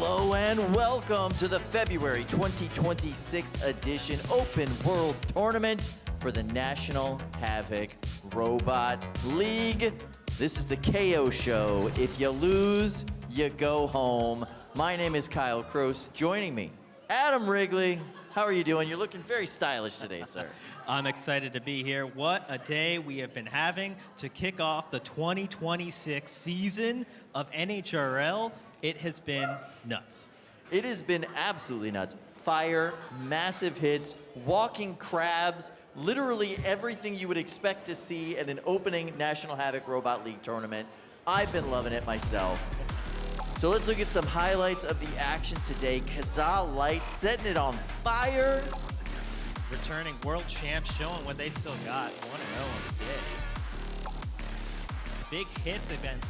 Hello and welcome to the February 2026 edition Open World Tournament for the National Havoc Robot League. This is the KO show. If you lose, you go home. My name is Kyle Kroos. Joining me, Adam Wrigley. How are you doing? You're looking very stylish today, sir. I'm excited to be here. What a day we have been having to kick off the 2026 season of NHRL. It has been nuts. It has been absolutely nuts. Fire, massive hits, walking crabs, literally everything you would expect to see at an opening National Havoc Robot League tournament. I've been loving it myself. So let's look at some highlights of the action today. Gh-Astley setting it on fire. Returning world champs showing what they still got. 1-0 on the day. Big hits against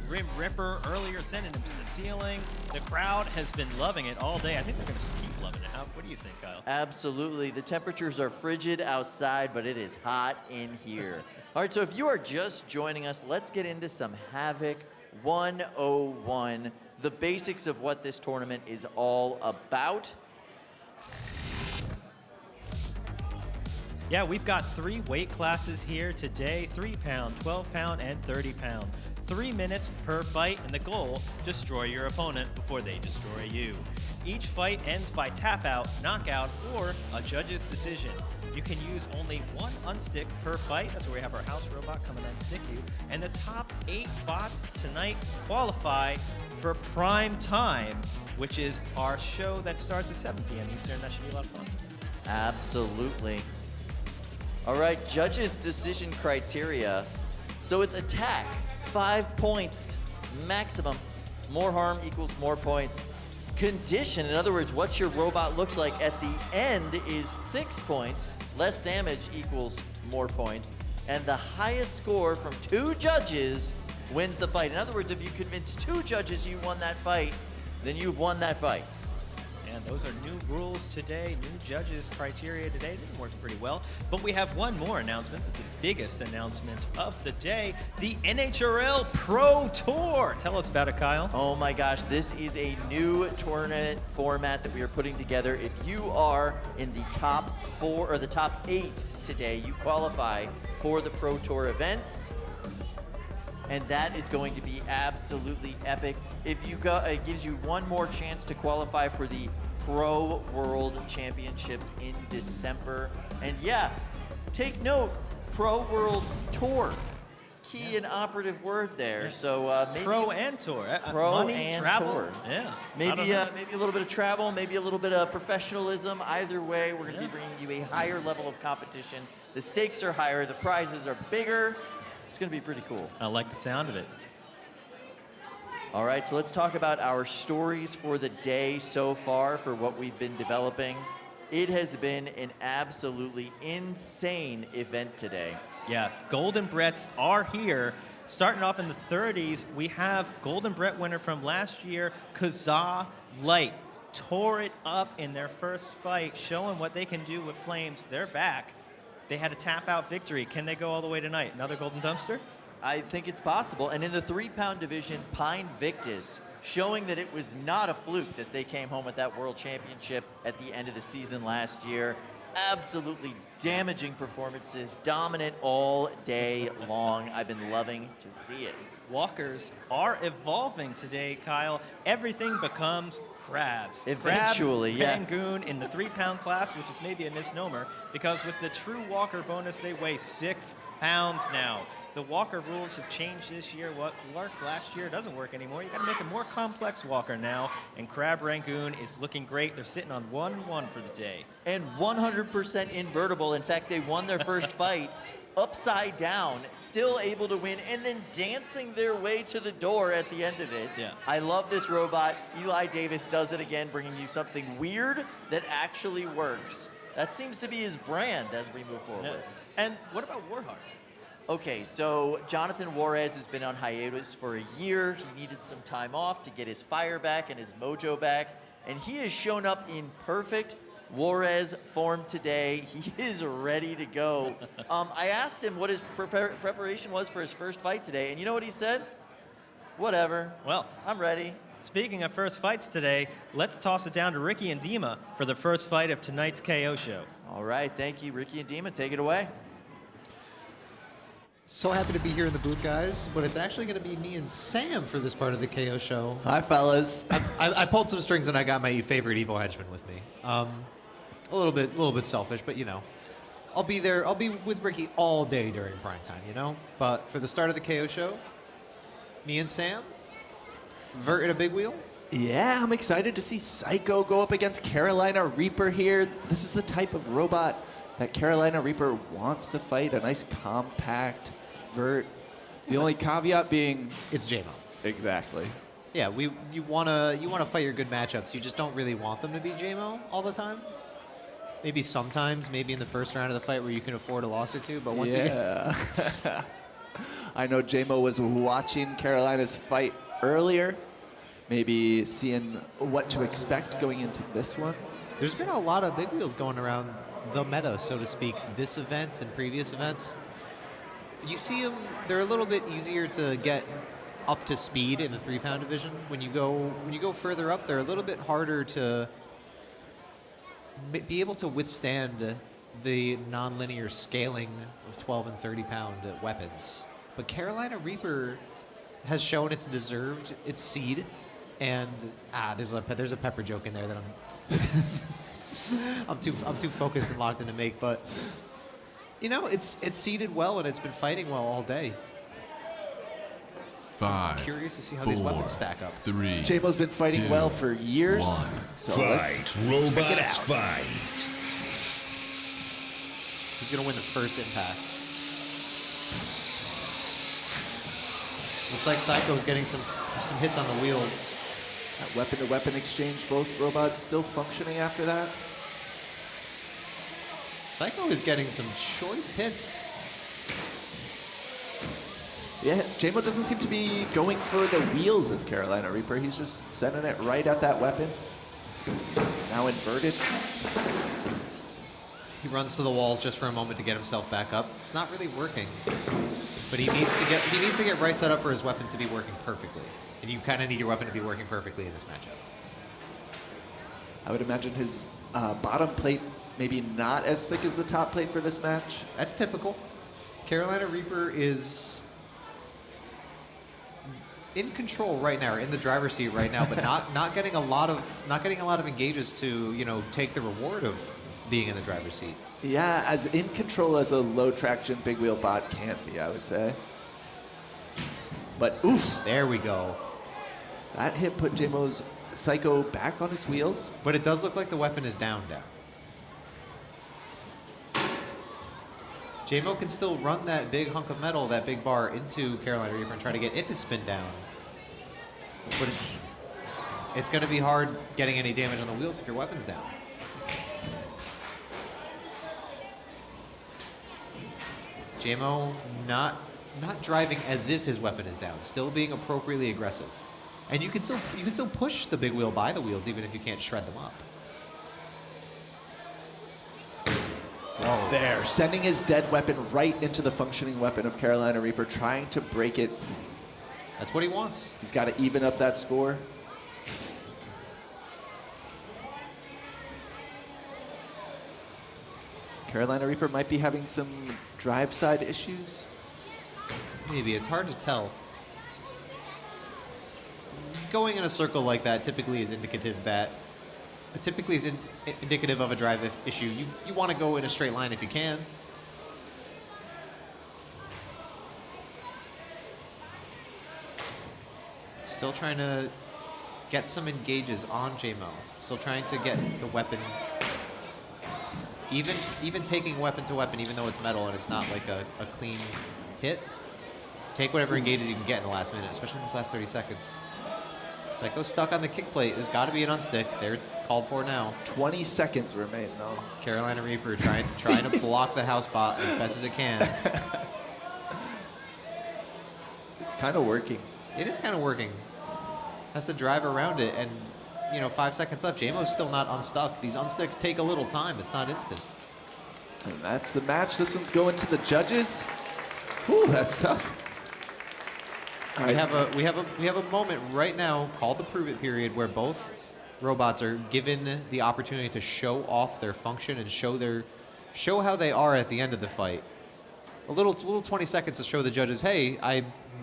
Grim Ripper earlier, sending him to the ceiling. The crowd has been loving it all day. I think they're going to keep loving it. What do you think, Kyle? Absolutely. The temperatures are frigid outside, but it is hot in here. All right, so if you are just joining us, let's get into some Havoc 101, the basics of what this tournament is all about. Yeah, we've got 3 weight classes here today, 3 pound, 12 pound, and 30 pound. 3 minutes per fight, and the goal, destroy your opponent before they destroy you. Each fight ends by tap out, knockout, or a judge's decision. You can use only 1 unstick per fight. That's where we have our house robot coming and stick you. And the top 8 bots tonight qualify for prime time, which is our show that starts at 7 p.m. Eastern. That should be a lot of fun. Absolutely. All right, judges' decision criteria. So it's attack, 5 points maximum. More harm equals more points. Condition, in other words, what your robot looks like at the end is 6 points. Less damage equals more points. And the highest score from 2 judges wins the fight. In other words, if you convince 2 judges you won that fight, then you've won that fight. And those are new rules today, new judges' criteria today. They've been working pretty well. But we have one more announcement. It's the biggest announcement of the day, the NHRL Pro Tour. Tell us about it, Kyle. Oh my gosh, this is a new tournament format that we are putting together. If you are in the top 4 or the top 8 today, you qualify for the Pro Tour events. And that is going to be absolutely epic. If you go, it gives you one more chance to qualify for the Pro World Championships in December. And yeah, take note, Pro World Tour. Key and operative word there. So maybe Pro and Tour. Pro Money, and travel. Tour. Yeah. Maybe a little bit of travel, maybe a little bit of professionalism. Either way, we're going to be bringing you a higher level of competition. The stakes are higher, the prizes are bigger. It's going to be pretty cool. I like the sound of it. All right, so let's talk about our stories for the day so far for what we've been developing. It has been an absolutely insane event today. Yeah, Golden Bretts are here. Starting off in the 30s, we have Golden Brett winner from last year, Gh-Astley. Tore it up in their first fight, showing what they can do with flames. They're back. They had a tap-out victory. Can they go all the way tonight? Another Golden Dumpster? I think it's possible. And in the 3-pound division, Pine Victus, showing that it was not a fluke that they came home with that World Championship at the end of the season last year. Absolutely damaging performances, dominant all day long. I've been loving to see it. Walkers are evolving today, Kyle. Everything becomes crabs. Eventually, Crab yes. Rangoon in the 3-pound class, which is maybe a misnomer, because with the true Walker bonus, they weigh 6 pounds now. The Walker rules have changed this year. What worked last year doesn't work anymore. You got to make a more complex Walker now, and Crab Rangoon is looking great. They're sitting on 1-1 for the day. And 100% invertible. In fact, they won their first fight upside down, still able to win, and then dancing their way to the door at the end of it. Yeah. I love this robot. Eli Davis does it again, bringing you something weird that actually works. That seems to be his brand as we move forward. Yeah. And what about Warhawk? Okay, so Johnathan Juarez has been on hiatus for a year. He needed some time off to get his fire back and his mojo back, and he has shown up in perfect Juarez form today. He is ready to go. I asked him what his preparation was for his first fight today, and you know what he said? Whatever. Well, I'm ready. Speaking of first fights today, let's toss it down to Ricky and Dima for the first fight of tonight's KO show. All right, thank you, Ricky and Dima. Take it away. So happy to be here in the booth, guys, but it's actually going to be me and Sam for this part of the KO show. Hi, fellas. I pulled some strings and I got my favorite evil henchman with me. A little bit selfish, but you know, I'll be there. I'll be with Ricky all day during prime time, you know. But for the start of the KO show, me and Sam, Vert in a big wheel. Yeah, I'm excited to see Saiko go up against Carolina Reaper here. This is the type of robot that Carolina Reaper wants to fight. A nice compact Vert. The only caveat being It's Johm. exactly. Yeah, you wanna fight your good matchups. You just don't really want them to be Johm all the time. Maybe sometimes, maybe in the first round of the fight where you can afford a loss or two. But once you get I know Johm was watching Carolina's fight earlier, maybe seeing what to expect going into this one. There's been a lot of big wheels going around the meta, so to speak, this event and previous events. You see them, they're a little bit easier to get up to speed in the 3-pound division. When you go further up, they're a little bit harder to be able to withstand the non-linear scaling of 12 and 30-pound weapons. But Carolina Reaper has shown it's deserved its seed, and there's a pepper joke in there that I'm too focused and locked in to make, but you know, it's seeded well and it's been fighting well all day. 5, Curious to see how 4, these weapons stack up. 3. Johm's been fighting 2, well for years. 1. So Fight, robots, out. fight. Who's gonna win the first impact? Looks like Saiko's getting some hits on the wheels. That weapon-to-weapon exchange, both robots still functioning after that. Saiko is getting some choice hits. Yeah, Johm doesn't seem to be going for the wheels of Carolina Reaper. He's just sending it right at that weapon. Now inverted. He runs to the walls just for a moment to get himself back up. It's not really working, but he needs to get right set up for his weapon to be working perfectly. And you kind of need your weapon to be working perfectly in this matchup. I would imagine his bottom plate maybe not as thick as the top plate for this match. That's typical. Carolina Reaper is in control right now, or in the driver's seat right now, but not getting a lot of engages to, you know, take the reward of being in the driver's seat. Yeah, as in control as a low traction big wheel bot can be, I would say. But oof, There we go. that hit put Johm's Saiko back on its wheels. But it does look like the weapon is down. Johm can still run that big hunk of metal, that big bar, into Carolina Reaper and try to get it to spin down. But it's going to be hard getting any damage on the wheels if your weapon's down. Johm not driving as if his weapon is down, still being appropriately aggressive. And you can still push the big wheel by the wheels even if you can't shred them up. Whoa. There, sending his dead weapon right into the functioning weapon of Carolina Reaper, trying to break it. That's what he wants. He's got to even up that score. Carolina Reaper might be having some drive side issues. Maybe, it's hard to tell. Going in a circle like that typically is indicative of a drive issue. You want to go in a straight line if you can. Still trying to get some engages on Johm. Still trying to get the weapon. Even taking weapon to weapon, even though it's metal and it's not like a clean hit. Take whatever engages you can get in the last minute, especially in this last 30 seconds. Saiko stuck on the kick plate. There's got to be an unstick. There, it's called for now. 20 seconds remain, though. Carolina Reaper trying to block the house bot as best as it can. It's kind of working. It is kind of working. Has to drive around it, and 5 seconds left. Johm's still not unstuck. These unsticks take a little time. It's not instant. And that's the match. This one's going to the judges. Ooh, that's tough. We have a moment right now called the Prove It period where both robots are given the opportunity to show off their function and show how they are at the end of the fight. A little 20 seconds to show the judges, hey,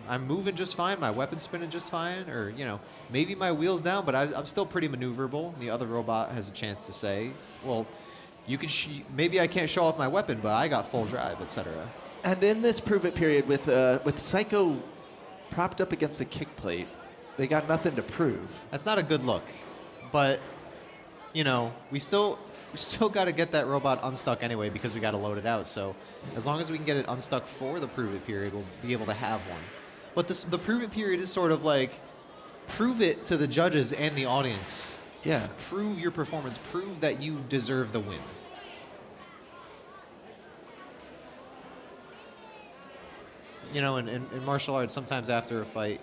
I'm moving just fine, my weapon's spinning just fine, or maybe my wheel's down, but I'm still pretty maneuverable. The other robot has a chance to say, well, you can maybe I can't show off my weapon, but I got full drive, etc. And in this Prove It period, with Saiko propped up against the kick plate, they got nothing to prove. That's not a good look, but we still got to get that robot unstuck anyway because we got to load it out. So as long as we can get it unstuck for the Prove It period, we'll be able to have one. But the Prove It period is sort of like prove it to the judges and the audience. Yeah. Prove your performance. Prove that you deserve the win. In martial arts, sometimes after a fight,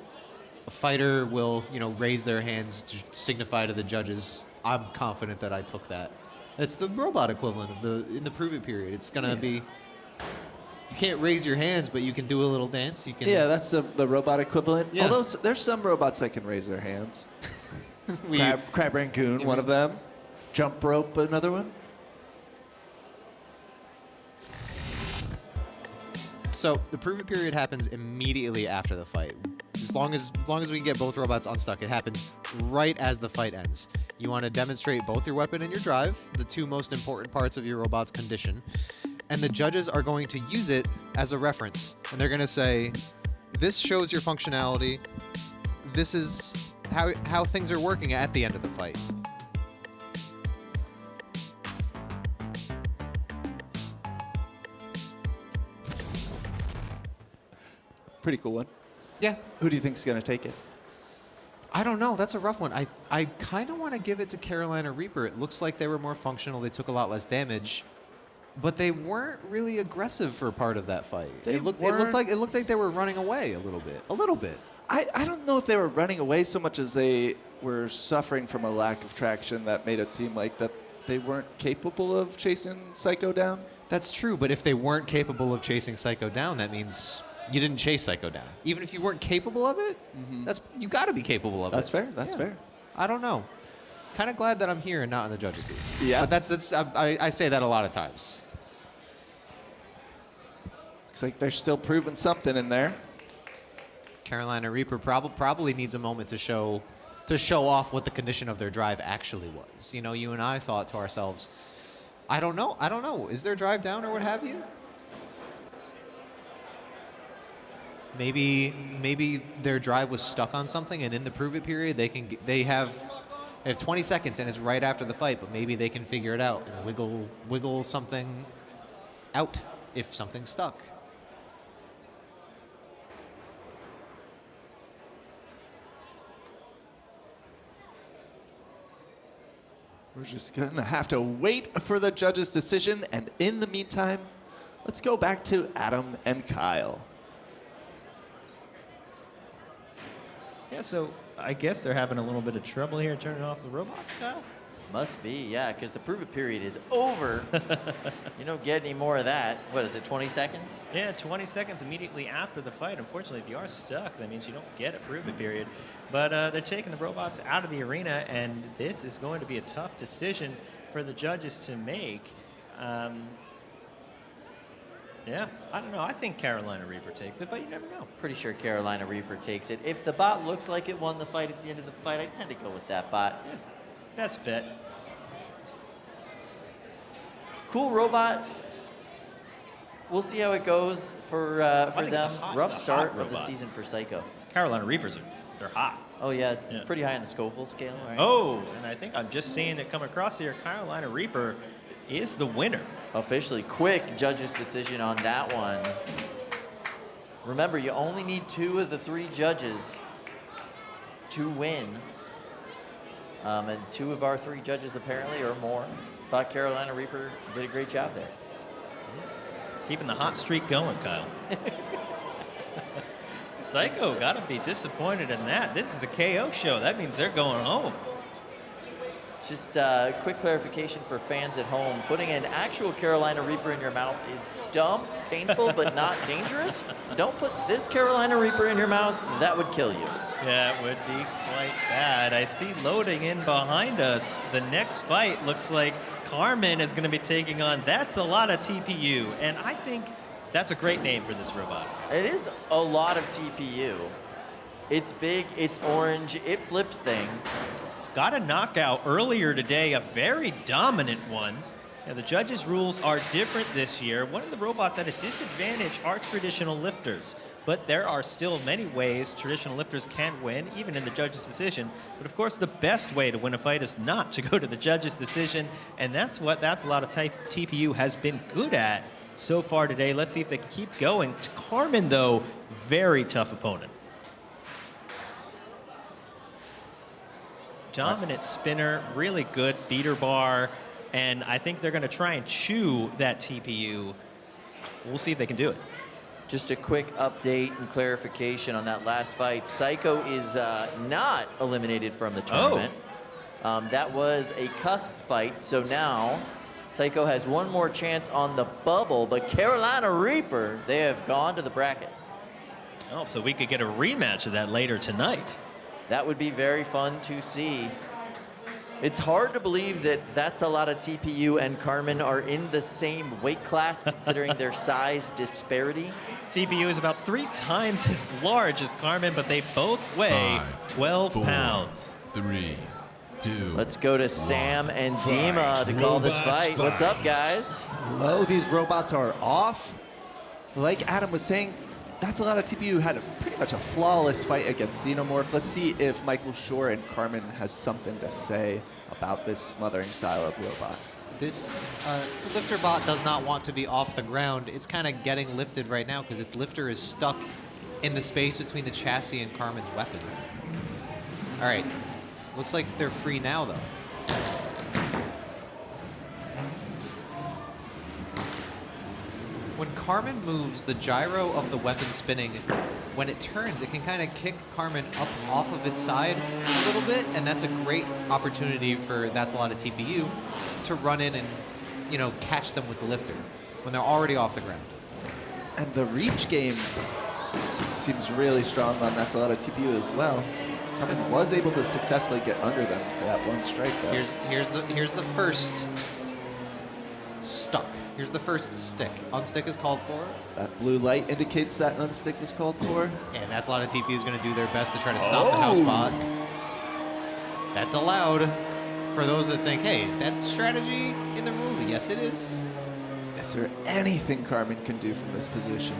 a fighter will, raise their hands to signify to the judges, I'm confident that I took that. It's the robot equivalent in the Prove It period. It's gonna be, you can't raise your hands, but you can do a little dance. You can. Yeah, that's the robot equivalent. Yeah. Although there's some robots that can raise their hands. We- Crab Rangoon, one of them. Jump rope, another one. So the Prove It period happens immediately after the fight. As long as we can get both robots unstuck, it happens right as the fight ends. You want to demonstrate both your weapon and your drive, the two most important parts of your robot's condition, and the judges are going to use it as a reference. And they're going to say, this shows your functionality. This is how things are working at the end of the fight. Pretty cool one. Yeah. Who do you think's going to take it? I don't know. That's a rough one. I kind of want to give it to Carolina Reaper. It looks like they were more functional. They took a lot less damage, but they weren't really aggressive for part of that fight. It looked like they were running away a little bit. A little bit. I don't know if they were running away so much as they were suffering from a lack of traction that made it seem like that they weren't capable of chasing Saiko down. That's true, but if they weren't capable of chasing Saiko down, that means you didn't chase Saiko down. Even if you weren't capable of it, you got to be capable of it. That's fair. That's fair. I don't know. Kind of glad that I'm here and not in the judges booth. Yeah. But I say that a lot of times. Looks like they're still proving something in there. Carolina Reaper probably needs a moment to show off what the condition of their drive actually was. You and I thought to ourselves, I don't know. Is their drive down or what have you? Maybe their drive was stuck on something, and in the Prove It period, they have 20 seconds, and it's right after the fight. But maybe they can figure it out and wiggle something out if something's stuck. We're just going to have to wait for the judge's decision. And in the meantime, let's go back to Adam and Kyle. Yeah, so I guess they're having a little bit of trouble here turning off the robots, Kyle? Must be, yeah, because the Prove It period is over. You don't get any more of that. What is it, 20 seconds? Yeah, 20 seconds immediately after the fight. Unfortunately, if you are stuck, that means you don't get a Prove It period. But they're taking the robots out of the arena, and this is going to be a tough decision for the judges to make. Yeah, I don't know. I think Carolina Reaper takes it, but you never know. Pretty sure Carolina Reaper takes it. If the bot looks like it won the fight at the end of the fight, I tend to go with that bot. Yeah, best bet. Cool robot. We'll see how it goes for them. Rough start of the season for Saiko. Carolina Reapers they're hot. Oh yeah, it's pretty high on the Scoville scale, right? Oh, and I think I'm just seeing it come across here. Carolina Reaper is the winner. Officially, quick judges' decision on that one. Remember, you only need 2 of the 3 judges to win. And 2 of our 3 judges apparently, or more, thought Carolina Reaper did a great job there. Keeping the hot streak going, Kyle. Saiko got to be disappointed in that. This is a KO show. That means they're going home. Just quick clarification for fans at home. Putting an actual Carolina Reaper in your mouth is dumb, painful, but not dangerous. Don't put this Carolina Reaper in your mouth. That would kill you. Yeah, it would be quite bad. I see loading in behind us. The next fight looks like Carmen is going to be taking on That's a Lot of TPU. And I think that's a great name for this robot. It is a lot of TPU. It's big, it's orange, it flips things. Got a knockout earlier today, a very dominant one. Now, the judges' rules are different this year. One of the robots at a disadvantage are traditional lifters. But there are still many ways traditional lifters can win, even in the judge's decision. But of course, the best way to win a fight is not to go to the judge's decision, and that's what That's a Lot of TPU has been good at so far today. Let's see if they can keep going. Carmen, though, very tough opponent. Dominant spinner, really good beater bar, and I think they're going to try and chew that TPU. We'll see if they can do it. Just a quick update and clarification on that last fight. Saiko is not eliminated from the tournament. That was a cusp fight, so now Saiko has one more chance on the bubble, but Carolina Reaper, they have gone to the bracket. Oh, so we could get a rematch of that later tonight. That would be very fun to see. It's hard to believe that That's a Lot of TPU and Carmen are in the same weight class, considering their size disparity. TPU is about 3 times as large as Carmen, but they both weigh 12 pounds. 3, 2. Let's go to Sam and Dima to call this fight. What's up, guys? Hello, these robots are off. Like Adam was saying, That's a Lot of TPU had pretty much a flawless fight against Xenomorph. Let's see if Michael Shore and Carmen has something to say about this smothering style of robot. This lifter bot does not want to be off the ground. It's kind of getting lifted right now because its lifter is stuck in the space between the chassis and Carmen's weapon. All right, looks like they're free now, though. When Carmen moves, the gyro of the weapon spinning, when it turns, it can kind of kick Carmen up off of its side a little bit, and that's a great opportunity for That's a Lot of TPU to run in and, you know, catch them with the lifter when they're already off the ground. And the reach game seems really strong on That's a Lot of TPU as well. Carmen was able to successfully get under them for that one strike, though. Here's the first stuck. Here's the first stick. Unstick is called for. That blue light indicates that unstick was called for. And That's a Lot of TPU is going to do their best to try to stop the house bot. That's allowed for those that think, hey, is that strategy in the rules? Yes, it is. Is there anything Carmen can do from this position?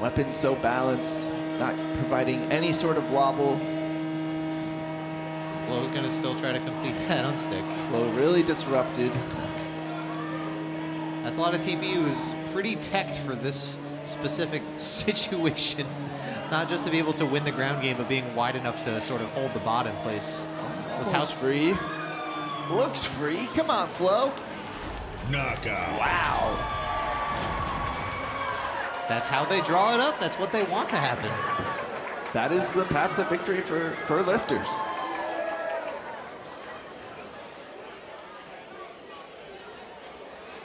Weapon so balanced, not providing any sort of wobble. Flo's going to still try to complete that unstick. Flo really disrupted. That's a Lot of TPU is pretty teched for this specific situation. Not just to be able to win the ground game, but being wide enough to sort of hold the bot in place. Those house free. Looks free. Come on, Flo. Knockout. Wow. That's how they draw it up. That's what they want to happen. That is the path to victory for lifters.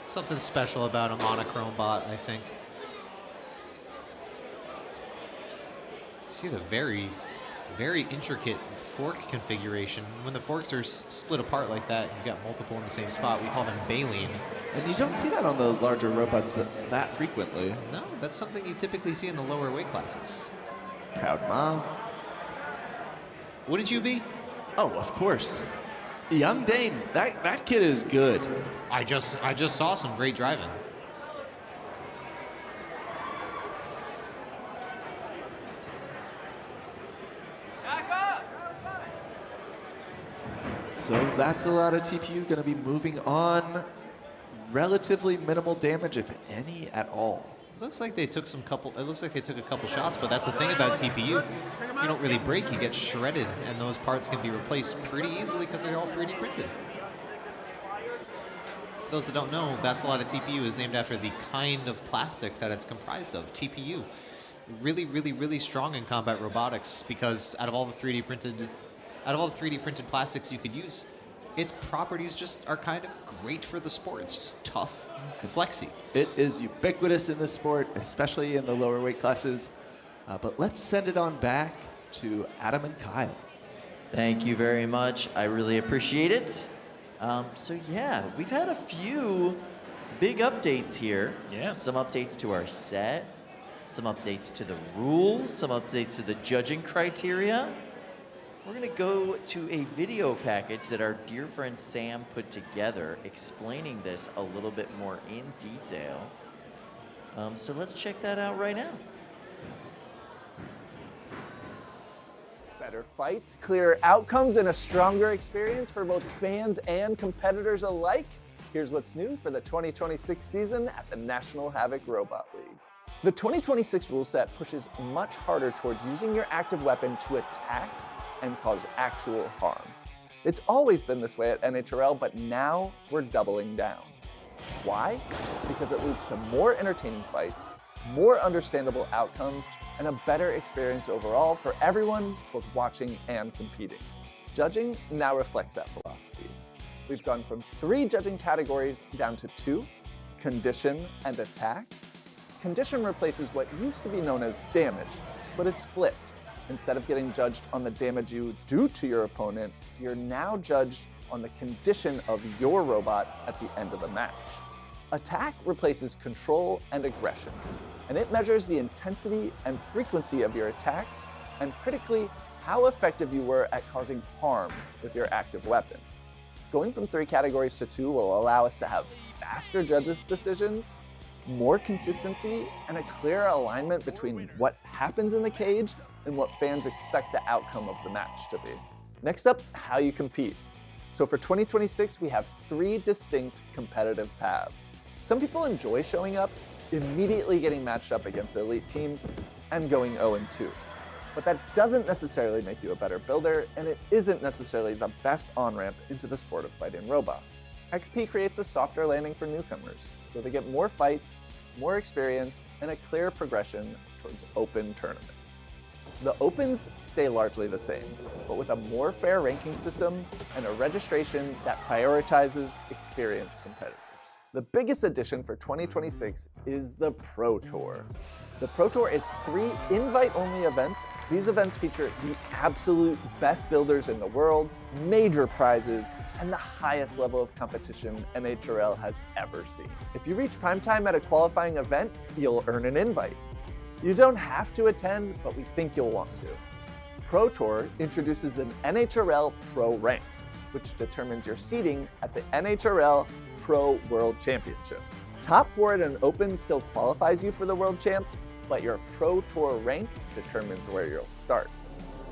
Something special about a monochrome bot, I think. See the very, very intricate fork configuration. When the forks are split apart like that, you've got multiple in the same spot. We call them baleen. And you don't see that on the larger robots that frequently. No, that's something you typically see in the lower weight classes. Proud mom. Wouldn't you be? Oh, of course. Young Dane, that kid is good. I just saw some great driving. So That's a Lot of TPU going to be moving on. Relatively minimal damage, if any at all. Looks like they took a couple shots, but that's the thing about TPU. You don't really break, you get shredded, and those parts can be replaced pretty easily because they're all 3D printed. For those that don't know, That's a Lot of TPU is named after the kind of plastic that it's comprised of, TPU. Really, really, really strong in combat robotics because out of all the 3D printed out of all the 3D printed plastics you could use, its properties just are kind of great for the sport. It's just tough and flexy. It is ubiquitous in the sport, especially in the lower weight classes. But let's send it on back to Adam and Kyle. Thank you very much. I really appreciate it. So yeah, we've had a few big updates here. Yeah. Some updates to our set, some updates to the rules, some updates to the judging criteria. We're gonna go to a video package that our dear friend Sam put together explaining this a little bit more in detail. So let's check that out right now. Better fights, clearer outcomes, and a stronger experience for both fans and competitors alike. Here's what's new for the 2026 season at the National Havoc Robot League. The 2026 rule set pushes much harder towards using your active weapon to attack and cause actual harm. It's always been this way at NHRL, but now we're doubling down. Why? Because it leads to more entertaining fights, more understandable outcomes, and a better experience overall for everyone both watching and competing. Judging now reflects that philosophy. We've gone from 3 judging categories down to 2, condition and attack. Condition replaces what used to be known as damage, but it's flipped. Instead of getting judged on the damage you do to your opponent, you're now judged on the condition of your robot at the end of the match. Attack replaces control and aggression, and it measures the intensity and frequency of your attacks, and critically, how effective you were at causing harm with your active weapon. Going from 3 categories to 2 will allow us to have faster judges' decisions, more consistency, and a clearer alignment between what happens in the cage and what fans expect the outcome of the match to be. Next up, how you compete. So for 2026, we have 3 distinct competitive paths. Some people enjoy showing up, immediately getting matched up against elite teams, and going 0-2. But that doesn't necessarily make you a better builder, and it isn't necessarily the best on-ramp into the sport of fighting robots. XP creates a softer landing for newcomers, so they get more fights, more experience, and a clear progression towards open tournaments. The opens stay largely the same, but with a more fair ranking system and a registration that prioritizes experienced competitors. The biggest addition for 2026 is the Pro Tour. The Pro Tour is 3 invite-only events. These events feature the absolute best builders in the world, major prizes, and the highest level of competition NHRL has ever seen. If you reach prime time at a qualifying event, you'll earn an invite. You don't have to attend, but we think you'll want to. Pro Tour introduces an NHRL Pro rank, which determines your seeding at the NHRL Pro World Championships. Top 4 at an Open still qualifies you for the World Champs, but your Pro Tour rank determines where you'll start.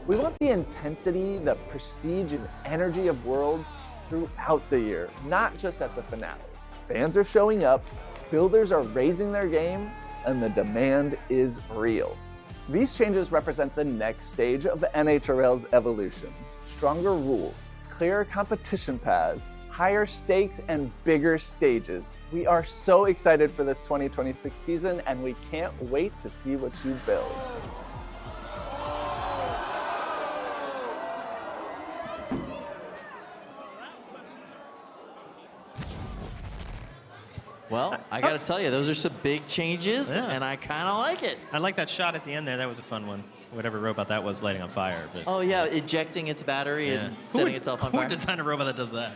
We want the intensity, the prestige, and energy of Worlds throughout the year, not just at the finale. Fans are showing up, builders are raising their game, and the demand is real. These changes represent the next stage of NHRL's evolution. Stronger rules, clearer competition paths, higher stakes, and bigger stages. We are so excited for this 2026 season, and we can't wait to see what you build. Well, I gotta tell you, those are some big changes, Yeah. and I kind of like it. I like that shot at the end there. That was a fun one. Whatever robot that was lighting on fire. But Oh yeah, ejecting its battery and setting itself on Who fire. would design a robot that does that?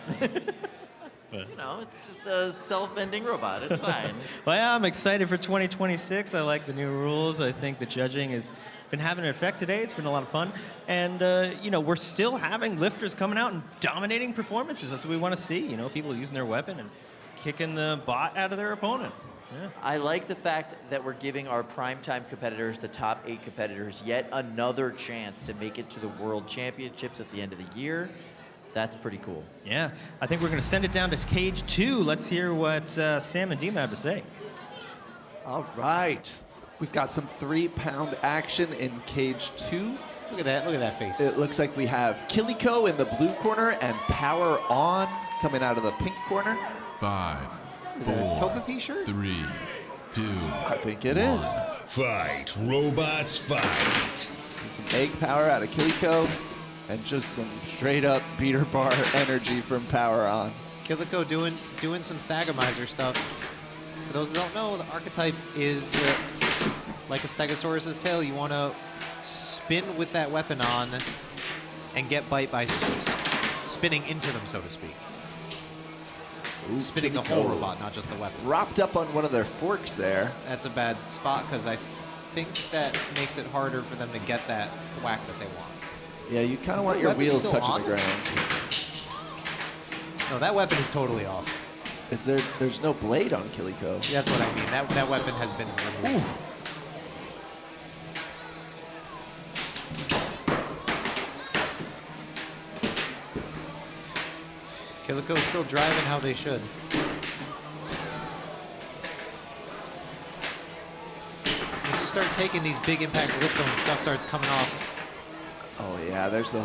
But, You know, it's just a self-ending robot. It's fine. well, yeah, I'm excited for 2026. I like the new rules. I think the judging has been having an effect today. It's been a lot of fun. And, you know, we're still having lifters coming out and dominating performances. That's what we want to see. You know, people using their weapon and kicking the bot out of their opponent. Yeah. I like the fact that we're giving our primetime competitors, the top 8 competitors, yet another chance to make it to the World Championships at the end of the year. That's pretty cool. Yeah, I think we're going to send it down to Cage 2. Let's hear what Sam and Dima have to say. All right. We've got some 3-pound action in Cage 2. Look at that face. It looks like we have Kilico in the blue corner and Power On coming out of the pink corner. 5, Is that a 4, Togepi shirt? 3, 2, I think it is. Fight, robots, fight. Some egg power out of Kilico. And just some straight up beater bar energy from Power On. Kilico doing some Thagomizer stuff. For those that don't know, the archetype is like a Stegosaurus's tail. You want to spin with that weapon on and get bite by spinning into them, so to speak. Ooh, spinning the whole robot, not just the weapon. Wrapped up on one of their forks there. That's a bad spot because I think that makes it harder for them to get that thwack that they want. Yeah, you kind of want your wheels touching the ground. No, that weapon is totally off. There's no blade on Kilico. That's what I mean. That weapon has been removed. Oof. Kilico is still driving how they should. Once you start taking these big impact litho and stuff starts coming off. Oh yeah, there's the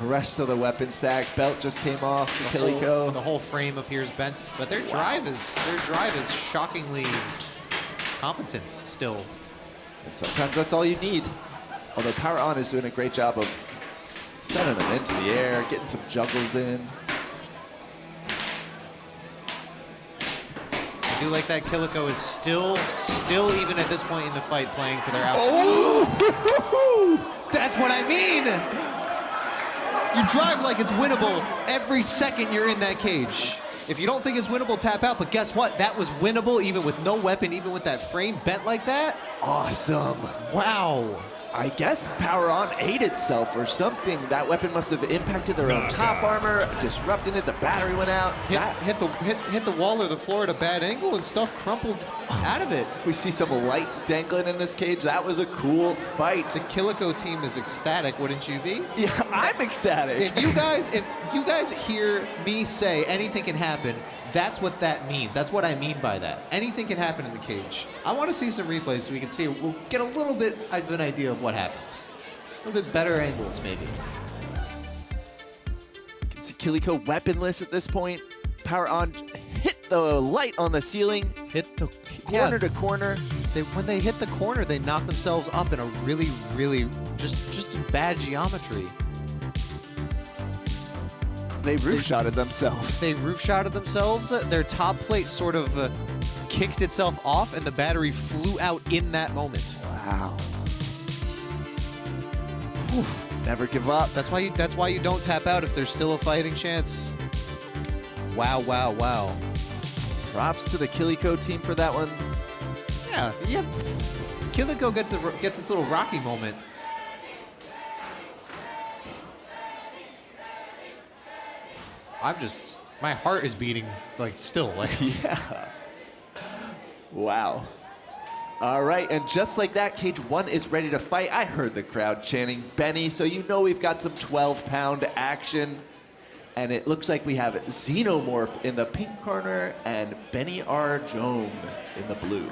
rest of the weapon stack. Belt just came off. Kilico. The whole frame appears bent, but their drive is shockingly competent still. And sometimes that's all you need. Although Power On is doing a great job of sending them into the air, getting some juggles in. I do like that Kilico is still even at this point in the fight playing to their outside. Oh! That's what I mean! You drive like it's winnable every second you're in that cage. If you don't think it's winnable, tap out, but guess what? That was winnable even with no weapon, even with that frame bent like that. Awesome. Wow. I guess Power On ate itself or something. That weapon must have impacted their own top armor, disrupted it, the battery went out. Hit the wall or the floor at a bad angle and stuff crumpled out of it. We see some lights dangling in this cage. That was a cool fight. The Kilico team is ecstatic, wouldn't you be? Yeah, I'm ecstatic. If you guys hear me say anything can happen, that's what that means. That's what I mean by that. Anything can happen in the cage. I want to see some replays so we can see. We'll get a little bit of an idea of what happened. A little bit better angles, maybe. You can see Kilico weaponless at this point. Power On hit the light on the ceiling. Hit the corner to corner. When they hit the corner, they knock themselves up in a really, really just bad geometry. They roof-shotted themselves. They roof-shotted themselves. Their top plate sort of kicked itself off, and the battery flew out in that moment. Wow. Oof. Never give up. That's why you don't tap out if there's still a fighting chance. Wow, wow, wow. Props to the Kilico team for that one. Yeah. Kilico gets its little Rocky moment. My heart is beating still. Yeah. Wow. All right, and just like that, Cage 1 is ready to fight. I heard the crowd chanting Benny, so you know we've got some 12-pound action. And it looks like we have Xenomorph in the pink corner and Benny R. Johm in the blue.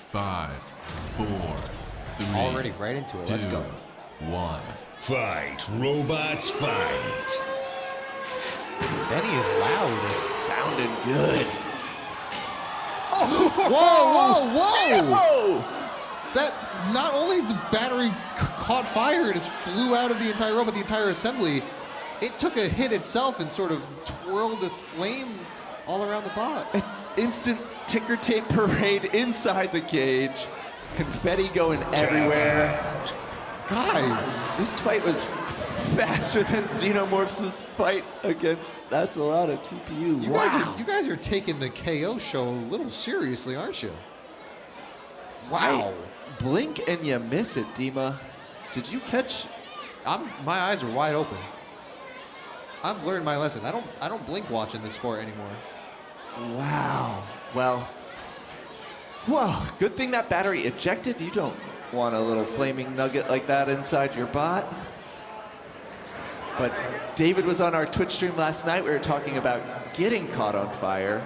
5, 4, 3. Already right into it. Let's go. 1. Fight, robots, fight. Benny is loud. It's sounding good. Oh! Whoa, whoa, whoa! Whoa! That not only the battery caught fire and just flew out of the entire robot, the entire assembly, it took a hit itself and sort of twirled the flame all around the bot. An instant ticker tape parade inside the cage. Confetti going everywhere. Guys, This fight was faster than Xenomorph's fight against. That's a lot of TPU. you guys are taking the KO show a little seriously, aren't you? Wow. Blink and you miss it, Dima. Did you catch? My eyes are wide open. I've learned my lesson. I don't blink watching this sport anymore. Wow. Well, good thing that battery ejected. You don't want a little flaming nugget like that inside your bot. But David was on our Twitch stream last night. We were talking about getting caught on fire.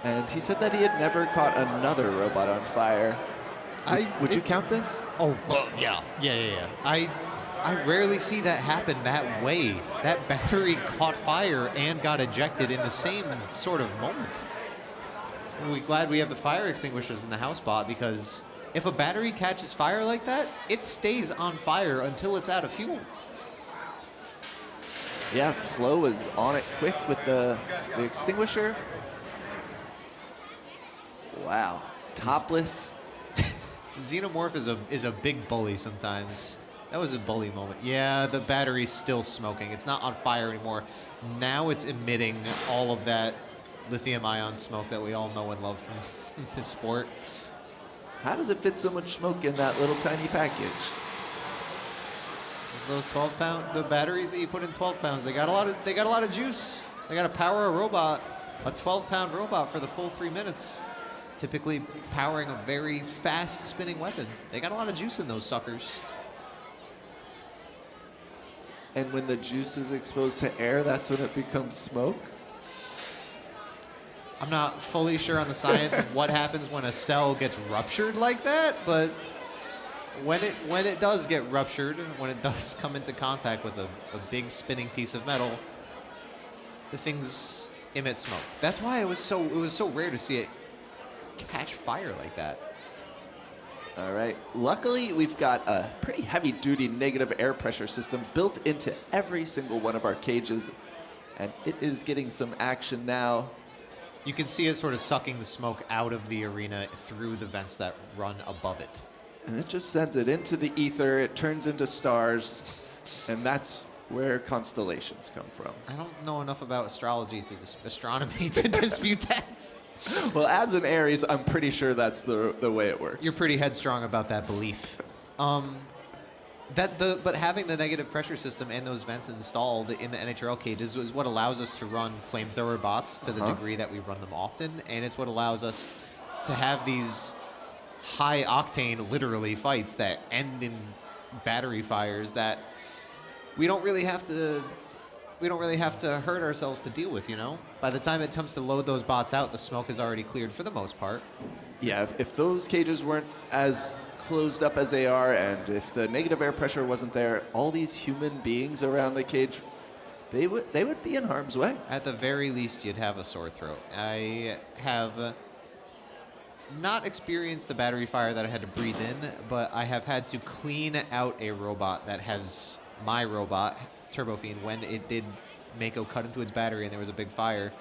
And he said that he had never caught another robot on fire. Would you count this? Oh, yeah. I rarely see that happen that way. That battery caught fire and got ejected in the same sort of moment. We're glad we have the fire extinguishers in the house bot, because if a battery catches fire like that, it stays on fire until it's out of fuel. Yeah, Flo was on it quick with the extinguisher. Wow, topless. Xenomorph is a big bully sometimes. That was a bully moment. Yeah, the battery's still smoking. It's not on fire anymore. Now it's emitting all of that lithium-ion smoke that we all know and love from this sport. How does it fit so much smoke in that little tiny package? Those 12-pound, the batteries that you put in 12 pounds, they got a lot of juice. They got to power a robot, a 12-pound robot for the full 3 minutes. Typically powering a very fast spinning weapon. They got a lot of juice in those suckers. And when the juice is exposed to air, that's when it becomes smoke? I'm not fully sure on the science of what happens when a cell gets ruptured like that, but when it does get ruptured, when it does come into contact with a big spinning piece of metal, the things emit smoke. That's why it was so rare to see it catch fire like that. All right. Luckily, we've got a pretty heavy-duty negative air pressure system built into every single one of our cages, and it is getting some action now. You can see it sort of sucking the smoke out of the arena through the vents that run above it. And it just sends it into the ether. It turns into stars, and that's where constellations come from. I don't know enough about astrology astronomy to dispute that. Well, as an Aries, I'm pretty sure that's the way it works. You're pretty headstrong about that belief. But having the negative pressure system and those vents installed in the NHRL cages is what allows us to run flamethrower bots to the degree that we run them often, and it's what allows us to have these high octane, literally, fights that end in battery fires that we don't really have to hurt ourselves to deal with, you know? By the time it comes to load those bots out, the smoke is already cleared for the most part. Yeah, if those cages weren't as closed up as they are, and if the negative air pressure wasn't there, all these human beings around the cage, they would be in harm's way. At the very least, you'd have a sore throat. I have not experienced the battery fire that I had to breathe in, but I have had to clean out a robot that has my robot, Turbofiend, when it did Mako cut into its battery and there was a big fire.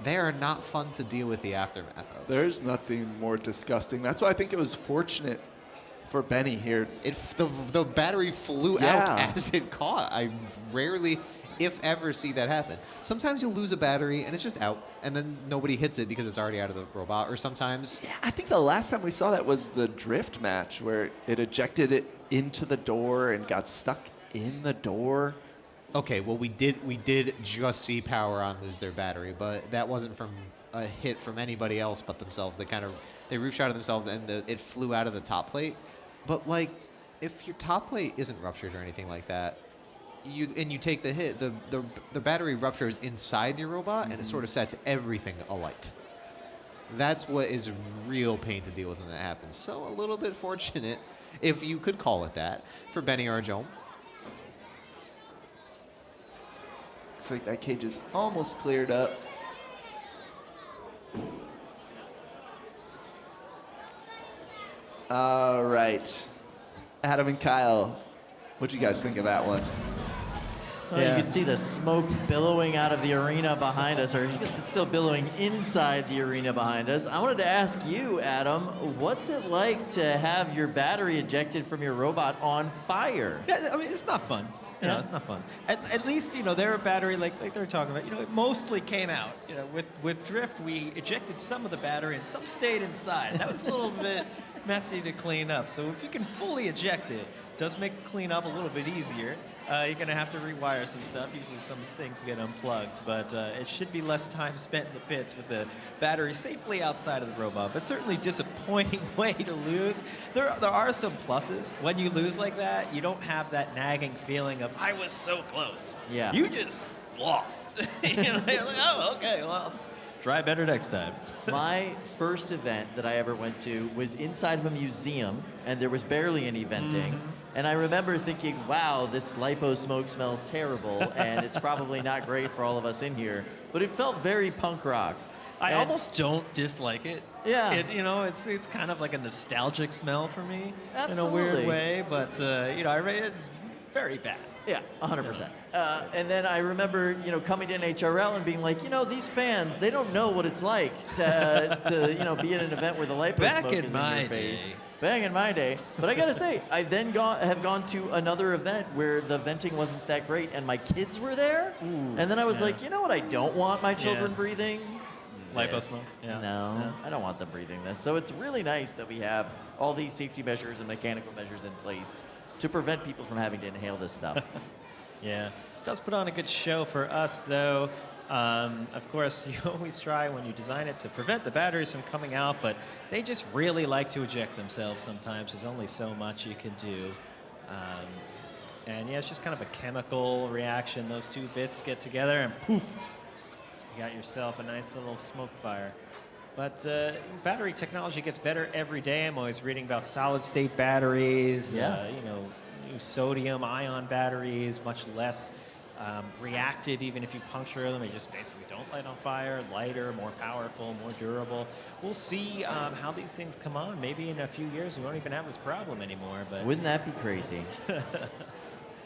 They are not fun to deal with the aftermath of. There's nothing more disgusting. That's why I think it was fortunate for Benny here. The battery flew out as it caught. I rarely, if ever, see that happen. Sometimes you'll lose a battery and it's just out, and then nobody hits it because it's already out of the robot. Or sometimes, yeah, I think the last time we saw that was the drift match where it ejected it into the door and got stuck in the door. Okay, well, we did just see Power-On lose their battery, but that wasn't from a hit from anybody else but themselves. They roof shotted themselves and it flew out of the top plate. But like, if your top plate isn't ruptured or anything like that, you take the hit, the battery ruptures inside your robot and it sort of sets everything alight. That's what is a real pain to deal with when that happens. So a little bit fortunate, if you could call it that, for Benny or Johm. Looks like that cage is almost cleared up. All right. Adam and Kyle, what'd you guys think of that one? Well, you can see the smoke billowing out of the arena behind us, or it's still billowing inside the arena behind us. I wanted to ask you, Adam, what's it like to have your battery ejected from your robot on fire? Yeah, I mean, it's not fun. You know, it's not fun. At least, you know, their battery, like they're talking about, you know, it mostly came out. You know, with Drift, we ejected some of the battery and some stayed inside. That was a little bit messy to clean up. So if you can fully eject it, it does make the cleanup a little bit easier. You're going to have to rewire some stuff. Usually some things get unplugged, but it should be less time spent in the pits with the battery safely outside of the robot. But certainly disappointing way to lose. There are some pluses. When you lose like that, you don't have that nagging feeling of, I was so close. Yeah. You just lost. You know, you're like, oh, okay, well, try better next time. My first event that I ever went to was inside of a museum, and there was barely any venting. And I remember thinking, wow, this lipo smoke smells terrible, and it's probably not great for all of us in here. But it felt very punk rock. I almost don't dislike it. Yeah. You know, it's kind of like a nostalgic smell for me. Absolutely. In a weird way, but, you know, it's very bad. Yeah, 100%. And then I remember, coming to NHRL and being like, these fans, they don't know what it's like to be at an event where the lipo Back smoke in is my in your face. day. Back in my day. But I gotta say, I then have gone to another event where the venting wasn't that great and my kids were there. And then I was like, you know what I don't want my children breathing? Lipo This. smoke? Yeah. No, I don't want them breathing this. So it's really nice that we have all these safety measures and mechanical measures in place to prevent people from having to inhale this stuff. Yeah. It does put on a good show for us, though. Of course, you always try when you design it to prevent the batteries from coming out, but they just really like to eject themselves sometimes. There's only so much you can do. And yeah, it's just kind of a chemical reaction. Those two bits get together and poof, you got yourself a nice little smoke fire. But battery technology gets better every day. I'm always reading about solid-state batteries, new sodium-ion batteries, much less reactive even if you puncture them. They just basically don't light on fire, lighter, more powerful, more durable. We'll see how these things come on. Maybe in a few years we won't even have this problem anymore. But Wouldn't that be crazy?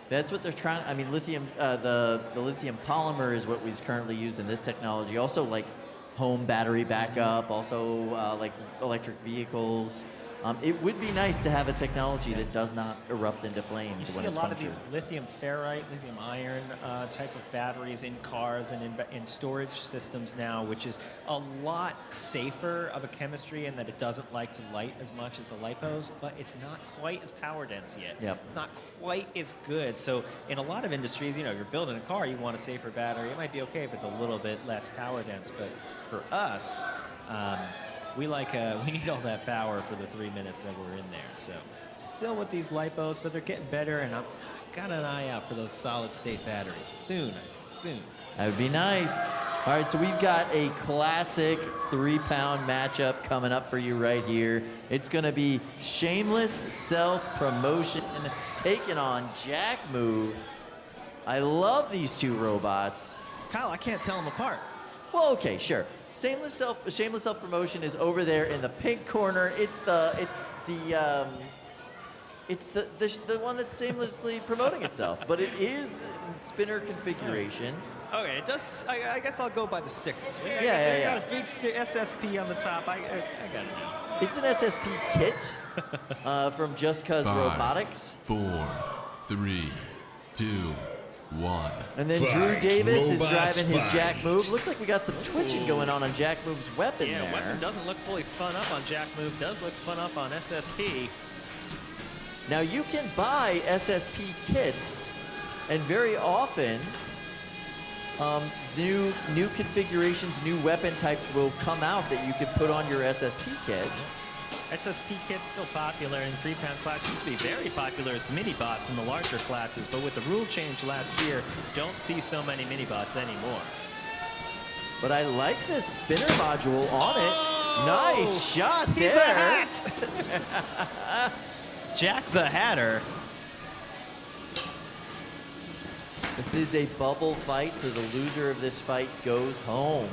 That's what they're trying. I mean, lithium, the lithium polymer is what we've currently used in this technology. Also, like home battery backup. Also, like electric vehicles. It would be nice to have a technology that does not erupt into flames you see when a it's lot punctured. of these lithium ferrite, lithium iron type of batteries in cars and in storage systems now, which is a lot safer of a chemistry in that it doesn't like to light as much as the lipos, but it's not quite as power dense yet. Yep. It's not quite as good. So in a lot of industries, you're building a car, you want a safer battery. It might be okay if it's a little bit less power dense, but for us, we need all that power for the 3 minutes that we're in there. So still with these lipos, but they're getting better, and I've got an eye out for those solid state batteries soon. That would be nice. All right, so we've got a classic 3-pound matchup coming up for you right here. It's going to be Shameless Self Promotion taking on Jack Move. I love these two robots. Kyle, I can't tell them apart. Well, okay, sure. Shameless Self Promotion is over there in the pink corner. It's the one that's shamelessly promoting itself, but it is in spinner configuration. Okay, it does. I guess I'll go by the stickers. Yeah. Got a big SSP on the top. I got it now. It's an SSP kit from Just Cause 5, Robotics. 4, 3, 2, 1. And then Drew Fight, Davis is robots, driving his fight. Jack Move. Looks like we got some twitching going on Jack Move's weapon Yeah, there. weapon doesn't look fully spun up on Jack Move. Does look spun up on SSP. Now you can buy SSP kits, and very often new configurations, new weapon types will come out that you can put on your SSP kit. SSP kit's still popular in 3-pound class. Used to be very popular as mini-bots in the larger classes, but with the rule change last year, don't see so many mini-bots anymore. But I like this spinner module on it. Nice shot He's there. a hat! Jack the Hatter. This is a bubble fight, so the loser of this fight goes home.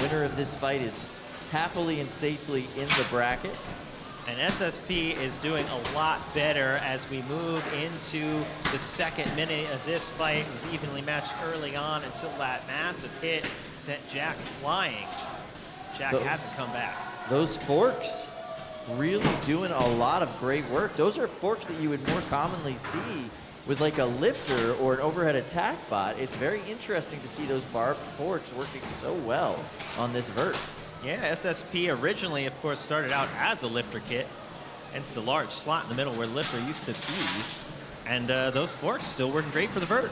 Winner of this fight is happily and safely in the bracket. And SSP is doing a lot better as we move into the second minute of this fight. It was evenly matched early on until that massive hit sent Jack flying. Jack hasn't come back. Those forks really doing a lot of great work. Those are forks that you would more commonly see with like a lifter or an overhead attack bot. It's very interesting to see those barbed forks working so well on this vert. Yeah, SSP originally, of course, started out as a lifter kit. Hence the large slot in the middle where lifter used to be. And those forks still working great for the vert.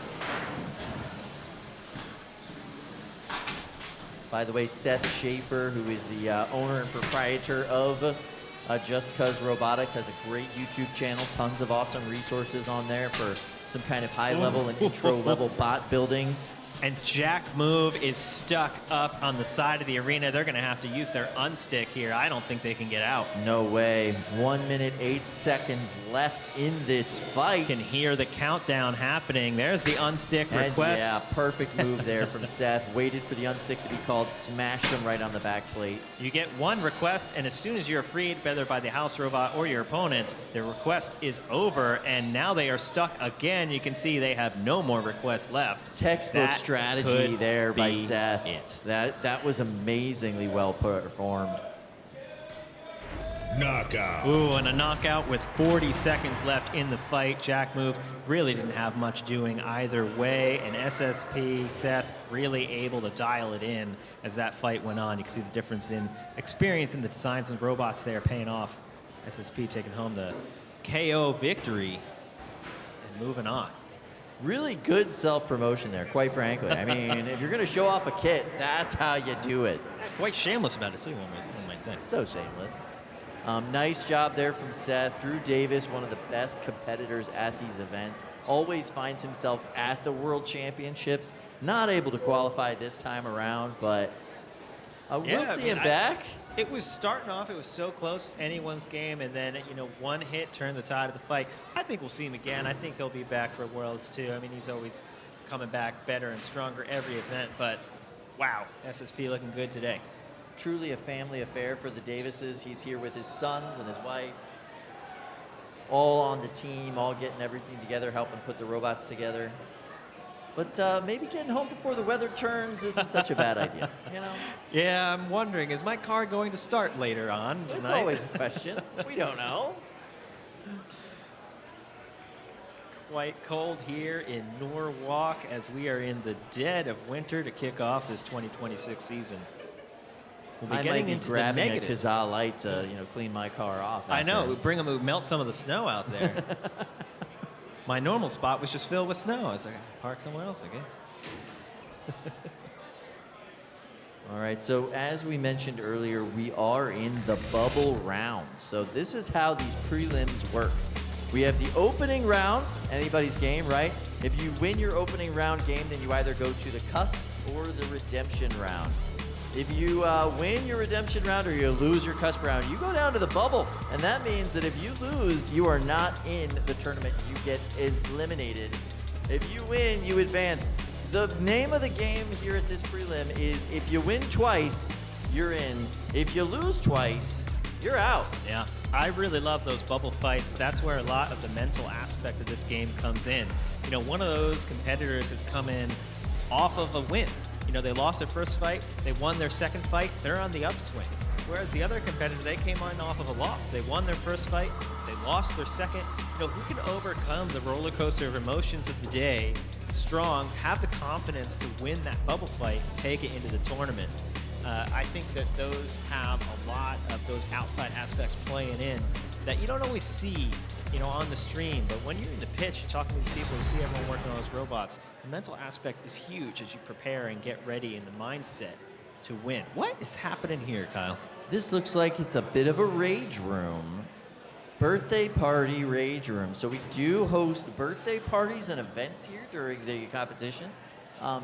By the way, Seth Schaefer, who is the owner and proprietor of Just Cause Robotics, has a great YouTube channel, tons of awesome resources on there for some kind of high-level and intro-level bot building. And Jack Move is stuck up on the side of the arena. They're going to have to use their unstick here. I don't think they can get out. No way. 1 minute, 8 seconds left in this fight. You can hear the countdown happening. There's the unstick And request. yeah, perfect move there from Seth. Waited for the unstick to be called, smashed him right on the back plate. You get one request, and as soon as you're freed, whether by the house robot or your opponents, their request is over, and now they are stuck again. You can see they have no more requests left. Textbook That strategy could there by be Seth. it. That was amazingly well performed. Knockout. Ooh, and a knockout with 40 seconds left in the fight. Jack Move really didn't have much doing either way, and SSP, Seth, really able to dial it in as that fight went on. You can see the difference in experience in the designs and robots there paying off. SSP taking home the KO victory and moving on. Really good self-promotion there, quite frankly. I mean, if you're going to show off a kit, that's how you do it. Quite shameless about it, too, one might say. So shameless. Nice job there from Seth. Drew Davis, one of the best competitors at these events, always finds himself at the World Championships. Not able to qualify this time around, but we'll see him back. It was starting off, it was so close to anyone's game, and then, you know, one hit turned the tide of the fight. I think we'll see him again. I think he'll be back for Worlds, too. I mean, he's always coming back better and stronger every event, but wow, SSP looking good today. Truly a family affair for the Davises. He's here with his sons and his wife. All on the team, all getting everything together, helping put the robots together. But maybe getting home before the weather turns isn't such a bad idea, you know? Yeah, I'm wondering, is my car going to start later on tonight? It's always a question. We don't know. Quite cold here in Norwalk as we are in the dead of winter to kick off this 2026 season. We'll be I getting might be into the grabbing a negatives. Kazaa light to, clean my car off. I know, after. bring them, we melt some of the snow out there. My normal spot was just filled with snow. I was like, park somewhere else, I guess. All right, so as we mentioned earlier, we are in the bubble round. So this is how these prelims work. We have the opening rounds, anybody's game, right? If you win your opening round game, then you either go to the cusp or the redemption round. If you win your redemption round or you lose your cusp round, you go down to the bubble. And that means that if you lose, you are not in the tournament. You get eliminated. If you win, you advance. The name of the game here at this prelim is if you win twice, you're in. If you lose twice, you're out. Yeah, I really love those bubble fights. That's where a lot of the mental aspect of this game comes in. You know, one of those competitors has come in off of a win. You know, they lost their first fight, they won their second fight, they're on the upswing. Whereas the other competitor, they came on off of a loss. They won their first fight, they lost their second. You know, who can overcome the roller coaster of emotions of the day, strong, have the confidence to win that bubble fight, take it into the tournament? I think that those have a lot of those outside aspects playing in that you don't always see, you know, on the stream. But when you're in the pitch, you're talking to these people, you see everyone working on those robots. The mental aspect is huge as you prepare and get ready in the mindset to win. What is happening here, Kyle? This looks like it's a bit of a rage room. Birthday party rage room. So we do host birthday parties and events here during the competition.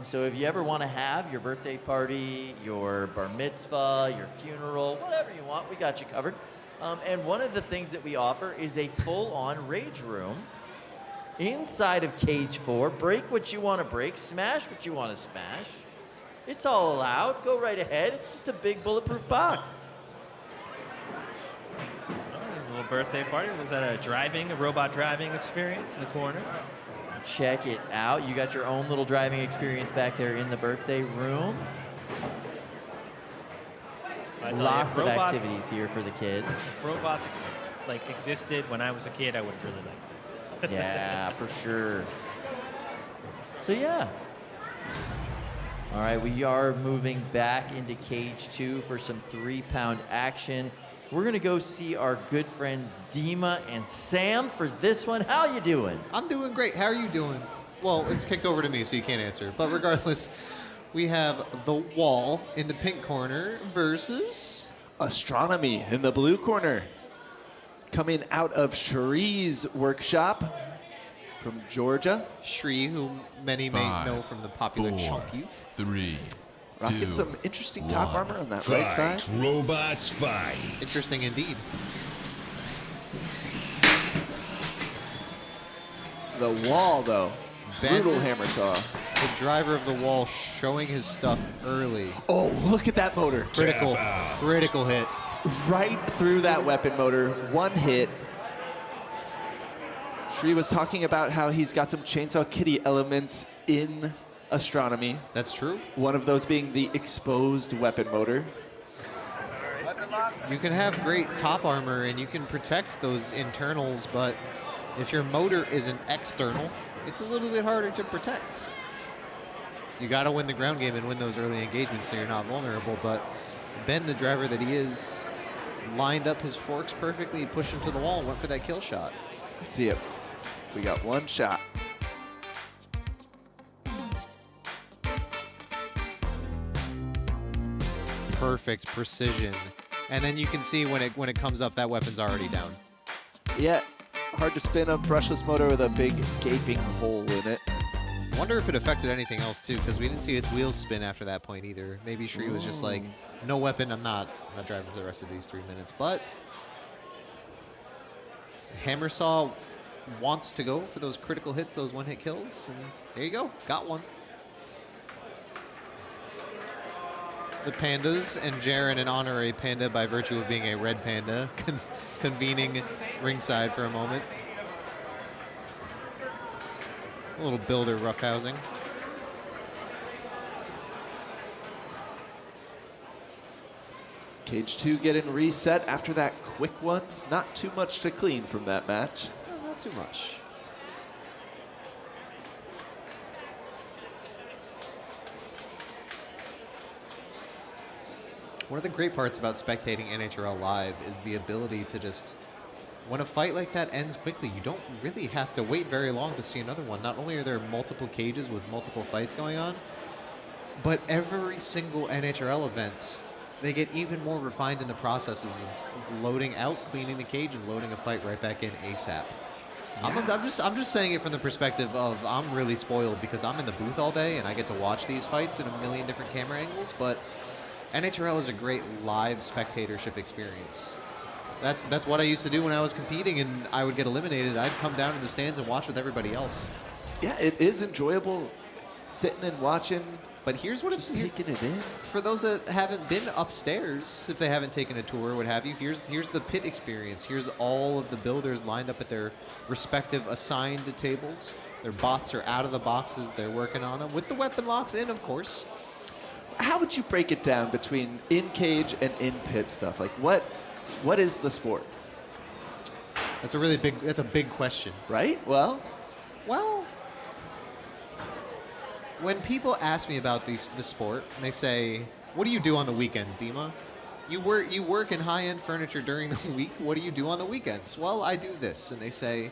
So if you ever want to have your birthday party, your bar mitzvah, your funeral, whatever you want, we got you covered. And one of the things that we offer is a full-on rage room inside of Cage 4. Break what you want to break, smash what you want to smash. It's all allowed. Go right ahead. It's just a big bulletproof box. A little birthday party. Was that a robot driving experience in the corner? Check it out. You got your own little driving experience back there in the birthday room. Lots of activities here for the kids. If robots existed when I was a kid, I would have really liked this. Yeah, for sure. So yeah. All right, we are moving back into Cage 2 for some 3-pound action. We're gonna go see our good friends Dima and Sam for this one. How you doing? I'm doing great. How are you doing? Well, it's kicked over to me, so you can't answer. But regardless, we have the Wall in the pink corner versus Astronomii in the blue corner. Coming out of Cherie's workshop, from Georgia. Shri, who many may know from the popular 4, Chunky. 3, Rocking 2, some interesting top 1. armor on that right Fight. side. Robots fight. Interesting indeed. The wall, though. Ben, Brutal hammer saw. the driver of the wall, showing his stuff early. Oh, look at that motor. Critical hit. Right through that weapon motor. One hit. Shri was talking about how he's got some Chainsaw Kitty elements in Astronomii. That's true. One of those being the exposed weapon motor. You can have great top armor and you can protect those internals, but if your motor isn't external, it's a little bit harder to protect. You got to win the ground game and win those early engagements so you're not vulnerable, but Ben, the driver that he is, lined up his forks perfectly, pushed him to the wall, and went for that kill shot. Let's see it. We got one shot. Perfect precision. And then you can see when it comes up, that weapon's already down. Yeah, hard to spin a brushless motor with a big gaping hole in it. Wonder if it affected anything else too, because we didn't see its wheels spin after that point either. Maybe Shri was just like, no weapon, I'm not driving for the rest of these 3 minutes. But Hammersaw wants to go for those critical hits, those one-hit kills, and there you go, got one. The pandas and Jaren, an honorary panda by virtue of being a red panda, convening ringside for a moment. A little builder roughhousing. Cage 2 getting reset after that quick one. Not too much to clean from that match. No, not too much. One of the great parts about spectating NHRL Live is the ability to just, when a fight like that ends quickly, you don't really have to wait very long to see another one. Not only are there multiple cages with multiple fights going on, but every single NHRL event, they get even more refined in the processes of loading out, cleaning the cage, and loading a fight right back in ASAP. Yeah. I'm just saying it from the perspective of I'm really spoiled because I'm in the booth all day and I get to watch these fights in a million different camera angles, but NHRL is a great live spectatorship experience. That's what I used to do when I was competing and I would get eliminated. I'd come down in the stands and watch with everybody else. Yeah, it is enjoyable sitting and watching. But here's what Just taking it in. For those that haven't been upstairs, if they haven't taken a tour or what have you, here's the pit experience. Here's all of the builders lined up at their respective assigned tables. Their bots are out of the boxes. They're working on them with the weapon locks in, of course. How would you break it down between in-cage and in-pit stuff? Like, what is the sport? That's a big question. Right? Well, when people ask me about the sport, and they say, what do you do on the weekends, Dima? You work in high-end furniture during the week. What do you do on the weekends? Well, I do this. And they say,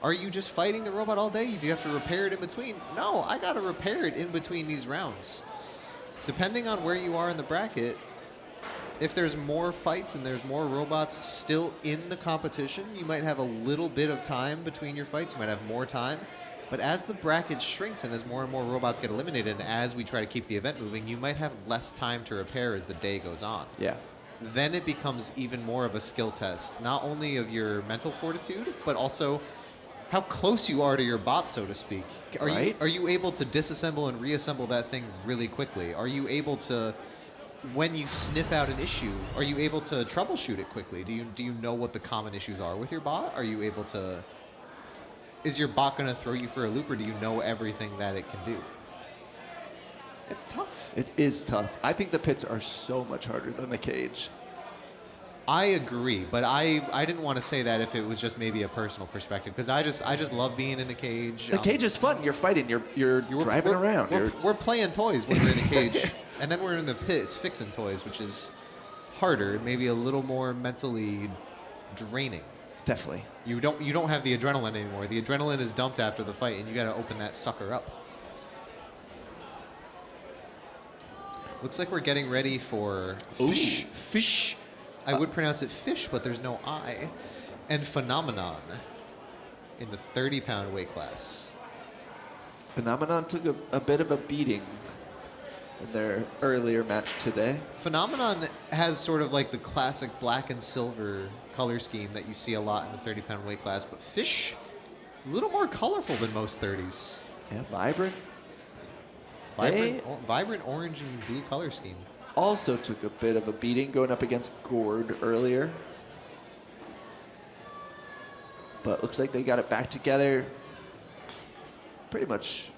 are you just fighting the robot all day? Do you have to repair it in between? No, I got to repair it in between these rounds. Depending on where you are in the bracket, if there's more fights and there's more robots still in the competition, you might have a little bit of time between your fights. You might have more time. But as the bracket shrinks and as more and more robots get eliminated, and as we try to keep the event moving, you might have less time to repair as the day goes on. yeah. Then it becomes even more of a skill test, not only of your mental fortitude, but also how close you are to your bot, so to speak. Are you able to disassemble and reassemble that thing really quickly? Are you able to, when you sniff out an issue, are you able to troubleshoot it quickly? Do you know what the common issues are with your bot? Are you able to... Is your bot going to throw you for a loop, or do you know everything that it can do? It's tough. It is tough. I think the pits are so much harder than the cage. I agree, but I didn't want to say that if it was just maybe a personal perspective, because I just love being in the cage. The cage is fun. You're fighting. You're driving around. We're playing toys when we're in the cage, and then we're in the pit. It's fixing toys, which is harder, maybe a little more mentally draining. Definitely. You don't have the adrenaline anymore. The adrenaline is dumped after the fight, and you got to open that sucker up. Looks like we're getting ready for fish. Fish. I would pronounce it fish, but there's no I. And phenomenon. in the 30-pound weight class. Phenomenon took a bit of a beating in their earlier match today. Phenomenon has sort of like the classic black and silver color scheme that you see a lot in the 30-pound weight class, but Fish, a little more colorful than most 30s. Yeah, vibrant. Vibrant orange and blue color scheme. Also took a bit of a beating going up against Gord earlier. But looks like they got it back together pretty much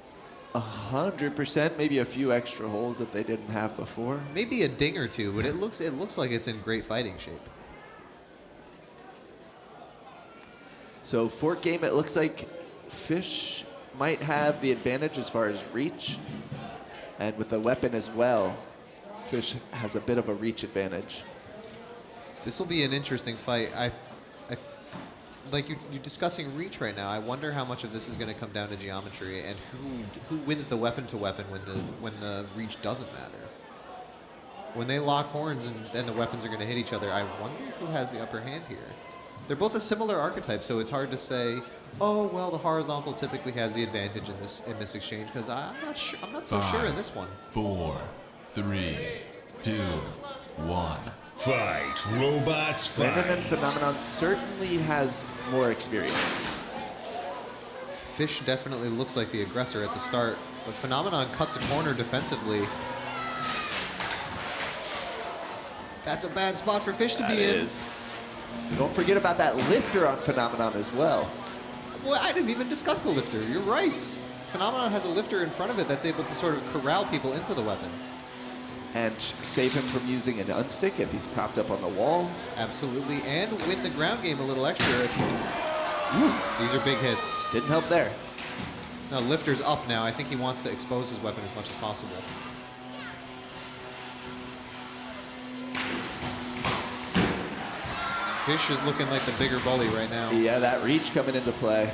100%, maybe a few extra holes that they didn't have before. Maybe a ding or two, but it looks like it's in great fighting shape. So fourth game, it looks like Fish might have the advantage as far as reach. And with a weapon as well, Fish has a bit of a reach advantage. This will be an interesting fight. Like you're discussing reach right now. I wonder how much of this is going to come down to geometry and who wins the weapon to weapon when the reach doesn't matter. When they lock horns and the weapons are going to hit each other, I wonder who has the upper hand here. They're both a similar archetype, so it's hard to say, oh well, the horizontal typically has the advantage in this exchange, because I'm not so sure in this one. 4, 3, 2, 1. Fight, robots, fight. Brandon and Phenomenon certainly has more experience. Fish definitely looks like the aggressor at the start, but Phenomenon cuts a corner defensively. That's a bad spot for Fish to be in. Don't forget about that lifter on Phenomenon as well. Well, I didn't even discuss the lifter. You're right. Phenomenon has a lifter in front of it that's able to sort of corral people into the weapon. And save him from using an unstick if he's propped up on the wall. Absolutely, and win the ground game a little extra if you can. These are big hits. Didn't help there. No, lifter's up now. I think he wants to expose his weapon as much as possible. Fish is looking like the bigger bully right now. Yeah, that reach coming into play.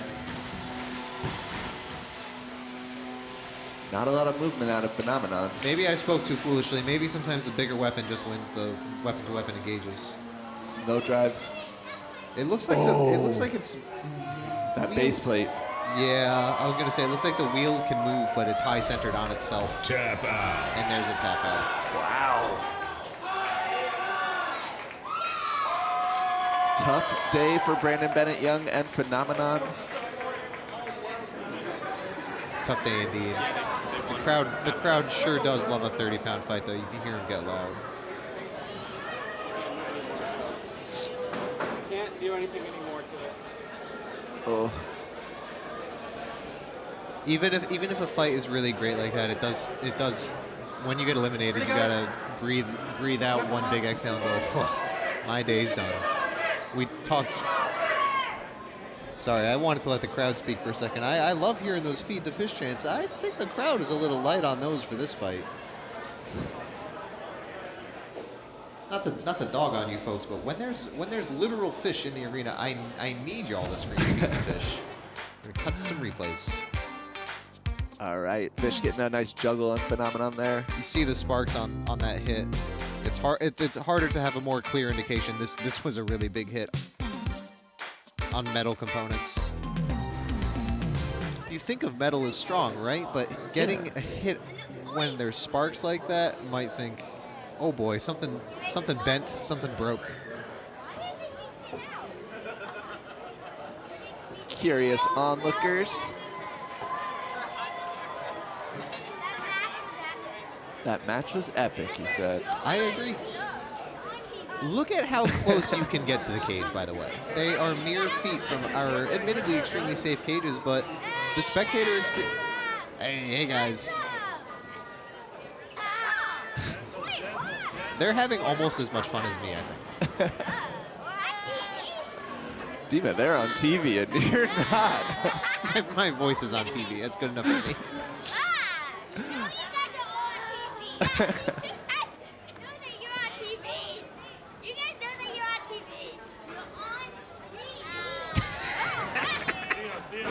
Not a lot of movement out of Phenomenon. Maybe I spoke too foolishly. Maybe sometimes the bigger weapon just wins the weapon-to-weapon engages. No drive. It looks like it looks like it's that base plate. Yeah, I was gonna say it looks like the wheel can move, but it's high centered on itself. Tap out. And there's a tap out. Wow. Tough day for Brandon Bennett Young and Phenomenon. Tough day indeed. The crowd sure does love a 30-pound fight, though. You can hear them get loud. Can't do anything anymore today. Oh. Even if a fight is really great like that, it does. When you get eliminated, you gotta breathe out one big exhale and go, my day's done. We talked. Sorry, I wanted to let the crowd speak for a second. I love hearing those feed the fish chants. I think the crowd is a little light on those for this fight. Not the dog on you folks, but when there's literal fish in the arena, I need y'all to scream feed the fish. We're gonna cut to some replays. All right, Fish getting a nice juggle on Phenomenon there. You see the sparks on that hit. It's hard. It's harder to have a more clear indication. This was a really big hit on metal components. You think of metal as strong, right? But getting a hit when there's sparks like that, might think, oh boy, something bent, something broke. Curious onlookers. That match was epic, he said. I agree. Look at how close you can get to the cage, by the way. They are mere feet from our admittedly extremely safe cages, but the spectator experience... Hey guys. They're having almost as much fun as me, I think. Dima, they're on TV and you're not. My voice is on TV. That's good enough for me.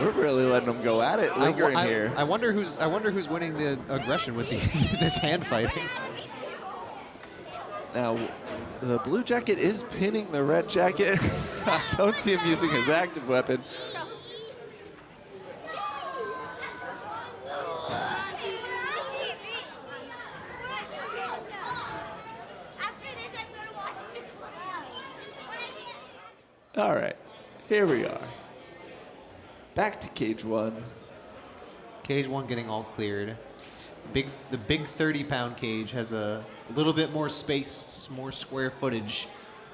We're really letting them go at it, lingering here. I wonder who's winning the aggression with this hand fighting. Now, the blue jacket is pinning the red jacket. I don't see him using his active weapon. All right, here we are. Back to cage 1. Cage 1 getting all cleared. The big 30-pound cage has a little bit more space, more square footage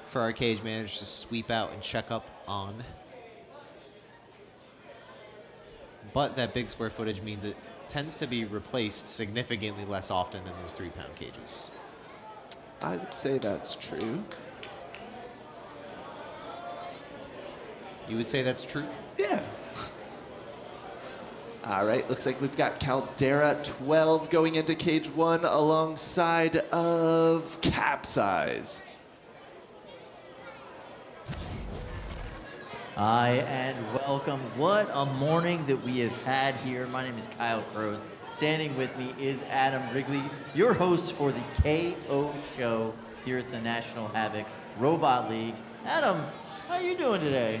for our cage managers to sweep out and check up on. But that big square footage means it tends to be replaced significantly less often than those 3-pound cages. I would say that's true. You would say that's true? Yeah. All right, looks like we've got Caldera 12 going into cage 1 alongside of Capsize. Hi and welcome. What a morning that we have had here. My name is Kyle Crows. Standing with me is Adam Wrigley, your host for the KO show here at the National Havoc Robot League. Adam, how are you doing today?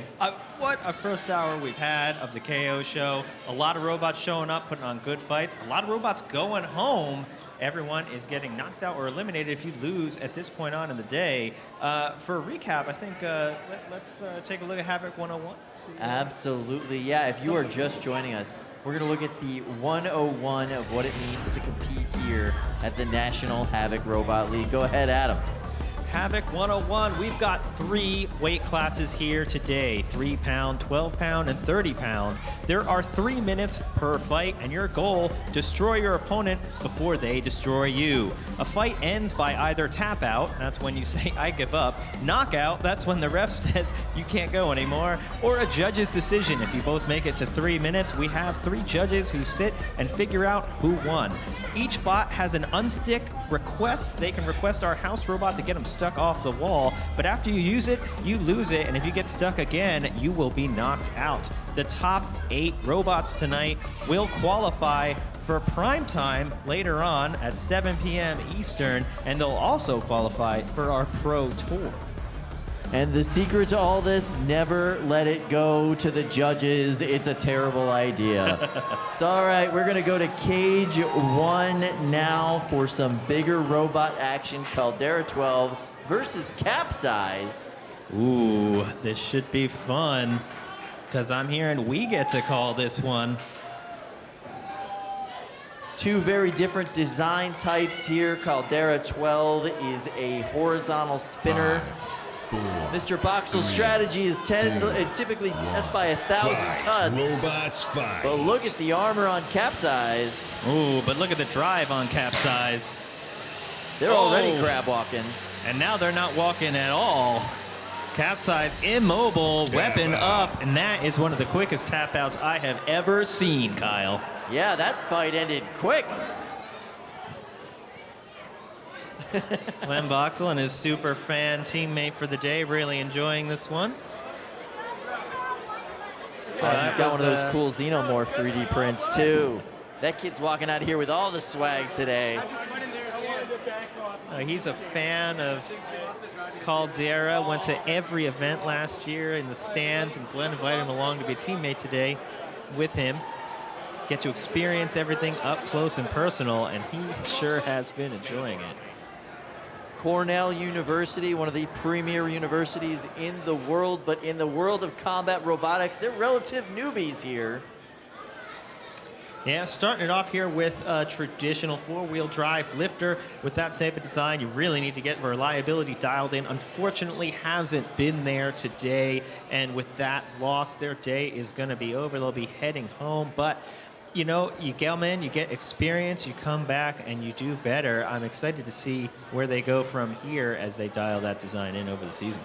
What a first hour we've had of the KO show. A lot of robots showing up, putting on good fights. A lot of robots going home. Everyone is getting knocked out or eliminated if you lose at this point on in the day. For a recap, I think let's take a look at Havoc 101. Absolutely, yeah. If you are just joining us, we're going to look at the 101 of what it means to compete here at the National Havoc Robot League. Go ahead, Adam. Havoc 101, we've got 3 weight classes here today, 3-pound, 12-pound, and 30-pound. There are 3 minutes per fight, and your goal, destroy your opponent before they destroy you. A fight ends by either tap out, that's when you say, I give up, knockout, that's when the ref says you can't go anymore, or a judge's decision. If you both make it to 3 minutes, we have 3 judges who sit and figure out who won. Each bot has an unstick request. They can request our house robot to get them stuck off the wall, but after you use it, you lose it, and if you get stuck again, you will be knocked out. The top 8 robots tonight will qualify for prime time later on at 7 p.m. Eastern, and they'll also qualify for our Pro Tour. And the secret to all this, never let it go to the judges. It's a terrible idea. So, all right, we're going to go to cage 1 now for some bigger robot action. Caldera 12 versus Capsize. Ooh, this should be fun, because I'm hearing we get to call this one. 2 very different design types here. Caldera 12 is a horizontal spinner. 4, Mr. Boxell's 3, strategy is typically death by 1,000 Fight, cuts. robots fight. But look at the armor on Capsize. Ooh, but look at the drive on Capsize. They're already crab walking. And now they're not walking at all. Capsize immobile, weapon up, and that is one of the quickest tap outs I have ever seen, Kyle. Yeah, that fight ended quick. Len Boxell and his super fan teammate for the day, really enjoying this one. He's got one of those cool Xenomorph 3D prints too. That kid's walking out of here with all the swag today. He's a fan of Caldera, went to every event last year in the stands, and Glenn invited him along to be a teammate today with him. Get to experience everything up close and personal, and he sure has been enjoying it. Cornell University, one of the premier universities in the world, but in the world of combat robotics, they're relative newbies here. Yeah, starting it off here with a traditional 4-wheel drive lifter. With that type of design, you really need to get reliability dialed in. Unfortunately, hasn't been there today, and with that loss, their day is going to be over. They'll be heading home, but you know, you get them in, you get experience, you come back, and you do better. I'm excited to see where they go from here as they dial that design in over the season.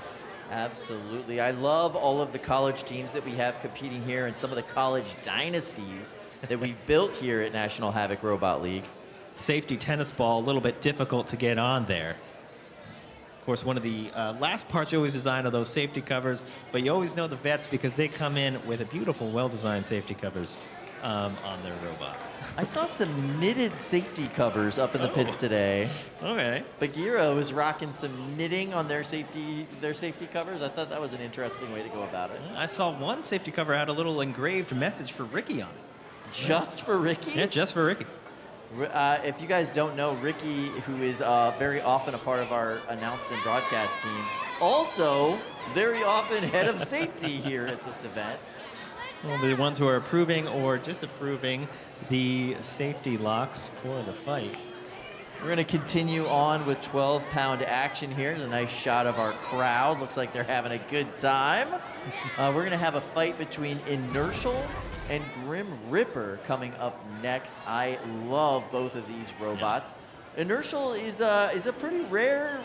Absolutely. I love all of the college teams that we have competing here and some of the college dynasties that we've built here at National Havoc Robot League. Safety tennis ball, a little bit difficult to get on there. Of course, one of the last parts you always design are those safety covers, but you always know the vets because they come in with a beautiful, well-designed safety covers on their robots. I saw some knitted safety covers up in the pits today. Okay. Bagheera was rocking some knitting on their safety covers. I thought that was an interesting way to go about it. I saw one safety cover had a little engraved message for Ricky on it. Just for Ricky? Yeah, just for Ricky. If you guys don't know, Ricky, who is very often a part of our announce and broadcast team, also very often head of safety here at this event. Well, the ones who are approving or disapproving the safety locks for the fight. We're going to continue on with 12-pound action here. There's a nice shot of our crowd. Looks like they're having a good time. We're going to have a fight between Inertial and Grim Ripper coming up next. I love both of these robots. Inertial is a pretty rare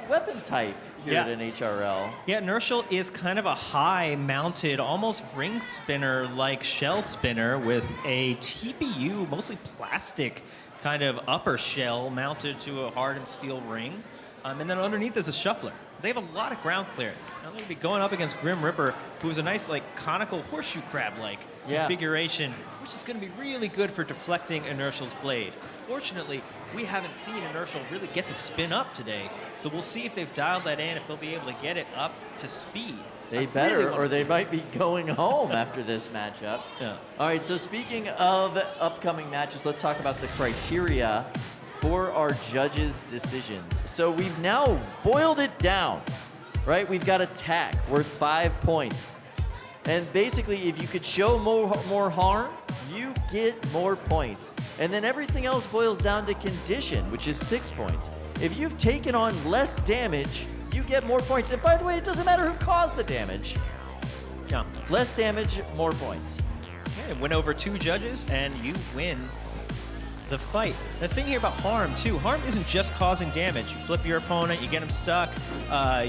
weapon type here at NHRL. Yeah, Inertial is kind of a high-mounted, almost ring spinner-like shell spinner with a TPU, mostly plastic, kind of upper shell mounted to a hardened steel ring. And then underneath is a shuffler. They have a lot of ground clearance. Now they're going to be going up against Grim Ripper, who's a nice, like, conical horseshoe crab-like configuration, which is going to be really good for deflecting Inertial's blade. Fortunately, we haven't seen Inertial really get to spin up today, so we'll see if they've dialed that in, if they'll be able to get it up to speed. They better, or they might be going home after this matchup. Yeah. All right, so speaking of upcoming matches, let's talk about the criteria for our judges' decisions. So we've now boiled it down, right? We've got attack worth 5 points. And basically, if you could show more harm, you get more points. And then everything else boils down to condition, which is 6 points. If you've taken on less damage, you get more points. And by the way, it doesn't matter who caused the damage. Yeah. Less damage, more points. Okay, win over 2 judges, and you win the fight. The thing here about harm, too, harm isn't just causing damage. You flip your opponent, you get him stuck,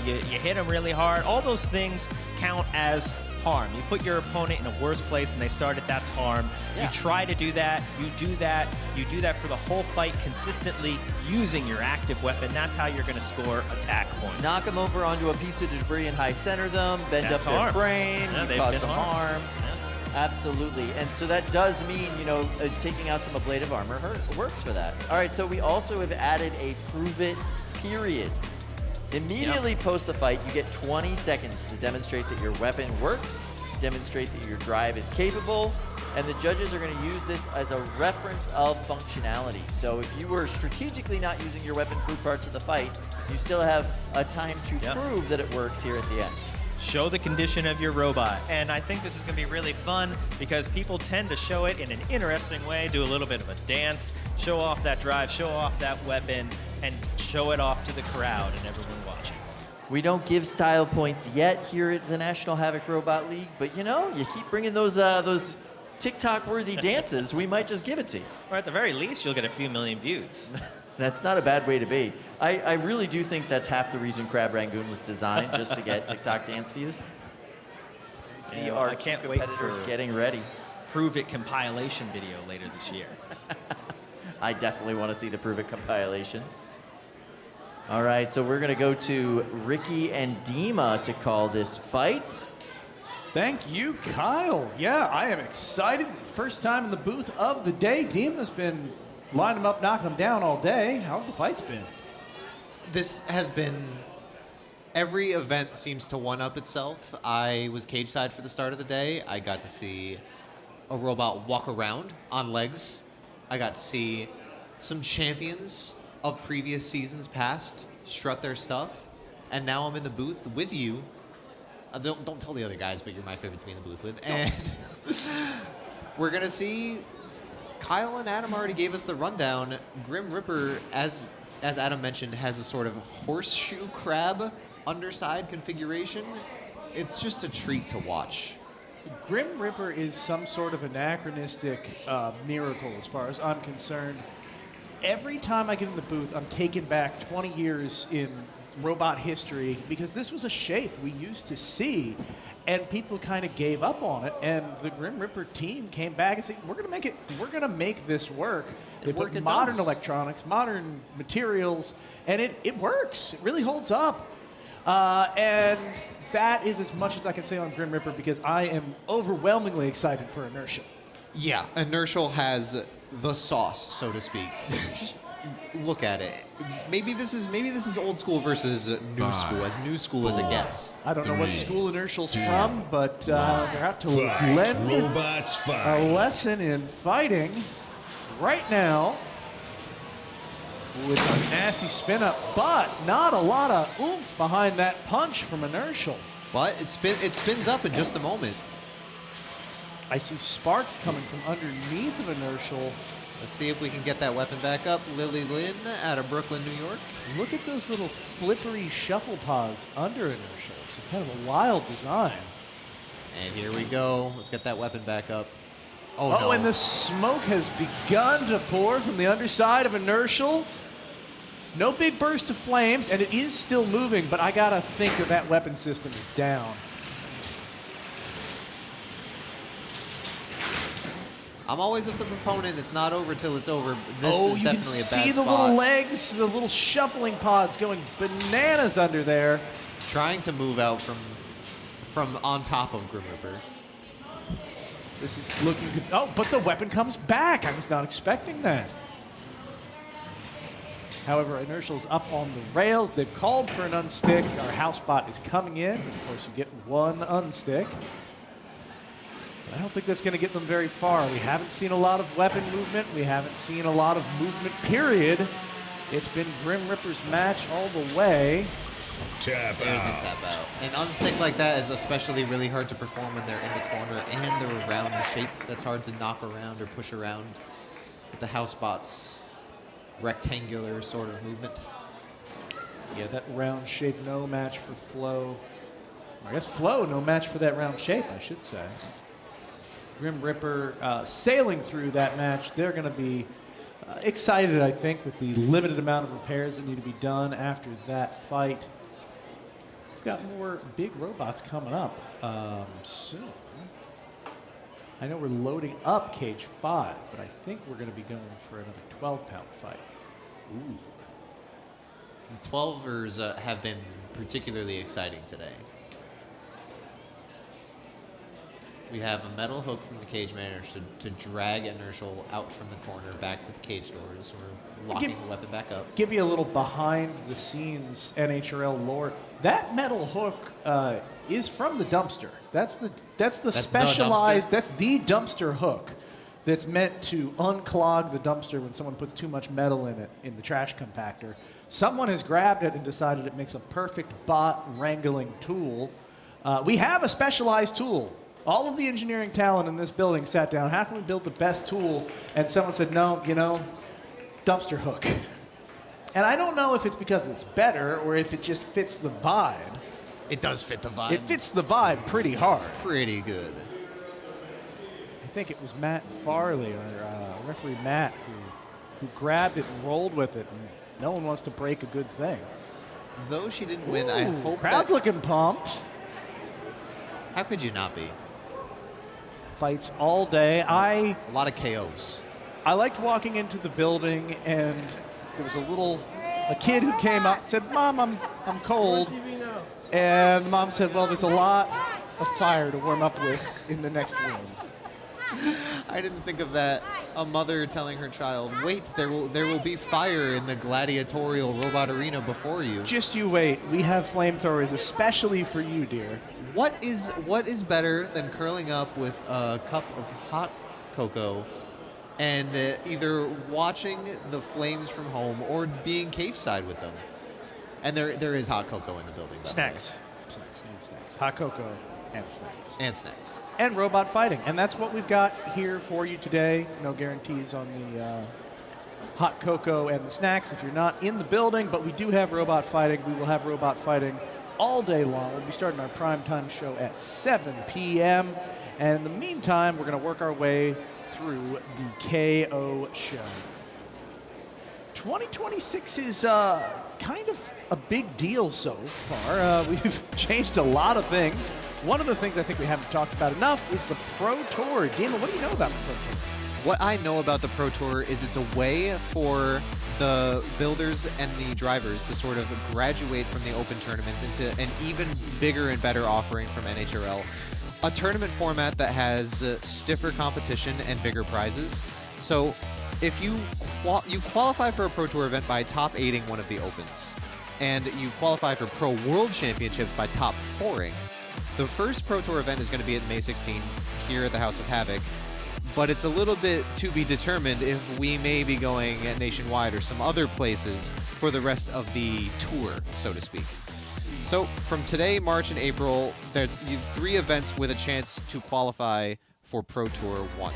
you hit him really hard. All those things count as harm. You put your opponent in a worse place than they started, that's harm. Yeah. You try to do that, you do that for the whole fight consistently using your active weapon. That's how you're going to score attack points. Knock them over onto a piece of debris and high center them, bend That's up their harm. frame, Yeah, you they've cause been some harm. Absolutely. And so that does mean, taking out some ablative armor works for that. All right, so we also have added a prove it period. Immediately post the fight, you get 20 seconds to demonstrate that your weapon works, demonstrate that your drive is capable, and the judges are going to use this as a reference of functionality. So if you were strategically not using your weapon through parts of the fight, you still have a time to prove that it works here at the end. Show the condition of your robot. And I think this is going to be really fun because people tend to show it in an interesting way, do a little bit of a dance, show off that drive, show off that weapon, and show it off to the crowd and everyone watching. We don't give style points yet here at the National Havoc Robot League, but you keep bringing those TikTok-worthy dances, we might just give it to you. Or at the very least, you'll get a few million views. That's not a bad way to be. I really do think that's half the reason Crab Rangoon was designed, just to get TikTok dance views. See Yeah, our I can't wait competitors for getting ready. Prove It compilation video later this year. I definitely want to see the Prove It compilation. All right, so we're going to go to Ricky and Dima to call this fight. Thank you, Kyle. Yeah, I am excited. First time in the booth of the day. Dima's been lining them up, knocking them down all day. How have the fights been? This has been, every event seems to one-up itself. I was cage side for the start of the day. I got to see a robot walk around on legs. I got to see some champions of previous seasons past strut their stuff. And now I'm in the booth with you. Don't tell the other guys, but you're my favorite to be in the booth with. And we're going to see, Kyle and Adam already gave us the rundown. Grim Ripper, as Adam mentioned, has a sort of horseshoe crab underside configuration. It's just a treat to watch. Grim Ripper is some sort of anachronistic miracle as far as I'm concerned. Every time I get in the booth, I'm taken back 20 years in robot history because this was a shape we used to see and people kind of gave up on it, and the Grim Ripper team came back and said, we're going to make this work. They put modern electronics, modern materials, and it works. It really holds up. And that is as much as I can say on Grim Ripper because I am overwhelmingly excited for Inertial. Yeah, Inertial has the sauce, so to speak. Just look at it. Maybe this is old school versus new school, as new school as it gets. I don't know what school Inertial's from, but they're out to Fight, lend robots, a fight. lesson in fighting right now. with a nasty spin up, but not a lot of oomph behind that punch from Inertial. But it spins up in just a moment. I see sparks coming from underneath of Inertial. Let's see if we can get that weapon back up. Lily Lynn out of Brooklyn, New York. Look at those little flippery shuffle pods under Inertial. It's kind of a wild design. And here we go. Let's get that weapon back up. Oh, Oh, no. and the smoke has begun to pour from the underside of Inertial. No big burst of flames, and it is still moving, but I gotta think that weapon system is down. I'm always with the proponent. It's not over till it's over. This Oh, is you definitely can a bad see the spot. little legs, the little shuffling pods going bananas under there. Trying to move out from on top of Grim Reaper. This is looking good. Oh, but the weapon comes back. I was not expecting that. However, Inertial's up on the rails. They've called for an unstick. Our house bot is coming in. Of course, you get one unstick. But I don't think that's going to get them very far. We haven't seen a lot of weapon movement. We haven't seen a lot of movement, period. It's been Grim Reaper's match all the way. Tap There's the out. tap out. An unstick like that is especially really hard to perform when they're in the corner and they're round shape. That's hard to knock around or push around with the house bot's rectangular sort of movement. Yeah, that round shape, no match for Flow. I guess Flow, no match for that round shape, I should say. Grim Reaper sailing through that match. They're going to be excited, I think, with the limited amount of repairs that need to be done after that fight. We've got more big robots coming up soon. I know we're loading up Cage 5, but I think we're going to be going for another 12-pound fight. Ooh. The 12ers have been particularly exciting today. We have a metal hook from the cage manager to drag Inertial out from the corner back to the cage doors. We're locking the weapon back up. Give you a little behind-the-scenes NHRL lore. That metal hook is from the dumpster. That's the specialized. That's the dumpster hook that's meant to unclog the dumpster when someone puts too much metal in it in the trash compactor. Someone has grabbed it and decided it makes a perfect bot wrangling tool. We have a specialized tool. All of the engineering talent in this building sat down. How can we build the best tool? And someone said, no, dumpster hook. And I don't know if it's because it's better or if it just fits the vibe. It does fit the vibe. It fits the vibe pretty hard. Pretty good. I think it was Matt Farley, or referee Matt, who grabbed it and rolled with it. And no one wants to break a good thing. Though she didn't win, I hope crowd's that... looking pumped. How could you not be? Fights all day. A lot of KOs. I liked walking into the building, and there was a kid who came up and said, "Mom, I'm cold." And the mom said, "Well, there's a lot of fire to warm up with in the next room." I didn't think of that. A mother telling her child, "Wait, there will be fire in the gladiatorial robot arena before you." Just you wait. We have flamethrowers especially for you, dear. What is better than curling up with a cup of hot cocoa and either watching the flames from home or being cage side with them? And there is hot cocoa in the building. By Snacks. Snacks. You need snacks. Hot cocoa and snacks. And snacks. And robot fighting. And that's what we've got here for you today. No guarantees on the hot cocoa and the snacks if you're not in the building, but we do have robot fighting. We will have robot fighting all day long. We'll be starting our primetime show at 7 p.m. And in the meantime, we're going to work our way through the KO show. 2026 is kind of a big deal so far. We've changed a lot of things. One of the things I think we haven't talked about enough is the Pro Tour. Dima, what do you know about the Pro Tour? What I know about the Pro Tour is it's a way for the builders and the drivers to sort of graduate from the open tournaments into an even bigger and better offering from NHRL. A tournament format that has stiffer competition and bigger prizes. So if you qualify for a Pro Tour event by top 8ing one of the opens, and you qualify for Pro World Championships by top 4ing, the first Pro Tour event is going to be at May 16 here at the House of Havoc. but it's a little bit to be determined if we may be going at Nationwide or some other places for the rest of the tour, so to speak. So from today, March, and April, you've 3 events with a chance to qualify for Pro Tour 1.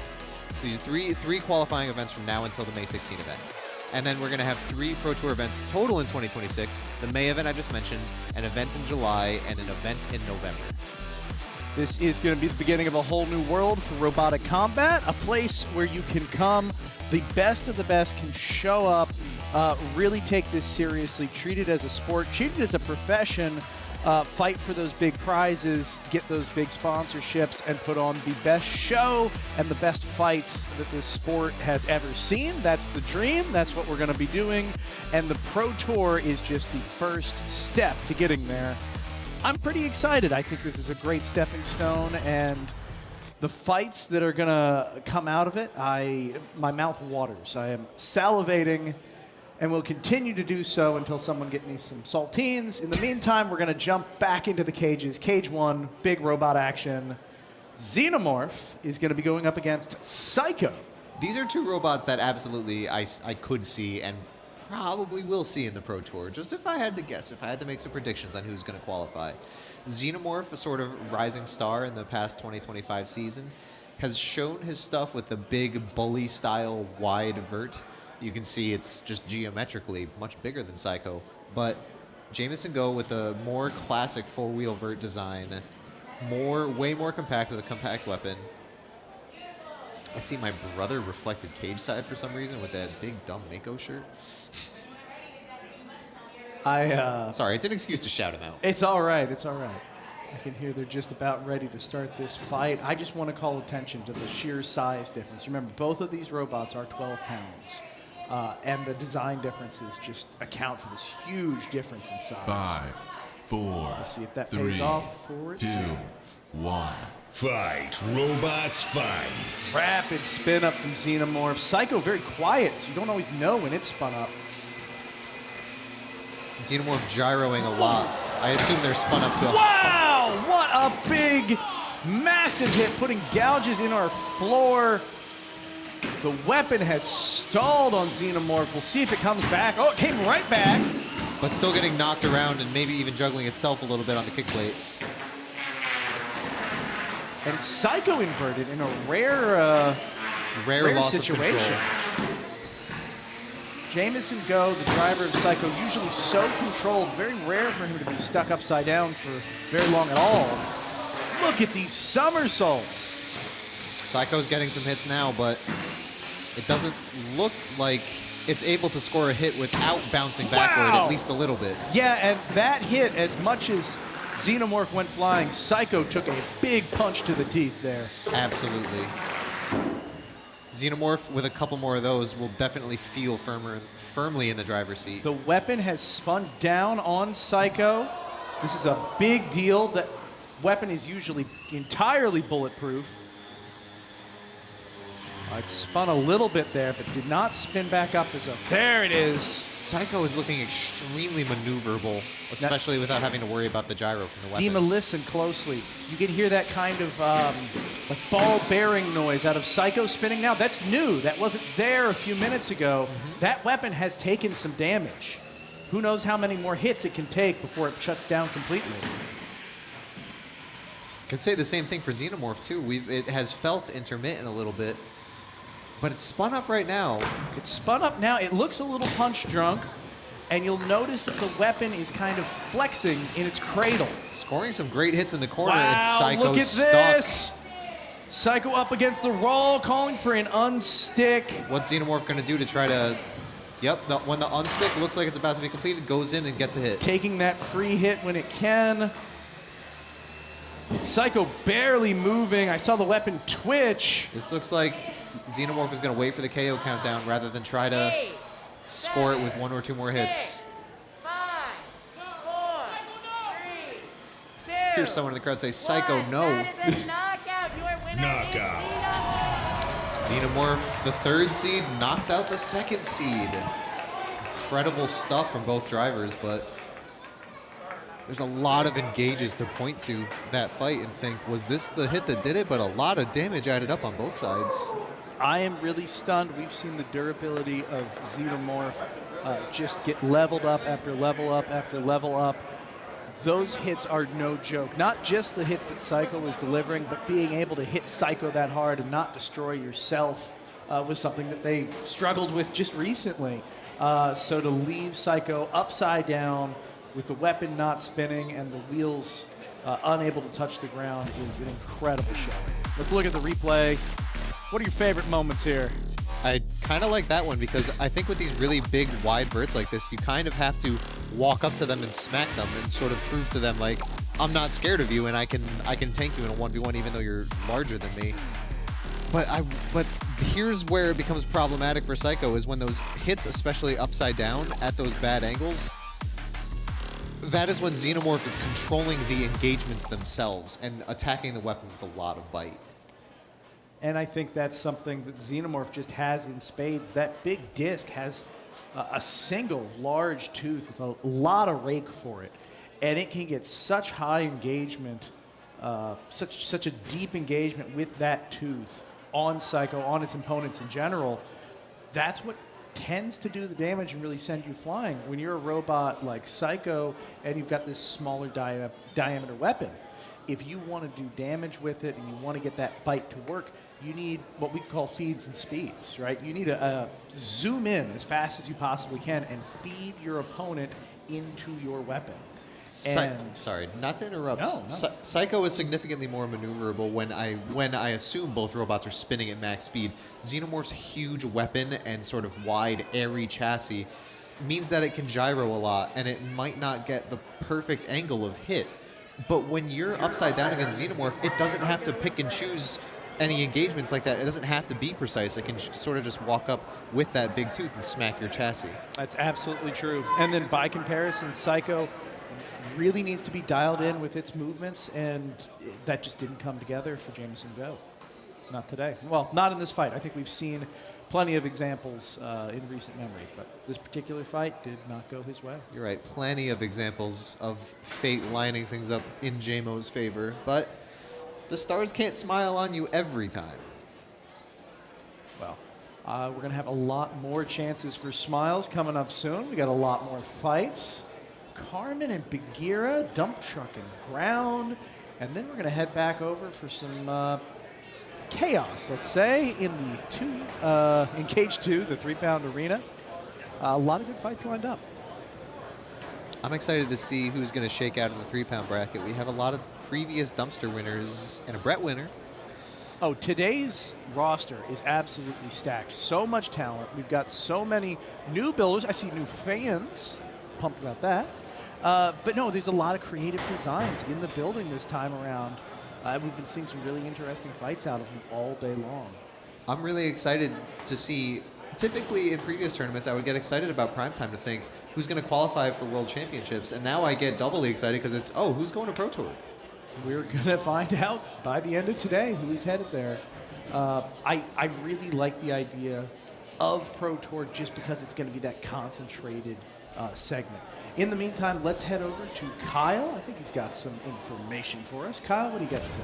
So these are three qualifying events from now until the May 16 event. And then we're going to have 3 Pro Tour events total in 2026. The May event I just mentioned, an event in July, and an event in November. This is going to be the beginning of a whole new world for robotic combat, a place where you can come, the best of the best can show up, really take this seriously, treat it as a sport, treat it as a profession, fight for those big prizes, get those big sponsorships, and put on the best show and the best fights that this sport has ever seen. That's the dream. That's what we're going to be doing. And the Pro Tour is just the first step to getting there. I'm pretty excited. I think this is a great stepping stone, and the fights that are going to come out of it, my mouth waters. I am salivating and will continue to do so until someone gets me some saltines. In the meantime, we're going to jump back into the cages. Cage 1, big robot action. Xenomorph is going to be going up against Saiko. These are 2 robots that absolutely I could see and probably will see in the Pro Tour. Just if I had to guess, if I had to make some predictions on who's going to qualify. Xenomorph, a sort of rising star in the past 2025 season, has shown his stuff with the big bully-style wide vert. You can see it's just geometrically much bigger than Saiko, but Jameson Go with a more classic 4-wheel vert design, way more compact with a compact weapon. I see my brother reflected cage side for some reason with that big dumb Mako shirt. Sorry, it's an excuse to shout him out. It's all right. It's all right. I can hear they're just about ready to start this fight. I just want to call attention to the sheer size difference. Remember, both of these robots are 12 pounds, and the design differences just account for this huge difference in size. 5, 4, Let's see if that 3, pays off for 2, 1. Fight, robots, fight. Rapid spin up from Xenomorph. Saiko very quiet, so you don't always know when it's spun up. Xenomorph gyroing a lot. I assume they're spun up to a... Wow! What a big, massive hit, putting gouges in our floor. The weapon has stalled on Xenomorph. We'll see if it comes back. Oh, it came right back. But still getting knocked around and maybe even juggling itself a little bit on the kick plate. And Saiko inverted in a rare loss situation. of control. Jameson Go, the driver of Saiko, usually so controlled. Very rare for him to be stuck upside down for very long at all. Look at these somersaults. Saiko's getting some hits now, but it doesn't look like it's able to score a hit without bouncing backward at least a little bit. Yeah, and that hit, as much as Xenomorph went flying, Saiko took a big punch to the teeth there. Absolutely. Xenomorph, with a couple more of those, will definitely feel firmly in the driver's seat. The weapon has spun down on Saiko. This is a big deal. That weapon is usually entirely bulletproof. It spun a little bit there, but did not spin back up as a... There it is. Saiko is looking extremely maneuverable, especially without having to worry about the gyro from the weapon. Dima, listen closely. You can hear that kind of like ball bearing noise out of Saiko spinning now. That's new. That wasn't there a few minutes ago. That weapon has taken some damage. Who knows how many more hits it can take before it shuts down completely. Could say the same thing for Xenomorph, too. It has felt intermittent a little bit. But it's spun up right now. It's spun up now. It looks a little punch drunk, and you'll notice that the weapon is kind of flexing in its cradle. Scoring some great hits in the corner. Wow, It's Saiko's look at stuck. this. Saiko up against the roll, calling for an unstick. What's Xenomorph going to do to try to... Yep, when the unstick looks like it's about to be completed, goes in and gets a hit. Taking that free hit when it can. Saiko barely moving. I saw the weapon twitch. This looks like Xenomorph is going to wait for the KO countdown rather than try to score it with 1 or 2 more hits. 5, 4, 3, 2. Here's someone in the crowd say, Saiko, no. Knockout. Xenomorph, the 3rd seed, knocks out the 2nd seed. Incredible stuff from both drivers, but there's a lot of engages to point to that fight and think, was this the hit that did it? But a lot of damage added up on both sides. I am really stunned. We've seen the durability of Xenomorph just get leveled up after level up after level up. Those hits are no joke. Not just the hits that Saiko was delivering, but being able to hit Saiko that hard and not destroy yourself was something that they struggled with just recently. So to leave Saiko upside down with the weapon not spinning and the wheels unable to touch the ground is an incredible showing. Let's look at the replay. What are your favorite moments here? I kind of like that one because I think with these really big, wide verts like this, you kind of have to walk up to them and smack them and sort of prove to them, like, I'm not scared of you and I can tank you in a 1v1 even though you're larger than me. But here's where it becomes problematic for Saiko is when those hits, especially upside down at those bad angles, that is when Xenomorph is controlling the engagements themselves and attacking the weapon with a lot of bite. And I think that's something that Xenomorph just has in spades. That big disc has a single large tooth with a lot of rake for it. And it can get such high engagement, such a deep engagement with that tooth on Saiko, on its opponents in general. That's what tends to do the damage and really send you flying. When you're a robot like Saiko and you've got this smaller diameter weapon, if you want to do damage with it and you want to get that bite to work, you need what we call feeds and speeds, right? You need to zoom in as fast as you possibly can and feed your opponent into your weapon. Sorry, not to interrupt. No. Saiko is significantly more maneuverable when I assume both robots are spinning at max speed. Xenomorph's huge weapon and sort of wide, airy chassis means that it can gyro a lot, and it might not get the perfect angle of hit. But when you're upside down against Xenomorph, it doesn't have to pick and choose any engagements like that. It doesn't have to be precise. It can sort of just walk up with that big tooth and smack your chassis. That's absolutely true. And then by comparison, Saiko really needs to be dialed in with its movements, and that just didn't come together for Jameson Go. Not today. Well, not in this fight. I think we've seen plenty of examples in recent memory, but this particular fight did not go his way. You're right. Plenty of examples of fate lining things up in JMO's favor, but the stars can't smile on you every time. Well, we're going to have a lot more chances for smiles coming up soon. We got a lot more fights. Carmen and Bagheera dump truck and ground, and then we're going to head back over for some chaos, let's say, in Cage 2, the 3-pound arena. A lot of good fights lined up. I'm excited to see who's going to shake out in the 3-pound bracket. We have a lot of previous dumpster winners and a Brett winner. Oh, today's roster is absolutely stacked. So much talent. We've got so many new builders. I see new fans. Pumped about that. But no, there's a lot of creative designs in the building this time around. We've been seeing some really interesting fights out of them all day long. I'm really excited to see. Typically in previous tournaments, I would get excited about primetime to think who's going to qualify for World Championships, and now I get doubly excited because it's, oh, who's going to Pro Tour? We're going to find out by the end of today who's headed there. I really like the idea of Pro Tour just because it's going to be that concentrated segment. In the meantime, let's head over to Kyle. I think he's got some information for us. Kyle, what do you got to say?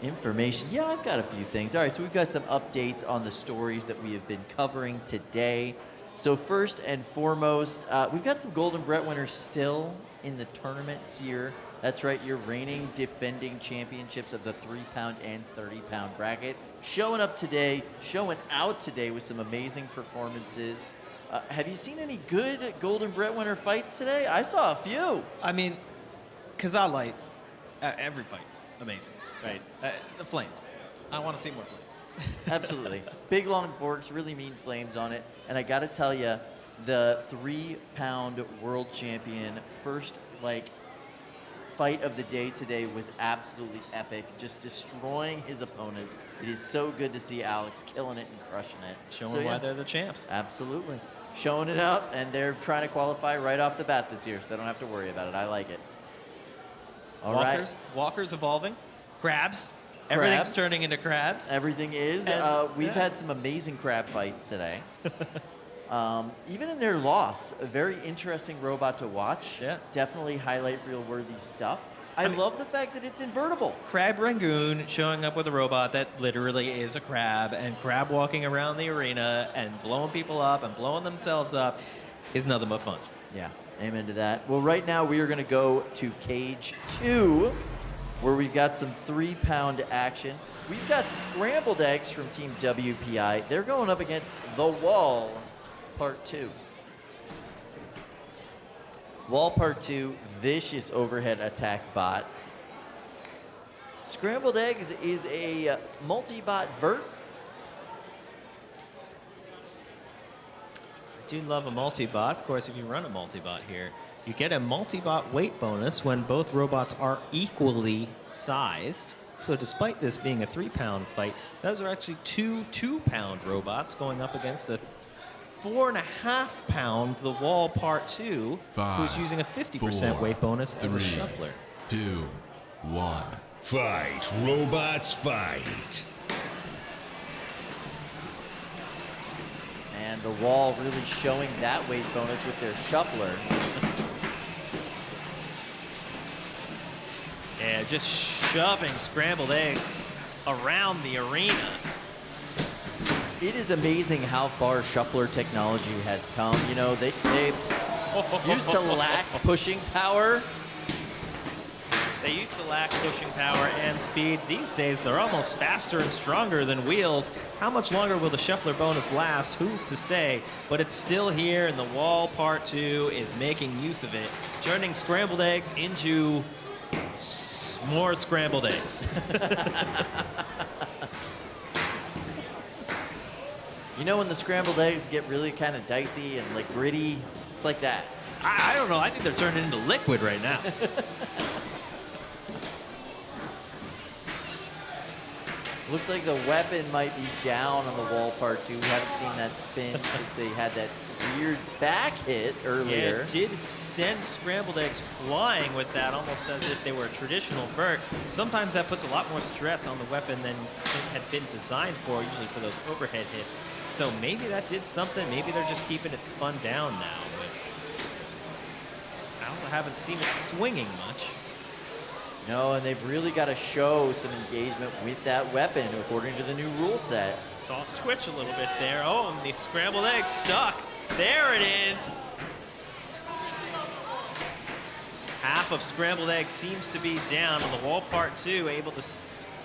Information. Yeah, I've got a few things. All right, so we've got some updates on the stories that we have been covering today. So first and foremost, we've got some Golden Brett winners still in the tournament here. That's right, your reigning defending championships of the 3-pound and 30-pound bracket. Showing out today with some amazing performances. Have you seen any good Golden Brett winner fights today? I saw a few. I mean, Kh-Astley, every fight, amazing, right? The flames. I want to see more flames. Absolutely. Big long forks, really mean flames on it. And I got to tell you, the 3-pound world champion first, fight of the day today was absolutely epic, just destroying his opponents. It is so good to see Alex killing it and crushing it. Showing why they're the champs. Absolutely. Showing it up, and they're trying to qualify right off the bat this year, so they don't have to worry about it. I like it. All right. Walkers evolving. Crabs. Everything's turning into crabs. Everything is. And, we've had some amazing crab fights today. Even in their loss, a very interesting robot to watch. Yeah. Definitely highlight reel-worthy stuff. I love the fact that it's invertible. Crab Rangoon showing up with a robot that literally is a crab, and crab walking around the arena and blowing people up and blowing themselves up is nothing but fun. Yeah, amen to that. Well, right now we are going to go to Cage 2, where we've got some 3-pound action. We've got Scrambled Eggs from Team WPI. They're going up against The Wall Part 2. Wall Part 2, vicious overhead attack bot. Scrambled Eggs is a multi-bot vert. I do love a multi-bot. Of course, if you run a multi-bot here, you get a multi-bot weight bonus when both robots are equally sized. So despite this being a 3-pound fight, those are actually two 2-pound robots going up against the 4.5-pound The Wall Part 2, who's using a 50% weight bonus as a shuffler. 2, 1. Fight, robots, fight. And The Wall really showing that weight bonus with their shuffler. Yeah, just shoving Scrambled Eggs around the arena. It is amazing how far shuffler technology has come. You know, they used to lack pushing power. They used to lack pushing power and speed. These days, they're almost faster and stronger than wheels. How much longer will the shuffler bonus last? Who's to say? But it's still here, and The Wall Part 2 is making use of it, turning Scrambled Eggs into more Scrambled Eggs. You know when the Scrambled Eggs get really kind of dicey and like gritty? It's like that. I don't know. I think they're turning into liquid right now. Looks like the weapon might be down on The Wall Part 2. We haven't seen that spin since they had that weird back hit earlier. Yeah, it did send Scrambled Eggs flying with that, almost as if they were a traditional vert. Sometimes that puts a lot more stress on the weapon than it had been designed for, usually for those overhead hits. So maybe that did something. Maybe they're just keeping it spun down now. But I also haven't seen it swinging much. No, and they've really got to show some engagement with that weapon according to the new rule set. Saw twitch a little bit there. Oh, and the Scrambled Egg stuck. There it is. Half of Scrambled Egg seems to be down on The Wall Part 2, able to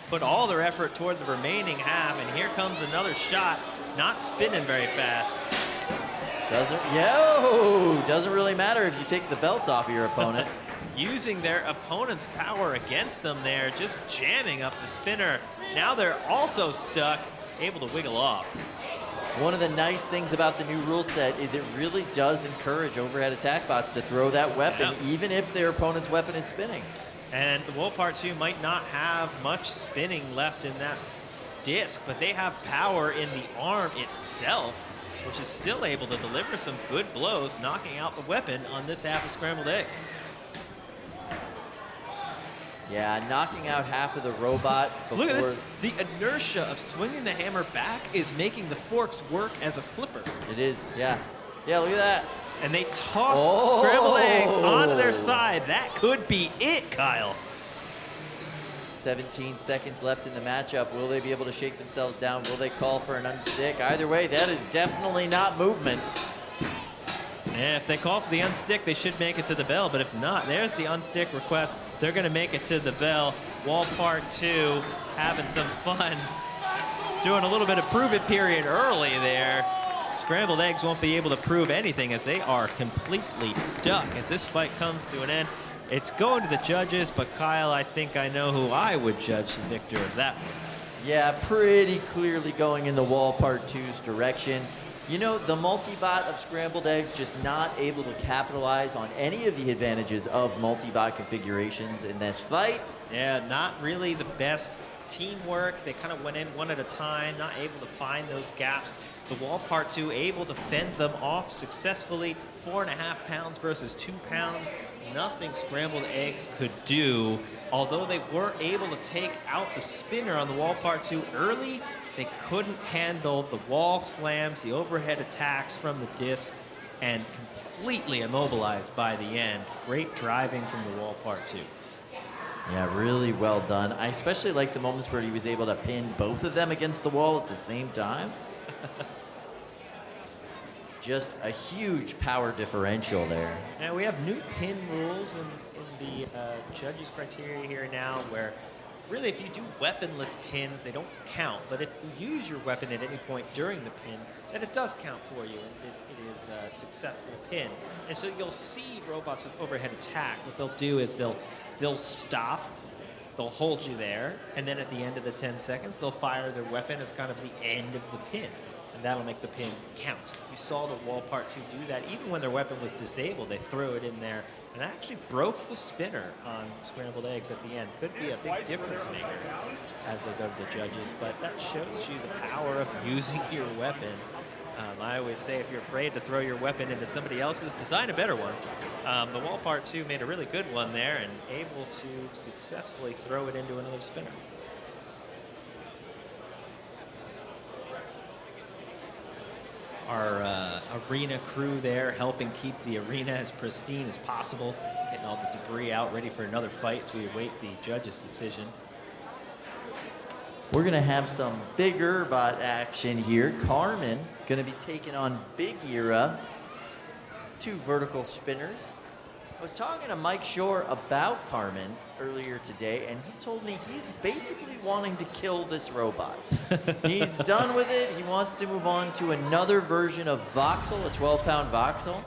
put all their effort toward the remaining half, and here comes another shot, not spinning very fast. Doesn't really matter if you take the belt off of your opponent. Using their opponent's power against them there, just jamming up the spinner. Now they're also stuck, able to wiggle off. One of the nice things about the new rule set is it really does encourage overhead attack bots to throw that weapon, even if their opponent's weapon is spinning. And the Wall Part 2 might not have much spinning left in that disc, but they have power in the arm itself, which is still able to deliver some good blows, knocking out the weapon on this half of Scrambled Eggs. Yeah, knocking out half of the robot before... Look at this. The inertia of swinging the hammer back is making the forks work as a flipper. It is, yeah. Yeah, look at that. And they toss Scrambled Eggs onto their side. That could be it, Kyle. 17 seconds left in the matchup. Will they be able to shake themselves down? Will they call for an unstick? Either way, that is definitely not movement. Yeah, if they call for the unstick, they should make it to the bell. But if not, there's the unstick request. They're going to make it to the bell. Wall Part 2 having some fun. Doing a little bit of prove it period early there. Scrambled Eggs won't be able to prove anything as they are completely stuck. As this fight comes to an end, it's going to the judges. But Kyle, I think I know who I would judge the victor of that one. Yeah, pretty clearly going in the Wall Part 2's direction. You know, the multi-bot of Scrambled Eggs just not able to capitalize on any of the advantages of multi-bot configurations in this fight. Yeah, not really the best teamwork. They kind of went in one at a time, not able to find those gaps The Wall Part 2 able to fend them off successfully. 4.5 pounds versus 2 pounds. Nothing Scrambled Eggs could do. Although they were able to take out the spinner on the Wall Part 2 early, they couldn't handle the wall slams, the overhead attacks from the disc, and completely immobilized by the end. Great driving from the Wall Part 2. Yeah, really well done. I especially like the moments where he was able to pin both of them against the wall at the same time. Just a huge power differential there. Now we have new pin rules in the judges' criteria here now, where really if you do weaponless pins, they don't count. But if you use your weapon at any point during the pin, then it does count for you. And it is a successful pin. And so you'll see robots with overhead attack. What they'll do is they'll stop, they'll hold you there, and then at the end of the 10 seconds, they'll fire their weapon as kind of the end of the pin. And that'll make the pin count. You saw the Wall Part 2 do that. Even when their weapon was disabled, they threw it in there and actually broke the spinner on Scrambled Eggs at the end. Could be a big difference maker as they go to the judges, but that shows you the power of using your weapon. I always say if you're afraid to throw your weapon into somebody else's, design a better one. The Wall Part 2 made a really good one there and able to successfully throw it into another spinner. Our arena crew there helping keep the arena as pristine as possible, getting all the debris out, ready for another fight as we await the judge's decision. We're gonna have some bigger bot action here. Carmen gonna be taking on Big Gira, 2 vertical spinners. I was talking to Mike Shore about Carmen earlier today, and he told me he's basically wanting to kill this robot. He's done with it. He wants to move on to another version of Voxel, a 12-pound Voxel,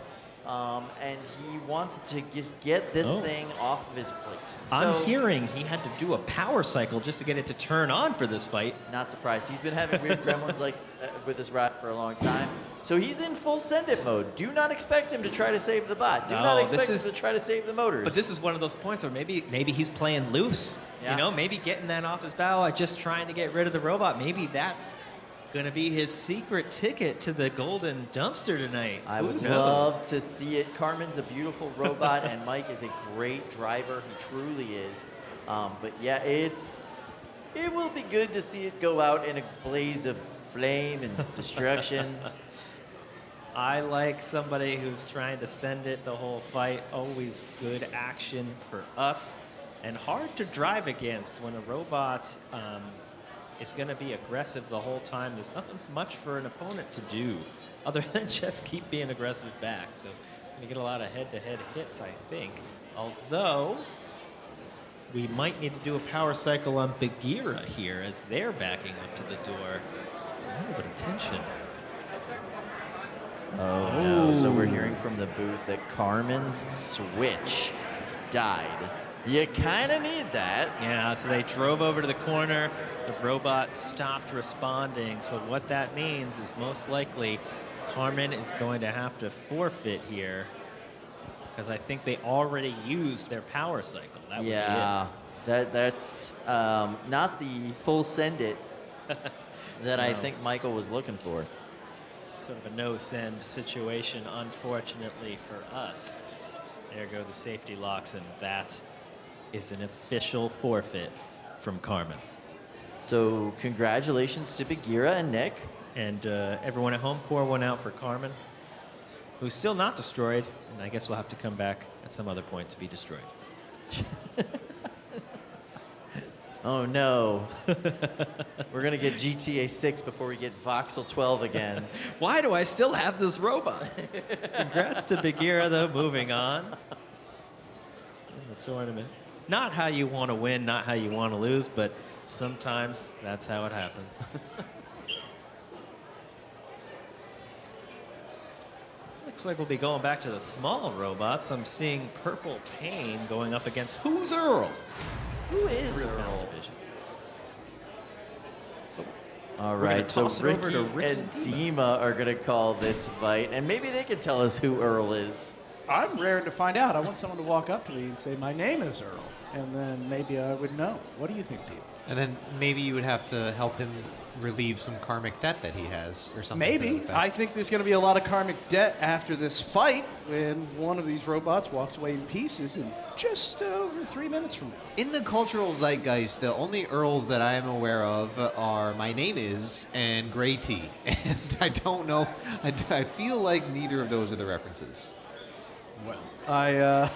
and he wants to just get this thing off of his plate. I'm hearing he had to do a power cycle just to get it to turn on for this fight. Not surprised. He's been having weird gremlins like with this rat for a long time. So he's in full send it mode. Do not expect him to try to save the bot. Do not expect him to try to save the motors. But this is one of those points where maybe he's playing loose. Yeah. You know, maybe getting that off his bow, just trying to get rid of the robot. Maybe that's going to be his secret ticket to the golden dumpster tonight. I would love to see it. Carmen's a beautiful robot, and Mike is a great driver. He truly is. But yeah, it will be good to see it go out in a blaze of flame and destruction. I like somebody who's trying to send it the whole fight. Always good action for us, and hard to drive against when a robot is going to be aggressive the whole time. There's nothing much for an opponent to do other than just keep being aggressive back. So we get a lot of head-to-head hits, I think. Although we might need to do a power cycle on Bagheera here as they're backing up to the door. A little bit of tension. Oh no, so we're hearing from the booth that Carmen's switch died. You kind of need that. Yeah, so they drove over to the corner. The robot stopped responding. So what that means is most likely Carmen is going to have to forfeit here because I think they already used their power cycle. That would be it. That's not the full send it that I think Michael was looking for. Sort of a no-send situation, unfortunately for us. There go the safety locks, and that is an official forfeit from Carmen. So congratulations to Bagheera and Nick. And everyone at home, pour one out for Carmen, who's still not destroyed, and I guess we'll have to come back at some other point to be destroyed. Oh no. We're gonna get GTA 6 before we get Voxel 12 again. Why do I still have this robot? Congrats to Bagheera, though. Moving on. In the tournament. Not how you want to win, not how you want to lose, but sometimes that's how it happens. Looks like we'll be going back to the small robots. I'm seeing Purple Pain going up against who's Earl? Who is 3-pound Earl? division. All We're gonna right, so toss it over to Ricky and Dima are gonna call this fight, and maybe they can tell us who Earl is. I'm raring to find out. I want someone to walk up to me and say, my name is Earl. and then maybe I would know. What do you think, Pete? And then maybe you would have to help him relieve some karmic debt that he has or something. to that Maybe. effect. I think there's going to be a lot of karmic debt after this fight when one of these robots walks away in pieces in just over 3 minutes from now. In the cultural zeitgeist, the only Earls that I am aware of are My Name Is and Gray Tea. And I don't know. I feel like neither of those are the references. Well, I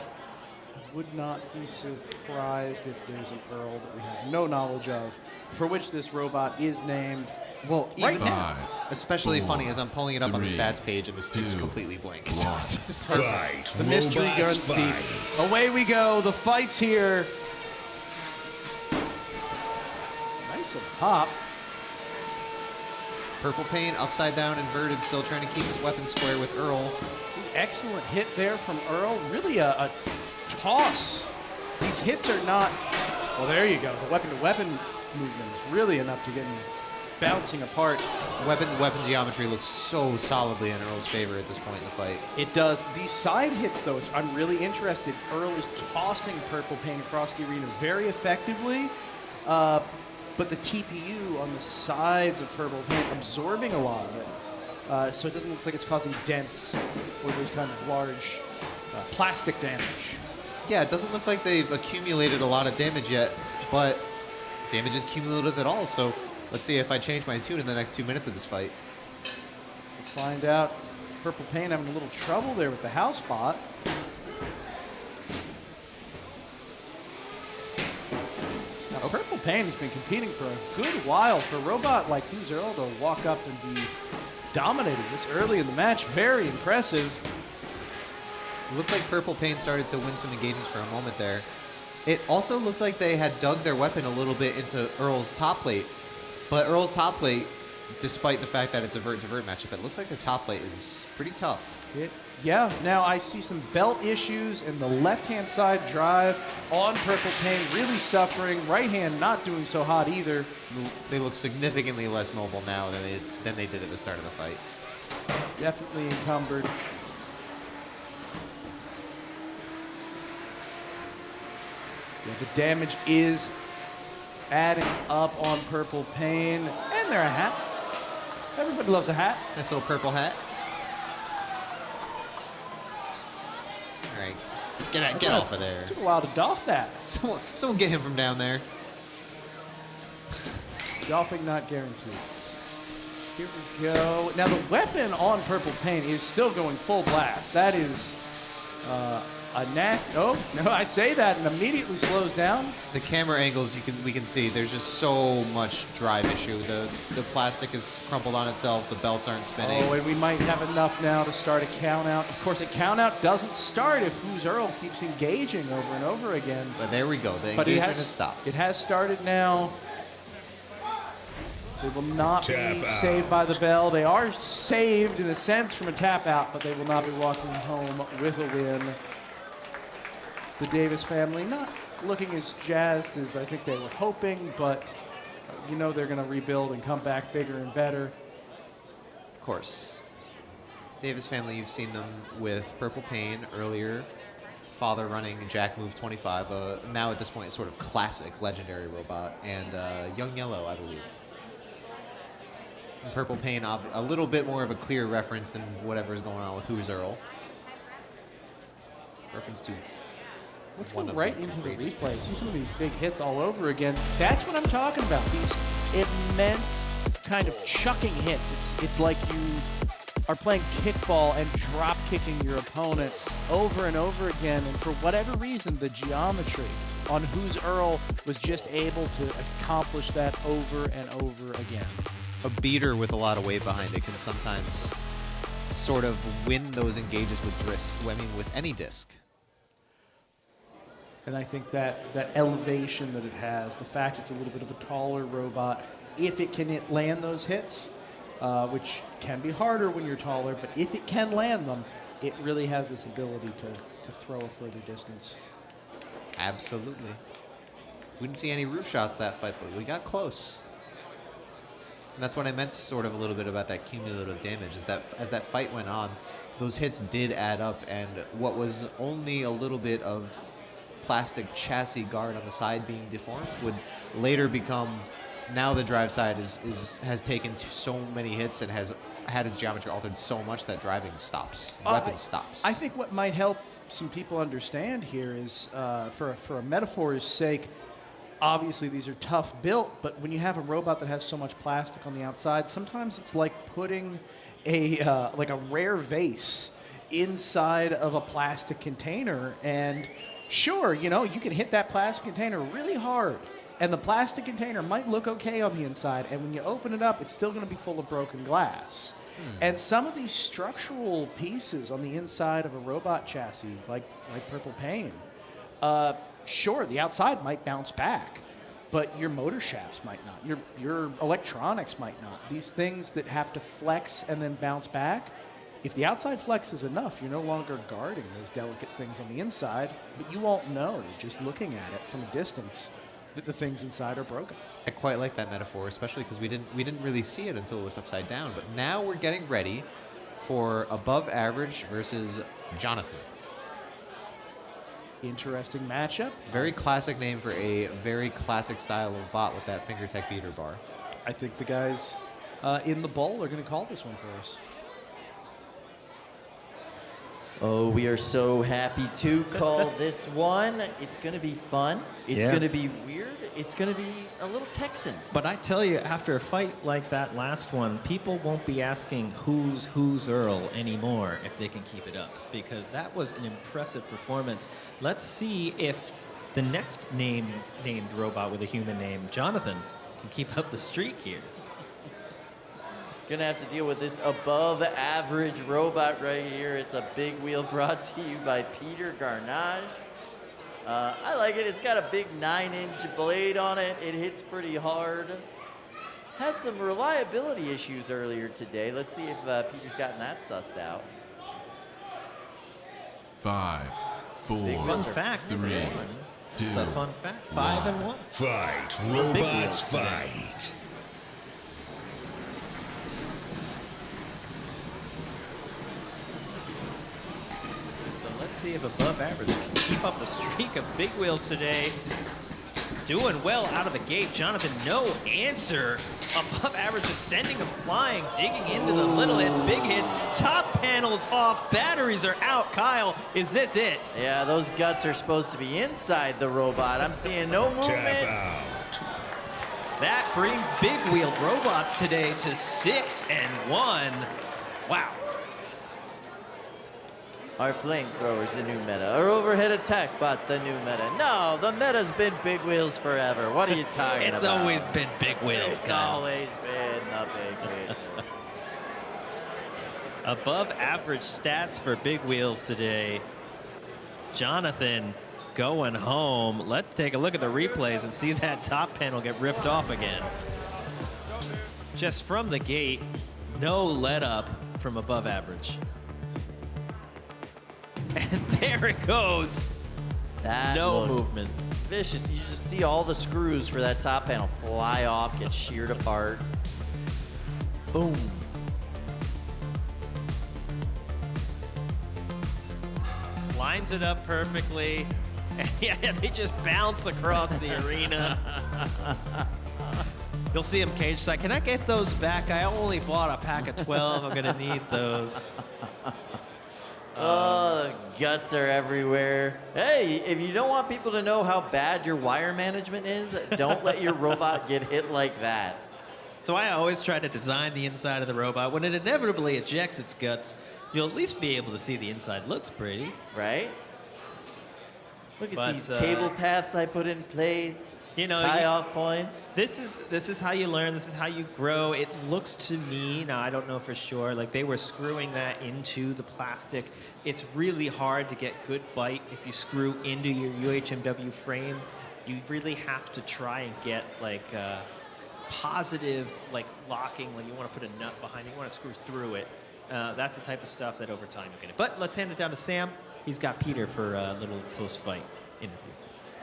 would not be surprised if there's an Earl that we have no knowledge of, for which this robot is named. Well, Right even now. especially Four, funny as I'm pulling it up on the three, stats page and the stats two, completely blank. one. Fight. The mystery gun Robots thief. fight. Away we go. The fight's here. Nice little pop. Purple Pain, upside down, inverted, still trying to keep his weapon square with Earl. Excellent hit there from Earl. Really a toss. These hits are not. Well, there you go. The weapon-to-weapon movement is really enough to get him bouncing apart. Weapon geometry looks so solidly in Earl's favor at this point in the fight. It does. These side hits, though, I'm really interested. Earl is tossing Purple Pain across the arena very effectively, but the TPU on the sides of Purple Pain absorbing a lot of it, so it doesn't look like it's causing dents or those kind of large plastic damage. Yeah, it doesn't look like they've accumulated a lot of damage yet, but damage is cumulative at all, so let's see if I change my tune in the next 2 minutes of this fight. We'll find out. Purple Pain having a little trouble there with the house bot. Now, Purple Pain has been competing for a good while. For a robot like Earl to walk up and be dominating this early in the match, very impressive. It looked like Purple Pain started to win some engagements for a moment there. It also looked like they had dug their weapon a little bit into Earl's top plate, but Earl's top plate, despite the fact that it's a vert-to-vert matchup, it looks like their top plate is pretty tough. Yeah, now I see some belt issues and the left-hand side drive on Purple Pain really suffering. Right hand not doing so hot either. They look significantly less mobile now than they did at the start of the fight. Definitely encumbered. Yeah, the damage is adding up on Purple Pain. And they're a hat. Everybody loves a hat. Nice little purple hat. All right, get off of there. Took a while to doff that. Someone get him from down there. Doffing not guaranteed. Here we go. Now the weapon on Purple Pain is still going full blast. That is a nasty. Oh no, I say that and immediately slows down. The camera angles we can see there's just so much drive issue. The plastic is crumpled on itself. The belts aren't spinning. Oh, and we might have enough now to start a count out. Of course, a count out doesn't start if Earl keeps engaging over and over again. But there we go. The But engagement has stopped. It has started now. They will not be Tap out. saved by the bell. They are saved in a sense from a tap out, but they will not be walking home with a win. The Davis family not looking as jazzed as I think they were hoping, but you know they're going to rebuild and come back bigger and better. Of course. Davis family, you've seen them with Purple Pain earlier. Father running Jack Move 25. Now at this point, it's sort of classic legendary robot. And Young Yellow, I believe. And Purple Pain, a little bit more of a clear reference than whatever's going on with Who's Earl. Reference to Let's one go of right the into the greatest replay. pieces. See some of these big hits all over again. That's what I'm talking about. These immense kind of chucking hits. It's like you are playing kickball and drop kicking your opponent over and over again. And for whatever reason, the geometry on Who's Earl was just able to accomplish that over and over again. A beater with a lot of weight behind it can sometimes sort of win those engages with any disc. And I think that elevation that it has, the fact it's a little bit of a taller robot, if it can land those hits, which can be harder when you're taller, but if it can land them, it really has this ability to throw a further distance. Absolutely. We didn't see any roof shots that fight, but we got close. And that's what I meant sort of a little bit about that cumulative damage, is that as that fight went on, those hits did add up, and what was only a little bit of plastic chassis guard on the side being deformed would later become, now the drive side has taken so many hits and has had its geometry altered so much that driving stops, weapon stops. I think what might help some people understand here is, for a metaphor's sake, obviously these are tough built, but when you have a robot that has so much plastic on the outside, sometimes it's like putting like a rare vase inside of a plastic container, and sure, you know, you can hit that plastic container really hard, and the plastic container might look okay on the inside, and when you open it up, it's still going to be full of broken glass. And some of these structural pieces on the inside of a robot chassis, like Purple Pain, sure, the outside might bounce back, but your motor shafts might not. Your electronics might not. These things that have to flex and then bounce back, if the outside flex is enough, you're no longer guarding those delicate things on the inside, but you won't know, just looking at it from a distance, that the things inside are broken. I quite like that metaphor, especially because we didn't really see it until it was upside down. But now we're getting ready for above average versus Johnathan. Interesting matchup. Very classic name for a very classic style of bot with that finger tech beater bar. I think the guys in the bowl are going to call this one for us. Oh, we are so happy to call this one. It's going to be fun. It's going to be weird. It's going to be a little Texan. But I tell you, after a fight like that last one, people won't be asking who's Earl anymore if they can keep it up, because that was an impressive performance. Let's see if the next named robot with a human name, Johnathan, can keep up the streak here. Gonna have to deal with this above average robot right here. It's a big wheel brought to you by Peter Garnage. I like it. It's got a big 9-inch blade on it. It hits pretty hard. Had some reliability issues earlier today. Let's see if Peter's gotten that sussed out. 5, 4, Big Fun fact. 3, 2, It's a fun fact. 5 and 1. Fight, Big robots, wheels today. fight. So let's see if above average can keep up the streak of big wheels today. Doing well out of the gate. Johnathan, no answer. Above average is sending him flying, digging into the little hits, big hits. Top panels off, batteries are out. Kyle, is this it? Yeah, those guts are supposed to be inside the robot. I'm seeing no movement. Tap out. That brings big wheeled robots today to 6 and 1. Wow. Our flamethrowers, the new meta. Our overhead attack bots, the new meta. No, the meta's been big wheels forever. What are you talking about? It's always been big wheels, It's Kyle. always been the big wheels. Above average stats for big wheels today. Johnathan going home. Let's take a look at the replays and see that top panel get ripped off again. Just from the gate, no let up from above average. And there it goes. That No looked movement. vicious. You just see all the screws for that top panel fly off, get sheared apart. Boom. Lines it up perfectly. And yeah, they just bounce across the arena. You'll see him cage side. Can I get those back? I only bought a pack of 12. I'm gonna need those. Oh, the guts are everywhere. Hey, if you don't want people to know how bad your wire management is, don't let your robot get hit like that. So I always try to design the inside of the robot. When it inevitably ejects its guts, you'll at least be able to see the inside. Looks pretty. Right? Look at But, these cable paths I put in place. You know, tie-off point. This is how you learn. This is how you grow. It looks to me, now I don't know for sure, like they were screwing that into the plastic. It's really hard to get good bite if you screw into your UHMW frame. You really have to try and get like positive like locking. Like you want to put a nut behind it. You want to screw through it. That's the type of stuff that over time you get it. But let's hand it down to Sam. He's got Peter for a little post-fight interview.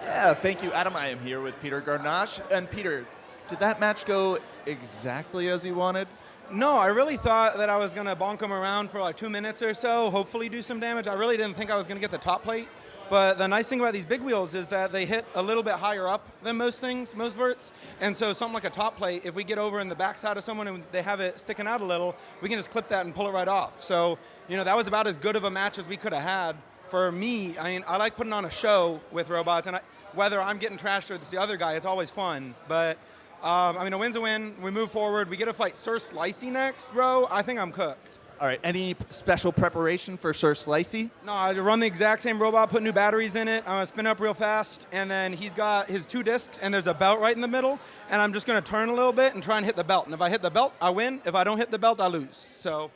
Yeah, thank you, Adam. I am here with Peter Garnache. And Peter, did that match go exactly as you wanted? No, I really thought that I was going to bonk him around for like 2 minutes or so, hopefully do some damage. I really didn't think I was going to get the top plate. But the nice thing about these big wheels is that they hit a little bit higher up than most things, most verts. And so something like a top plate, if we get over in the backside of someone and they have it sticking out a little, we can just clip that and pull it right off. So, you know, that was about as good of a match as we could have had. For me, I mean, I like putting on a show with robots, and whether I'm getting trashed or it's the other guy, it's always fun. But, I mean, a win's a win. We move forward. We get to fight Sir Slicey next, bro. I think I'm cooked. All right, any special preparation for Sir Slicey? No, I run the exact same robot, put new batteries in it, spin up real fast, and then he's got his 2 discs, and there's a belt right in the middle, and I'm just going to turn a little bit and try and hit the belt. And if I hit the belt, I win. If I don't hit the belt, I lose. So.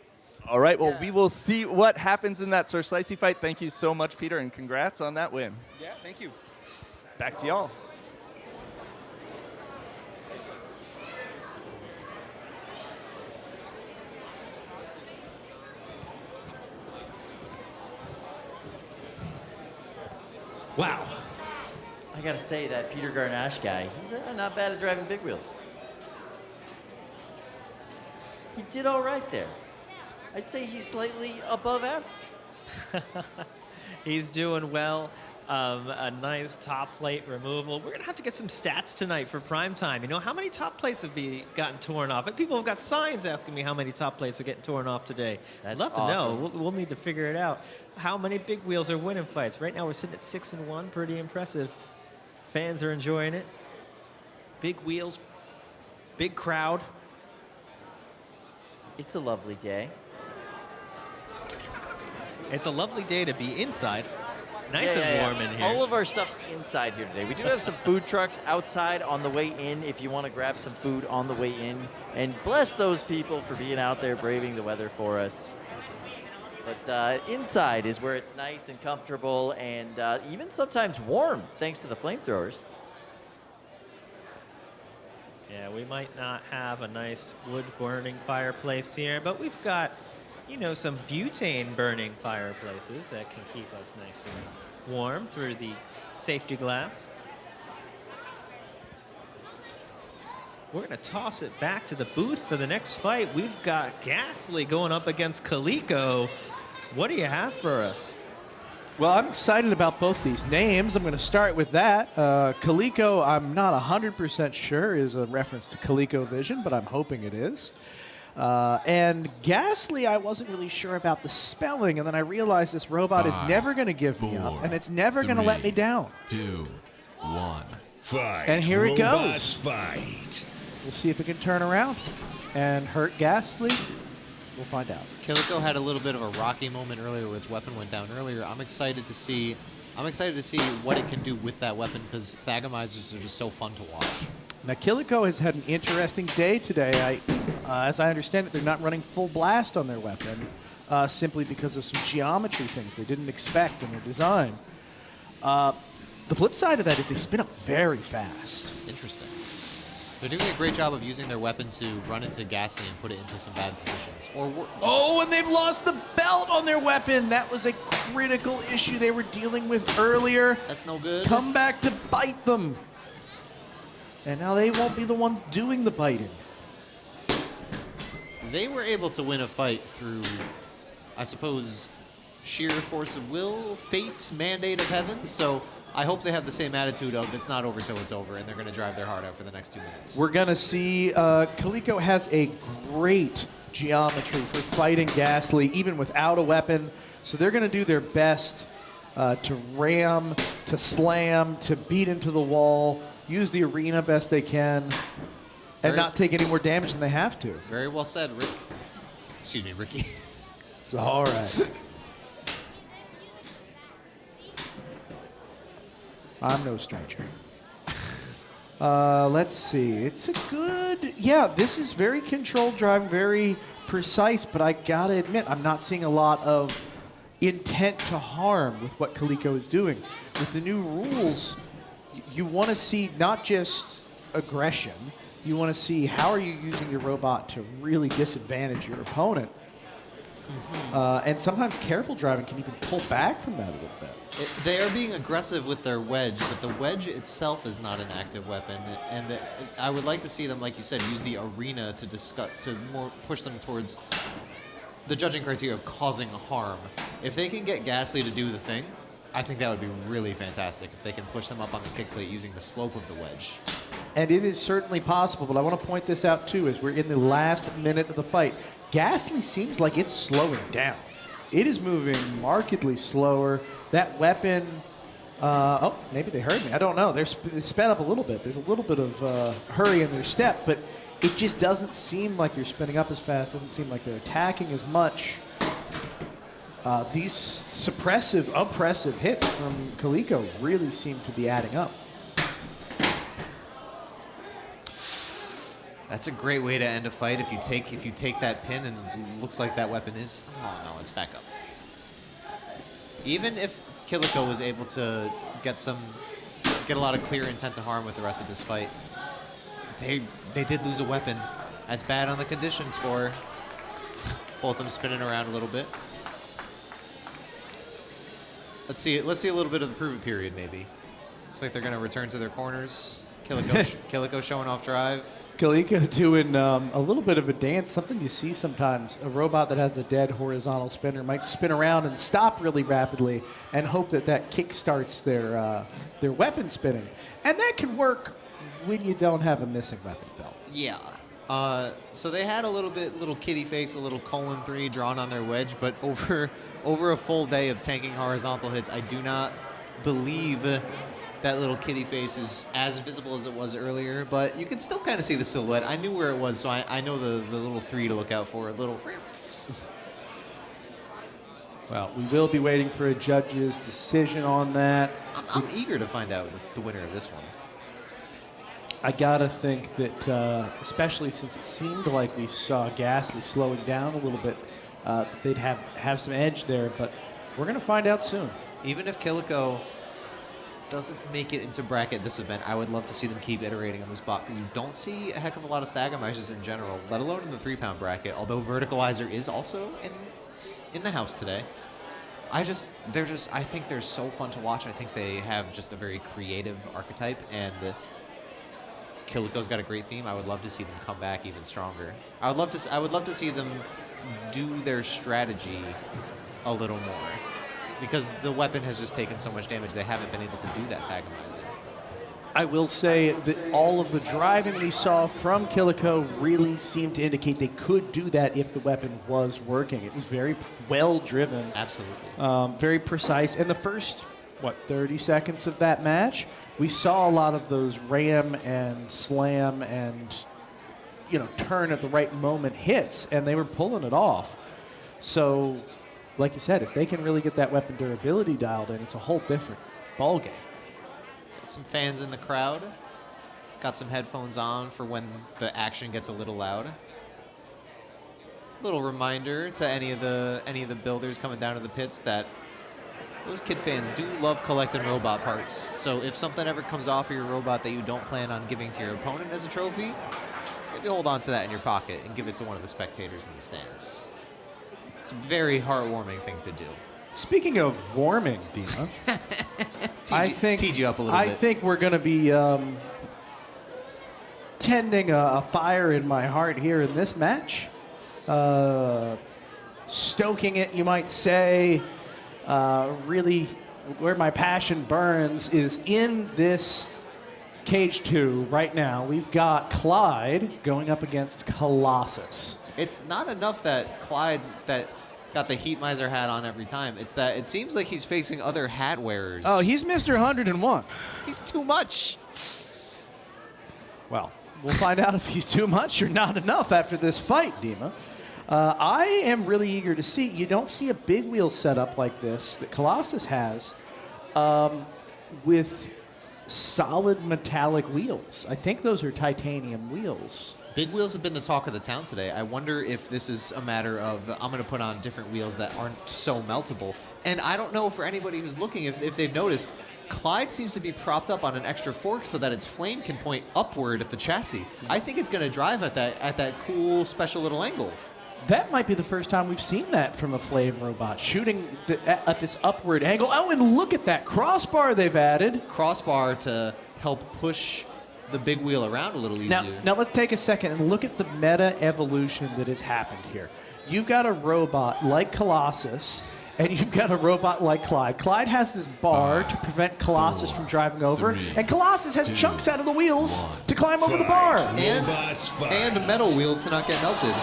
All right, well, we will see what happens in that Sir Slicey fight. Thank you so much, Peter, and congrats on that win. Yeah, thank you. Back to y'all. Wow. I gotta say, that Peter Garnash guy, he's not bad at driving big wheels. He did all right there. I'd say he's slightly above average. He's doing well. A nice top plate removal. We're gonna have to get some stats tonight for prime time. You know, how many top plates have gotten torn off? And people have got signs asking me how many top plates are getting torn off today. I'd love to know. We'll need to figure it out. How many big wheels are winning fights? Right now we're sitting at 6-1. Pretty impressive. Fans are enjoying it. Big wheels, big crowd. It's a lovely day. It's a lovely day to be inside. Nice and warm in here. All of our stuff's inside here today. We do have some food trucks outside on the way in if you want to grab some food on the way in. And bless those people for being out there braving the weather for us. But inside is where it's nice and comfortable and even sometimes warm thanks to the flamethrowers. Yeah, we might not have a nice wood-burning fireplace here, but we've got, you know, some butane-burning fireplaces that can keep us nice and warm through the safety glass. We're going to toss it back to the booth for the next fight. We've got Gh-Astley going up against Kilico. What do you have for us? Well, I'm excited about both these names. I'm going to start with that. Kilico, I'm not 100% sure is a reference to ColecoVision, but I'm hoping it is. And Gh-Astley, I wasn't really sure about the spelling, and then I realized this robot is never going to give me up, and it's never going to let me down. 2, 1. Fight. And here it Robots goes. Fight. We'll see if it can turn around and hurt Gh-Astley. We'll find out. Kilico had a little bit of a rocky moment earlier where its weapon went down earlier. I'm excited to see what it can do with that weapon because Thagamizers are just so fun to watch. Now, Kilico has had an interesting day today. As I understand it, they're not running full blast on their weapon simply because of some geometry things they didn't expect in their design. The flip side of that is they spin up very fast. Interesting. They're doing a great job of using their weapon to run into Gh-Astley and put it into some bad positions. Oh, and they've lost the belt on their weapon. That was a critical issue they were dealing with earlier. That's no good. Come back to bite them. And now they won't be the ones doing the biting. They were able to win a fight through, I suppose, sheer force of will, fate, mandate of heaven. So I hope they have the same attitude of it's not over till it's over, and they're going to drive their heart out for the next 2 minutes. We're going to see Kilico has a great geometry for fighting Gh-Astley, even without a weapon. So they're going to do their best to ram, to slam, to beat into the wall, use the arena best they can, and not take any more damage than they have to. Very well said, Rick. Excuse me, Ricky. It's all right. I'm no stranger. Let's see. It's a good... Yeah, this is very controlled driving, very precise, but I gotta admit, I'm not seeing a lot of intent to harm with what Kilico is doing. With the new rules, you want to see not just aggression, you want to see how are you using your robot to really disadvantage your opponent. And sometimes careful driving can even pull back from that a little bit. They are being aggressive with their wedge, but the wedge itself is not an active weapon. And I would like to see them, like you said, use the arena to more push them towards the judging criteria of causing harm. If they can get Gh-Astley to do the thing, I think that would be really fantastic if they can push them up on the kick plate using the slope of the wedge. And it is certainly possible, but I want to point this out too as we're in the last minute of the fight. Gh-Astley seems like it's slowing down. It is moving markedly slower. That weapon, oh, maybe they heard me. I don't know. They're sped up a little bit. There's a little bit of hurry in their step, but it just doesn't seem like they're spinning up as fast. Doesn't seem like they're attacking as much. These oppressive hits from Kilico really seem to be adding up. That's a great way to end a fight if you take that pin and it looks like that weapon is. Oh no, it's back up. Even if Kilico was able to get a lot of clear intent to harm with the rest of this fight, they did lose a weapon. That's bad on the condition score. Both of them spinning around a little bit. Let's see a little bit of the prove it period maybe. Looks like they're going to return to their corners. Kilico showing off drive. Kilico doing a little bit of a dance, something you see sometimes. A robot that has a dead horizontal spinner might spin around and stop really rapidly and hope that kick starts their weapon spinning. And that can work when you don't have a missing weapon belt. Yeah. So they had a little kitty face, a little :3 drawn on their wedge, but over a full day of tanking horizontal hits, I do not believe that little kitty face is as visible as it was earlier, but you can still kind of see the silhouette. I knew where it was, so I know the little 3 to look out for. Well, we will be waiting for a judge's decision on that. I'm eager to find out the winner of this one. I gotta think that, especially since it seemed like we saw Gh-Astley slowing down a little bit, that they'd have some edge there, but we're gonna find out soon. Even if Kilico doesn't make it into bracket this event, I would love to see them keep iterating on this bot, because you don't see a heck of a lot of Thagamizers in general, let alone in the 3-pound bracket, although Verticalizer is also in the house today. I think they're so fun to watch. I think they have just a very creative archetype, and Kilico's got a great theme. I would love to see them come back even stronger. I would love to see them do their strategy a little more, because the weapon has just taken so much damage. They haven't been able to do that Thagamizing. I will say that all of the driving we saw from Kilico really seemed to indicate they could do that if the weapon was working. It was very well driven. Absolutely. Very precise. In the first, 30 seconds of that match, we saw a lot of those ram and slam and, turn at the right moment hits, and they were pulling it off. So, like you said, if they can really get that weapon durability dialed in, it's a whole different ballgame. Got some fans in the crowd. Got some headphones on for when the action gets a little loud. Little reminder to any of the builders coming down to the pits that those kid fans do love collecting robot parts. So if something ever comes off of your robot that you don't plan on giving to your opponent as a trophy, maybe hold on to that in your pocket and give it to one of the spectators in the stands. It's a very heartwarming thing to do. Speaking of warming, Dima, teed you up a little bit. I think we're going to be tending a fire in my heart here in this match. Stoking it, you might say. Really, where my passion burns is in this Cage 2 right now. We've got Clyde going up against Colossus. It's not enough that Clyde's got the Heat Miser hat on every time. It's that it seems like he's facing other hat wearers. Oh, he's Mr. 101. He's too much. Well, we'll find out if he's too much or not enough after this fight, Dima. I am really eager to see. You don't see a big wheel setup like this that Colossus has with solid metallic wheels. I think those are titanium wheels. Big wheels have been the talk of the town today. I wonder if this is a matter of I'm going to put on different wheels that aren't so meltable. And I don't know for anybody who's looking if they've noticed, Clyde seems to be propped up on an extra fork so that its flame can point upward at the chassis. I think it's going to drive at that cool special little angle. That might be the first time we've seen that from a flame robot, shooting at this upward angle. Oh, and look at that crossbar they've added. Crossbar to help push the big wheel around a little easier. Now let's take a second and look at the meta evolution that has happened here. You've got a robot like Colossus and you've got a robot like Clyde. Clyde has this bar to prevent Colossus from driving over, and Colossus has chunks out of the wheels to climb over the bar. And metal wheels to not get melted.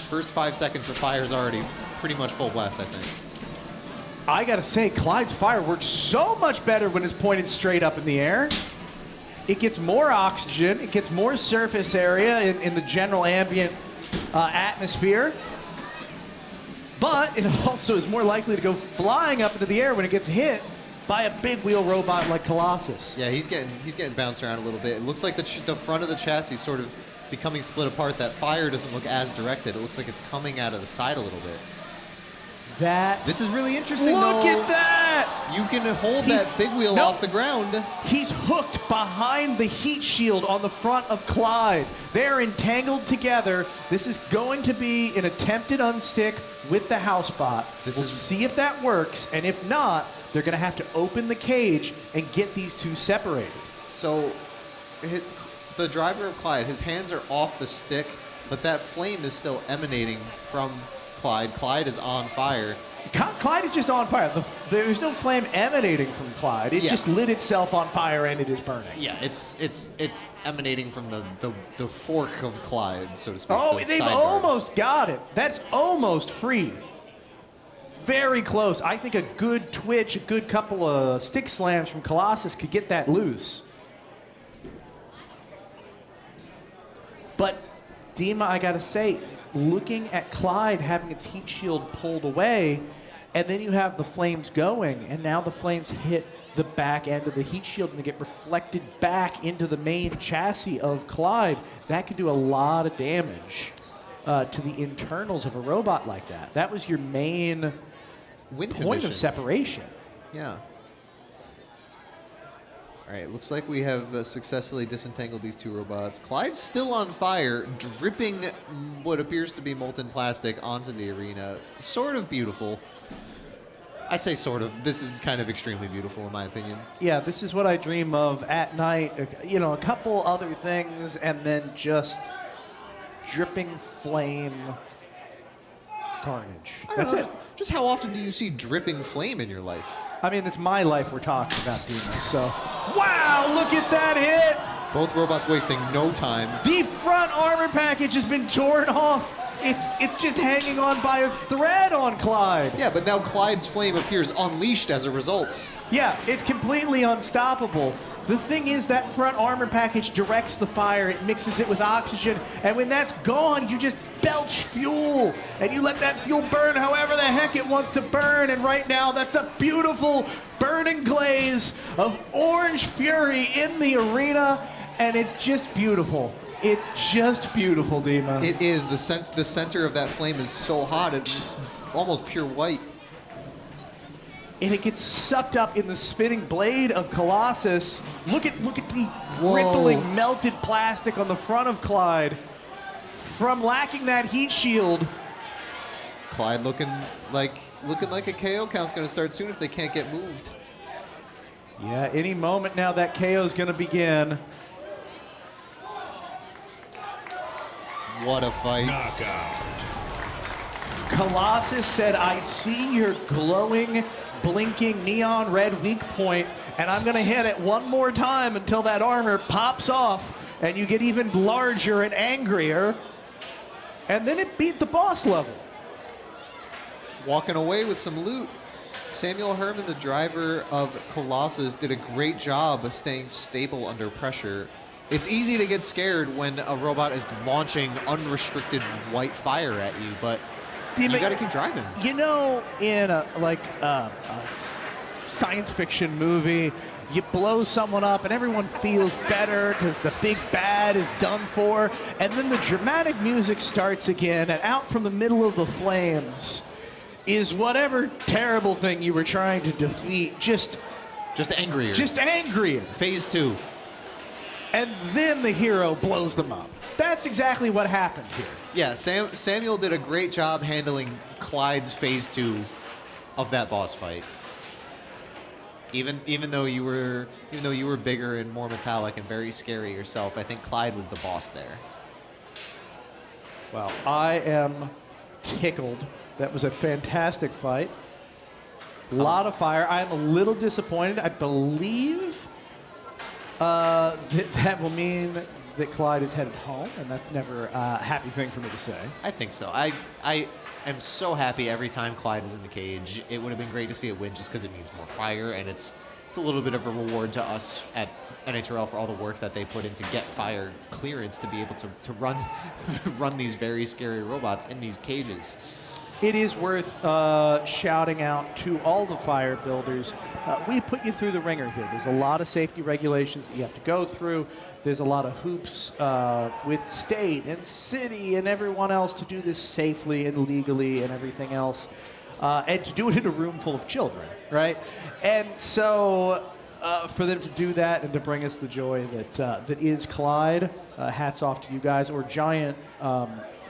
First 5 seconds, the fire's already pretty much full blast, I think. I gotta say, Clyde's fire works so much better when it's pointed straight up in the air. It gets more oxygen, it gets more surface area in the general ambient atmosphere, but it also is more likely to go flying up into the air when it gets hit by a big wheel robot like Colossus. Yeah, he's getting bounced around a little bit. It looks like the front of the chassis is sort of becoming split apart. That fire doesn't look as directed. It looks like it's coming out of the side a little bit. This is really interesting, though. Look at that! You can hold that big wheel off the ground. He's hooked behind the heat shield on the front of Clyde. They're entangled together. This is going to be an attempted unstick with the housebot. We'll see if that works, and if not, they're going to have to open the cage and get these two separated. So, the driver of Clyde, his hands are off the stick, but that flame is still emanating from Clyde. Clyde is on fire. Clyde is just on fire. There's no flame emanating from Clyde. It just lit itself on fire and it is burning. Yeah, it's emanating from the fork of Clyde, so to speak. Oh, they've almost got it. That's almost free. Very close. I think a good twitch, a good couple of stick slams from Colossus could get that loose. But Dima, I gotta say, looking at Clyde having its heat shield pulled away, and then you have the flames going, and now the flames hit the back end of the heat shield and they get reflected back into the main chassis of Clyde. That can do a lot of damage to the internals of a robot like that. That was your main point of separation. Yeah. All right, looks like we have successfully disentangled these two robots. Clyde's still on fire, dripping what appears to be molten plastic onto the arena. Sort of beautiful. I say sort of. This is kind of extremely beautiful, in my opinion. Yeah, this is what I dream of at night. You know, a couple other things, and then just dripping flame carnage. That's it. Just how often do you see dripping flame in your life? I mean, it's my life we're talking about, Dima, so. Wow, look at that hit! Both robots wasting no time. The front armor package has been torn off. It's just hanging on by a thread on Clyde. Yeah, but now Clyde's flame appears unleashed as a result. Yeah, it's completely unstoppable. The thing is that front armor package directs the fire, it mixes it with oxygen, and when that's gone, you just belch fuel, and you let that fuel burn however the heck it wants to burn, and right now that's a beautiful burning glaze of orange fury in the arena, and it's just beautiful. It's just beautiful, Dima. It is. The center of that flame is so hot, it's almost pure white. And it gets sucked up in the spinning blade of Colossus. Look at the rippling melted plastic on the front of Clyde. From lacking that heat shield. Clyde looking like a KO count's going to start soon if they can't get moved. Yeah, any moment now that KO is going to begin. What a fight. Knockout. Colossus said, I see your glowing, blinking neon red weak point, and I'm going to hit it one more time until that armor pops off and you get even larger and angrier. And then it beat the boss level. Walking away with some loot. Samuel Herman, the driver of Colossus, did a great job of staying stable under pressure. It's easy to get scared when a robot is launching unrestricted white fire at you, but you gotta keep driving. You know, in a science fiction movie, you blow someone up and everyone feels better because the big bad is done for, and then the dramatic music starts again, and out from the middle of the flames is whatever terrible thing you were trying to defeat, just angrier. Just angrier. Phase 2. And then the hero blows them up. That's exactly what happened here. Yeah, Samuel did a great job handling Clyde's phase 2 of that boss fight. Even though you were bigger and more metallic and very scary yourself, I think Clyde was the boss there. Well, I am tickled. That was a fantastic fight. A lot of fire. I'm a little disappointed. I believe that will mean that Clyde is headed home, and that's never a happy thing for me to say. I think so. I am so happy every time Clyde is in the cage. It would have been great to see it win just because it means more fire, and it's a little bit of a reward to us at NHRL for all the work that they put in to get fire clearance to be able to run run these very scary robots in these cages. It is worth shouting out to all the fire builders. We put you through the ringer here. There's a lot of safety regulations that you have to go through. There's a lot of hoops with state and city and everyone else to do this safely and legally and everything else. And to do it in a room full of children, right? And so for them to do that and to bring us the joy that is Clyde, hats off to you guys, or giant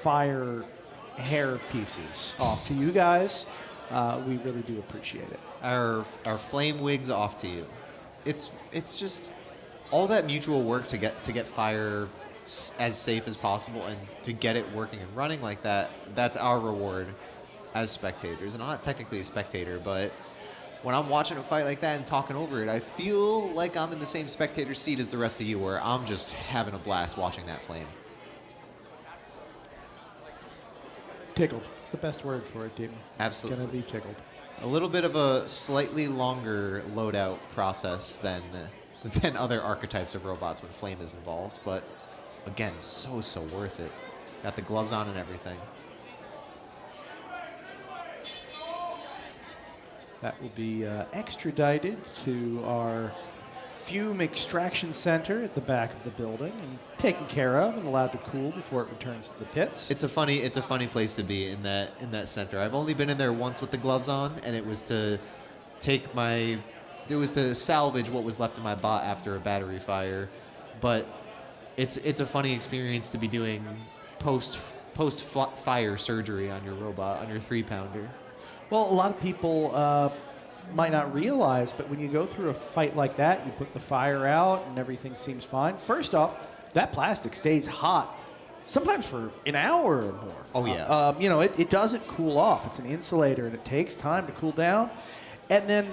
fire hair pieces off to you guys. We really do appreciate it. Our flame wigs off to you. It's just all that mutual work to get fire as safe as possible and to get it working and running like that. That's our reward as spectators. And I'm not technically a spectator, but when I'm watching a fight like that and talking over it, I feel like I'm in the same spectator seat as the rest of you, where I'm just having a blast watching that flame. Tickled. It's the best word for it, Demon. Absolutely. Gonna be tickled. A little bit of a slightly longer loadout process than other archetypes of robots when flame is involved, but again, so worth it. Got the gloves on and everything. That will be extradited to our fume extraction center at the back of the building and taken care of and allowed to cool before it returns to the pits. It's a funny place to be in that center. I've only been in there once with the gloves on, and it was to salvage what was left of my bot after a battery fire. But it's a funny experience to be doing post fire surgery on your robot, on your 3-pounder. Well, a lot of people might not realize, but when you go through a fight like that, you put the fire out and everything seems fine. First off, that plastic stays hot, sometimes for an hour or more. Oh, yeah. It doesn't cool off. It's an insulator, and it takes time to cool down. And then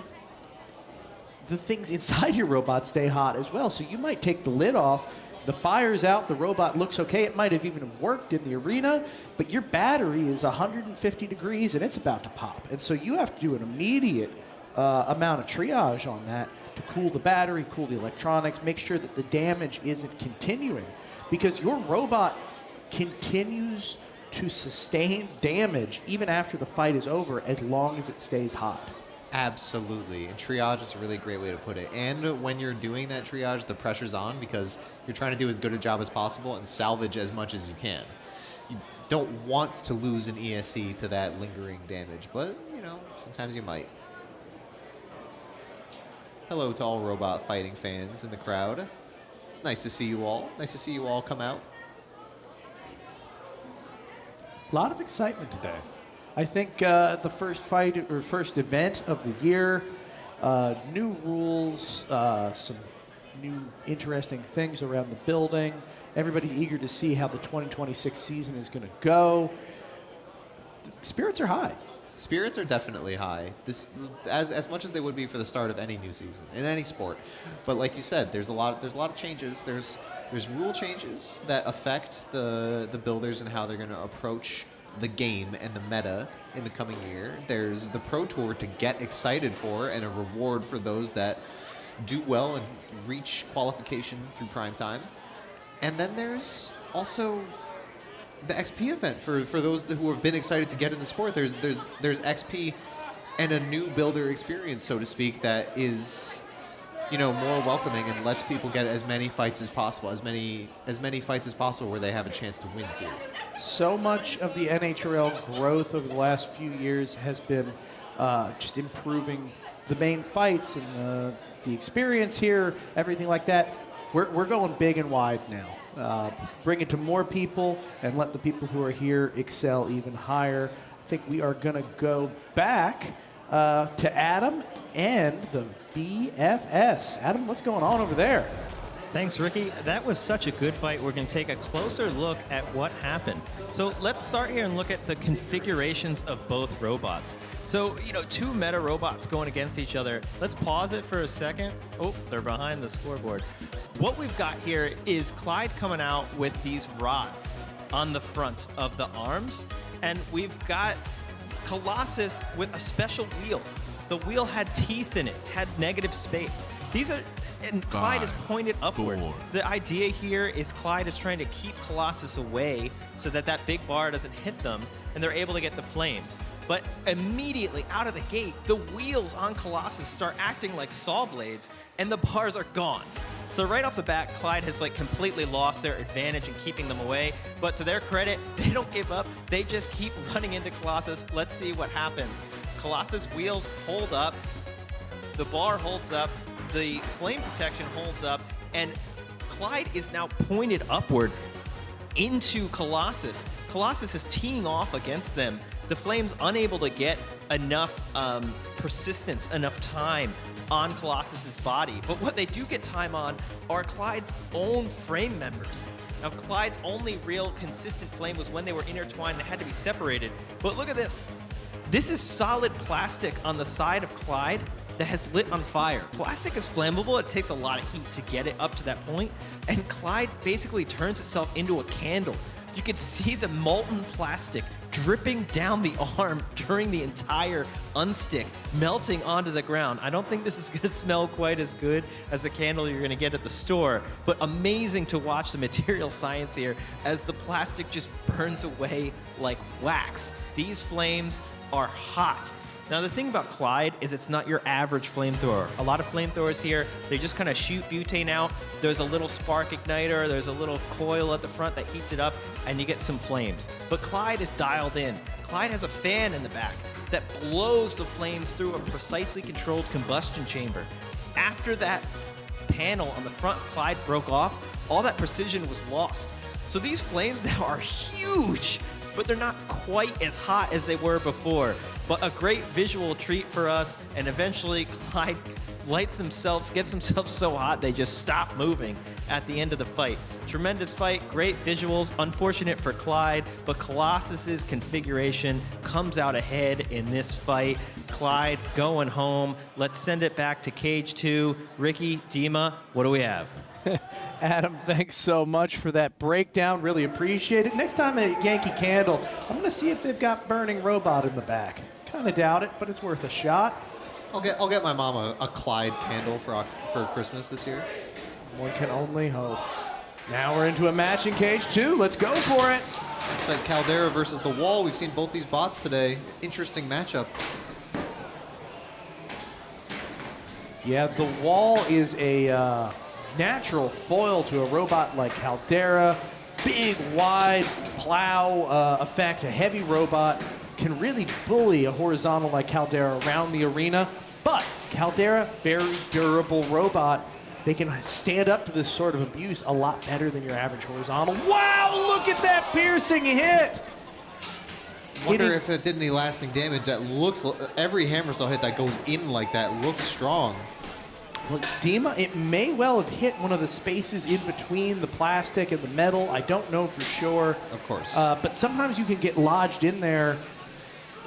the things inside your robot stay hot as well. So you might take the lid off, the fire's out, the robot looks okay. It might have even worked in the arena, but your battery is 150 degrees and it's about to pop. And so you have to do an immediate amount of triage on that to cool the battery, cool the electronics, make sure that the damage isn't continuing, because your robot continues to sustain damage even after the fight is over as long as it stays hot. Absolutely. And triage is a really great way to put it. And when you're doing that triage, the pressure's on because you're trying to do as good a job as possible and salvage as much as you can. You don't want to lose an ESC to that lingering damage, but, sometimes you might. Hello to all robot fighting fans in the crowd. It's nice to see you all. Nice to see you all come out. A lot of excitement today. I think the first fight or first event of the year, new rules, some new interesting things around the building. Everybody's eager to see how the 2026 season is going to go. The spirits are high. Spirits are definitely high. This, as much as they would be for the start of any new season in any sport. But like you said, there's a lot of changes. There's rule changes that affect the builders and how they're going to approach the game and the meta in the coming year. There's the Pro Tour to get excited for and a reward for those that do well and reach qualification through prime time. And then there's also the XP event for those who have been excited to get in the sport. There's XP and a new builder experience, so to speak, that is more welcoming and lets people get as many fights as possible, as many fights as possible where they have a chance to win too. So much of the NHRL growth over the last few years has been just improving the main fights and the experience here, everything like that. We're going big and wide now. Bring it to more people and let the people who are here excel even higher. I think we are going to go back to Adam and the BFS. Adam, what's going on over there? Thanks, Ricky. That was such a good fight. We're going to take a closer look at what happened. So let's start here and look at the configurations of both robots. So, two meta robots going against each other. Let's pause it for a second. Oh, they're behind the scoreboard. What we've got here is Clyde coming out with these rods on the front of the arms, and we've got Colossus with a special wheel. The wheel had teeth in it, had negative space. And Clyde is pointed upward. 4. The idea here is Clyde is trying to keep Colossus away so that big bar doesn't hit them, and they're able to get the flames. But immediately out of the gate, the wheels on Colossus start acting like saw blades, and the bars are gone. So right off the bat, Clyde has completely lost their advantage in keeping them away. But to their credit, they don't give up. They just keep running into Colossus. Let's see what happens. Colossus wheels hold up. The bar holds up. The flame protection holds up. And Clyde is now pointed upward into Colossus. Colossus is teeing off against them. The flame's unable to get enough persistence, enough time on Colossus's body. But what they do get time on are Clyde's own frame members. Now, Clyde's only real consistent flame was when they were intertwined and had to be separated. But look at this. This is solid plastic on the side of Clyde that has lit on fire. Plastic is flammable. It takes a lot of heat to get it up to that point. And Clyde basically turns itself into a candle. You could see the molten plastic dripping down the arm during the entire unstick, melting onto the ground. I don't think this is gonna smell quite as good as the candle you're gonna get at the store, but amazing to watch the material science here as the plastic just burns away like wax. These flames are hot. Now, the thing about Clyde is it's not your average flamethrower. A lot of flamethrowers here, they just kind of shoot butane out. There's a little spark igniter, there's a little coil at the front that heats it up, and you get some flames. But Clyde is dialed in. Clyde has a fan in the back that blows the flames through a precisely controlled combustion chamber. After that panel on the front of Clyde broke off, all that precision was lost. So these flames now are huge, but they're not quite as hot as they were before. But a great visual treat for us, and eventually Clyde gets themselves so hot they just stop moving at the end of the fight. Tremendous fight, great visuals. Unfortunate for Clyde, but Colossus's configuration comes out ahead in this fight. Clyde going home. Let's send it back to Cage 2. Ricky, Dima, what do we have? Adam, thanks so much for that breakdown. Really appreciate it. Next time at Yankee Candle, I'm going to see if they've got Burning Robot in the back. Kind of doubt it, but it's worth a shot. I'll get my mom a Clyde candle for Christmas this year. One can only hope. Now we're into a match in Cage 2. Let's go for it. Looks like Caldera versus the Wall. We've seen both these bots today. Interesting matchup. Yeah, the Wall is a natural foil to a robot like Caldera. Big, wide plow effect, a heavy robot. Can really bully a horizontal like Caldera around the arena. But Caldera, very durable robot. They can stand up to this sort of abuse a lot better than your average horizontal. Wow, look at that piercing hit! Wonder if it did any lasting damage. That looked, every hammer saw hit that goes in like that looks strong. Well, Dima, it may well have hit one of the spaces in between the plastic and the metal. I don't know for sure. Of course. But sometimes you can get lodged in there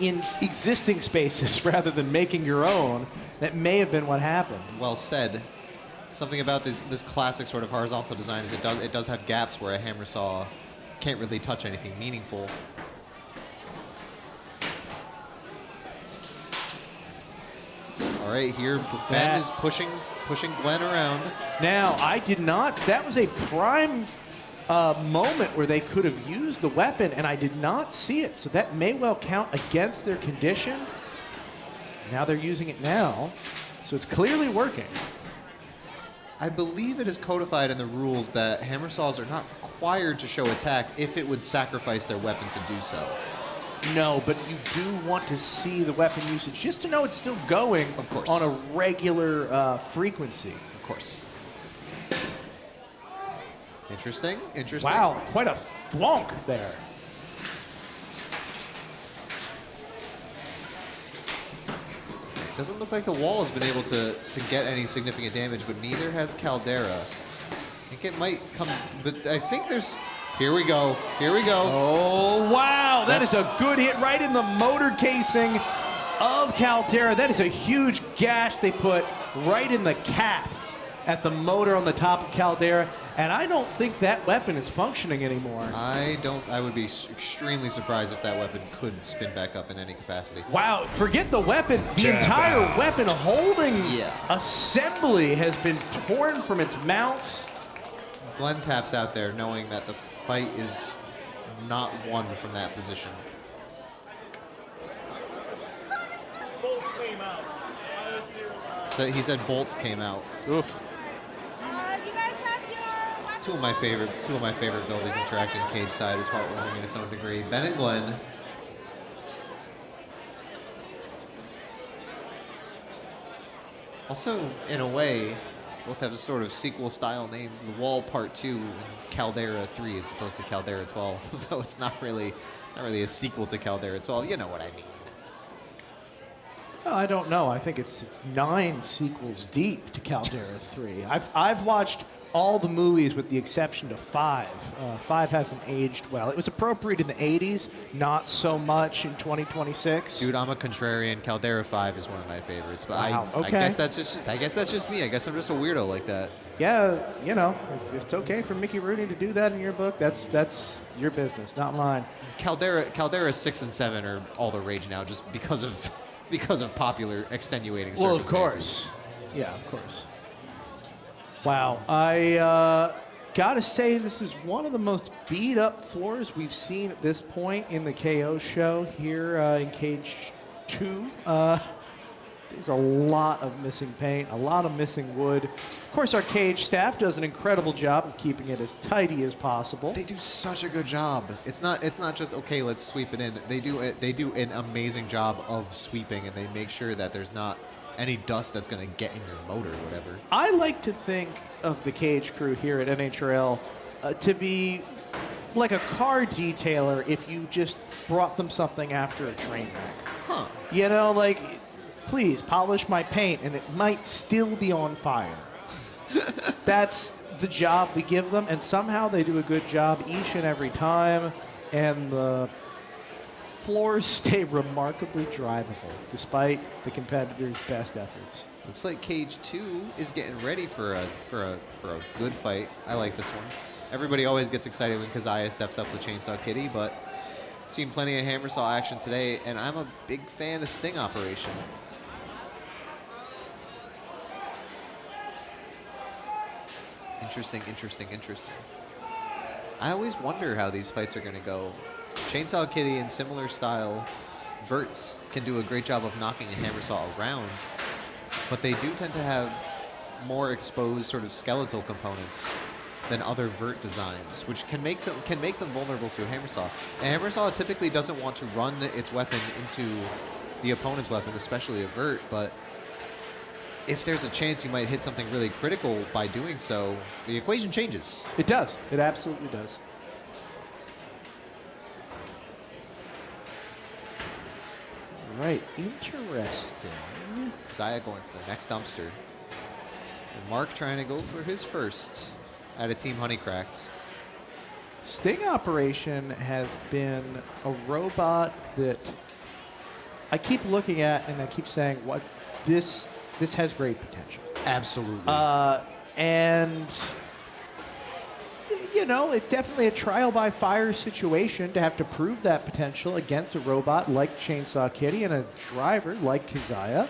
in existing spaces rather than making your own. That may have been what happened. Well said. Something about this classic sort of horizontal design is it does have gaps where a hammer saw can't really touch anything meaningful. All right, here Ben is pushing Glenn around. Now, I did not. That was a prime moment where they could have used the weapon, and I did not see it. So that may well count against their condition. Now they're using it now, so it's clearly working. I believe it is codified in the rules that hammer saws are not required to show attack if it would sacrifice their weapon to do so. No, but you do want to see the weapon usage just to know it's still going, of course, on a regular frequency. Of course. Interesting. Wow, quite a thwonk there. Doesn't look like the Wall has been able to get any significant damage, but neither has Caldera. think it might come, but I think there's. Here we go. Here we go. Oh, wow. That is a good hit right in the motor casing of Caldera. That is a huge gash they put right in the cap at the motor on the top of Caldera. And I don't think that weapon is functioning anymore. I would be extremely surprised if that weapon could spin back up in any capacity. Wow, forget the weapon. The entire weapon holding assembly has been torn from its mounts. Glenn taps out there knowing that the fight is not won from that position. So he said bolts came out. Oof. Two of my favorite buildings interacting cage side is heartwarming in its own degree. Ben and Glenn. Also, in a way, both have sort of sequel-style names. The Wall Part 2 and Caldera 3 as opposed to Caldera 12, though it's not really a sequel to Caldera 12. You know what I mean. I don't know. I think it's 9 sequels deep to Caldera 3. I've watched all the movies with the exception of 5. 5 hasn't aged well. It was appropriate in the 80s, not so much in 2026. Dude, I'm a contrarian. Caldera 5 is one of my favorites, but Wow, I okay. guess that's just me. I guess I'm just a weirdo like that. Yeah, you know, if it's okay for Mickey Rooney to do that in your book, that's your business, not mine. Caldera 6 and 7 are all the rage now, just because of popular extenuating circumstances. Well, of course. Yeah, of course. Wow, I gotta say this is one of the most beat up floors we've seen at this point in the KO show here in Cage 2. There's a lot of missing paint, a lot of missing wood. Of course, our cage staff does an incredible job of keeping it as tidy as possible. They do such a good job. It's not just okay, let's sweep it in. They do an amazing job of sweeping, and they make sure that there's not any dust that's going to get in your motor or whatever. I like to think of the cage crew here at NHRL to be like a car detailer if you just brought them something after a train wreck. Huh. You know, like, please polish my paint and it might still be on fire. That's the job we give them, and somehow they do a good job each and every time, and the floors stay remarkably drivable despite the competitors' best efforts. Looks like Cage 2 is getting ready for a good fight. I like this one. Everybody always gets excited when Keziah steps up with Chainsaw Kitty, but seen plenty of hammer saw action today, and I'm a big fan of Sting Operation. Interesting. I always wonder how these fights are going to go. Chainsaw Kitty in similar style verts can do a great job of knocking a hammer saw around, but they do tend to have more exposed sort of skeletal components than other vert designs, which can make them vulnerable to a hammer saw. A hammer saw typically doesn't want to run its weapon into the opponent's weapon, especially a vert, but if there's a chance you might hit something really critical by doing so, the equation changes. It does. It absolutely does. All right, interesting. Zaya going for the next dumpster. And Mark trying to go for his first out of Team Honeycracked. Sting Operation has been a robot that I keep looking at and I keep saying, what this has great potential. Absolutely. And you know, it's definitely a trial by fire situation to have to prove that potential against a robot like Chainsaw Kitty and a driver like Keziah.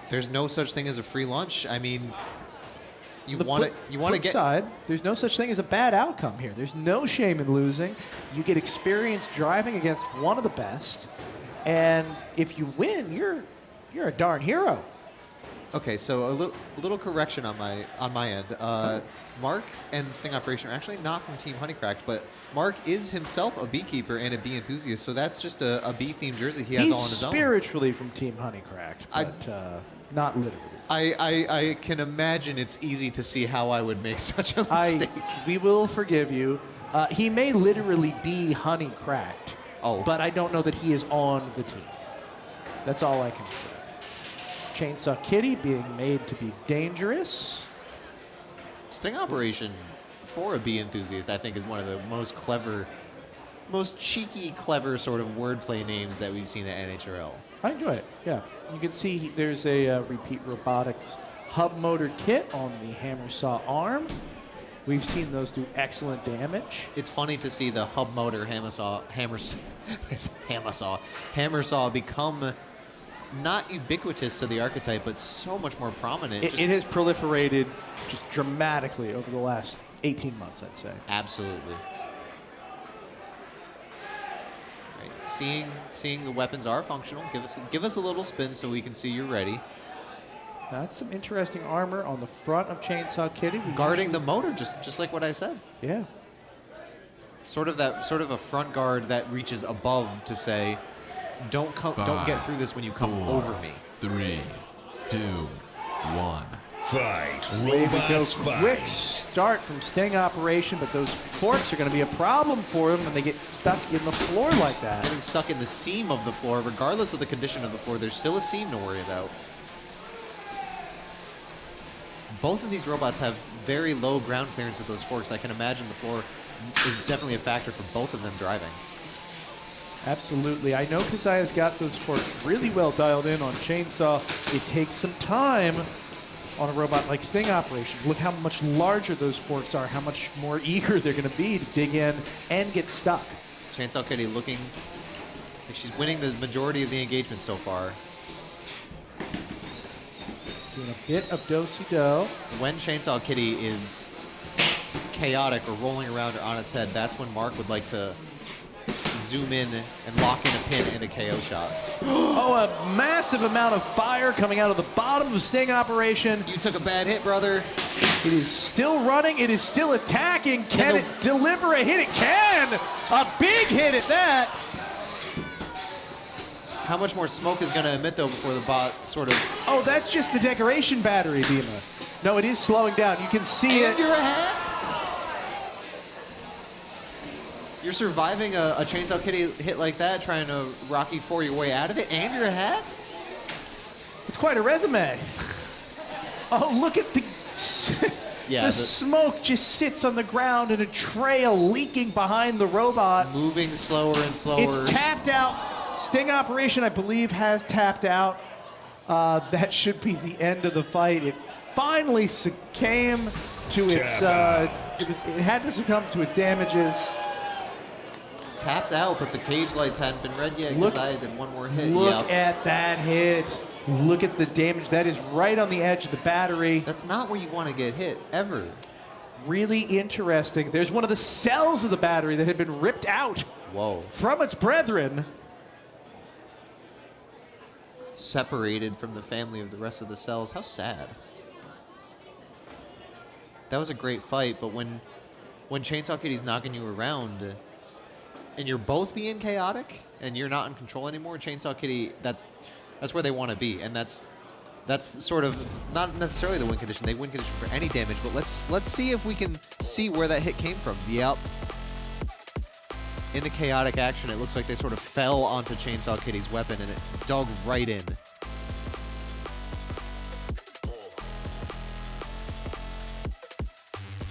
There's no such thing as a free lunch. I mean, you The want to get side. There's no such thing as a bad outcome here. There's no shame in losing. You get experience driving against one of the best, and if you win, you're a darn hero. Okay, so a little correction on my end. Mark and Sting Operation are actually not from Team Honeycracked, but Mark is himself a beekeeper and a bee enthusiast, so that's just a bee-themed jersey he has He's all on his own. spiritually from Team Honeycracked, but not literally. I can imagine it's easy to see how I would make such a mistake. We will forgive you. He may literally be Honeycracked, but I don't know that he is on the team. That's all I can say. Chainsaw Kitty being made to be dangerous. Sting Operation, for a bee enthusiast, I think is one of the most clever, most cheeky, clever sort of wordplay names that we've seen at NHRL. I enjoy it, yeah. You can see there's a Repeat Robotics hub motor kit on the hammer saw arm. We've seen those do excellent damage. It's funny to see the hub motor hammer saw become not ubiquitous to the archetype, but so much more prominent. It has proliferated just dramatically over the last 18 months, I'd say. Absolutely. Right. Seeing the weapons are functional. Give us a little spin so we can see you're ready. That's some interesting armor on the front of Chainsaw Kitty. Guarding the motor, just like what I said. Yeah. Sort of a front guard that reaches above to say, don't get through this when you come over me. 3, 2, 1. Fight. Way to go. Robots Quick fight. start from Sting Operation, but those forks are going to be a problem for them when they get stuck in the floor like that. Getting stuck in the seam of the floor, regardless of the condition of the floor, there's still a seam to worry about. Both of these robots have very low ground clearance with those forks. I can imagine the floor is definitely a factor for both of them driving. Absolutely. I know Kazia's got those forks really well dialed in on Chainsaw. It takes some time on a robot like Sting Operation. Look how much larger those forks are, how much more eager they're going to be to dig in and get stuck. Chainsaw Kitty looking like she's winning the majority of the engagement so far. Doing a bit of do-si-do. When Chainsaw Kitty is chaotic or rolling around or on its head, that's when Mark would like to zoom in and lock in a pin and a KO shot. Oh, a massive amount of fire coming out of the bottom of Sting Operation. You took a bad hit, brother. It is still running. It is still attacking. Can it deliver a hit? It can! A big hit at that. How much more smoke is going to emit, though, before the bot sort of... Oh, that's just the decoration battery, Bima. No, it is slowing down. You can see it. And you're ahead? You're surviving a Chainsaw Kitty hit like that, trying to Rocky IV your way out of it, and you're ahead? It's quite a resume. Oh, look at the... Yeah, the smoke just sits on the ground in a trail leaking behind the robot. Moving slower and slower. It's tapped out. Sting Operation, I believe, has tapped out. That should be the end of the fight. It finally succumbed to its... it had to succumb to its damages. Tapped out, but the cage lights hadn't been red yet because I did one more hit. Look at that hit. Look at the damage. That is right on the edge of the battery. That's not where you want to get hit, ever. Really interesting. There's one of the cells of the battery that had been ripped out. Whoa. From its brethren. Separated from the family of the rest of the cells. How sad. That was a great fight, but when Chainsaw Kitty's knocking you around and you're both being chaotic and you're not in control anymore, Chainsaw Kitty, that's where they want to be, and that's sort of not necessarily the win condition. They win condition for any damage, but let's see if we can see where that hit came from. Yep. In the chaotic action, it looks like they sort of fell onto Chainsaw Kitty's weapon and it dug right in.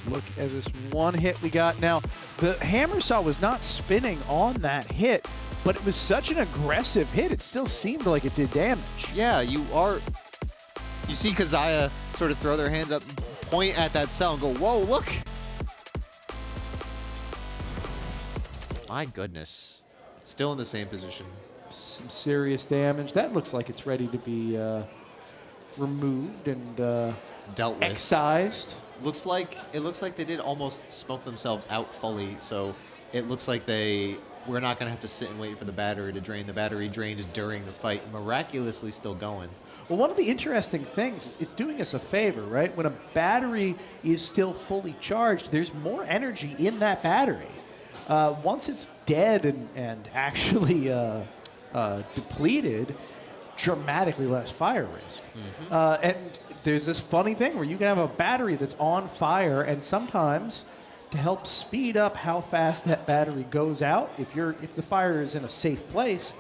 Look at this one hit we got. Now, the hammer saw was not spinning on that hit, but it was such an aggressive hit, it still seemed like it did damage. Yeah, you see Kazia sort of throw their hands up, point at that cell and go, whoa, look! My goodness. Still in the same position. Some serious damage. That looks like it's ready to be removed and dealt with. excised. It looks like they did almost smoke themselves out fully, so it looks like we're not going to have to sit and wait for the battery to drain. The battery drained during the fight, miraculously still going. Well, one of the interesting things is it's doing us a favor, right? When a battery is still fully charged, there's more energy in that battery. Once it's dead and actually depleted, dramatically less fire risk. Mm-hmm. And there's this funny thing where you can have a battery that's on fire, and sometimes to help speed up how fast that battery goes out, if the fire is in a safe place,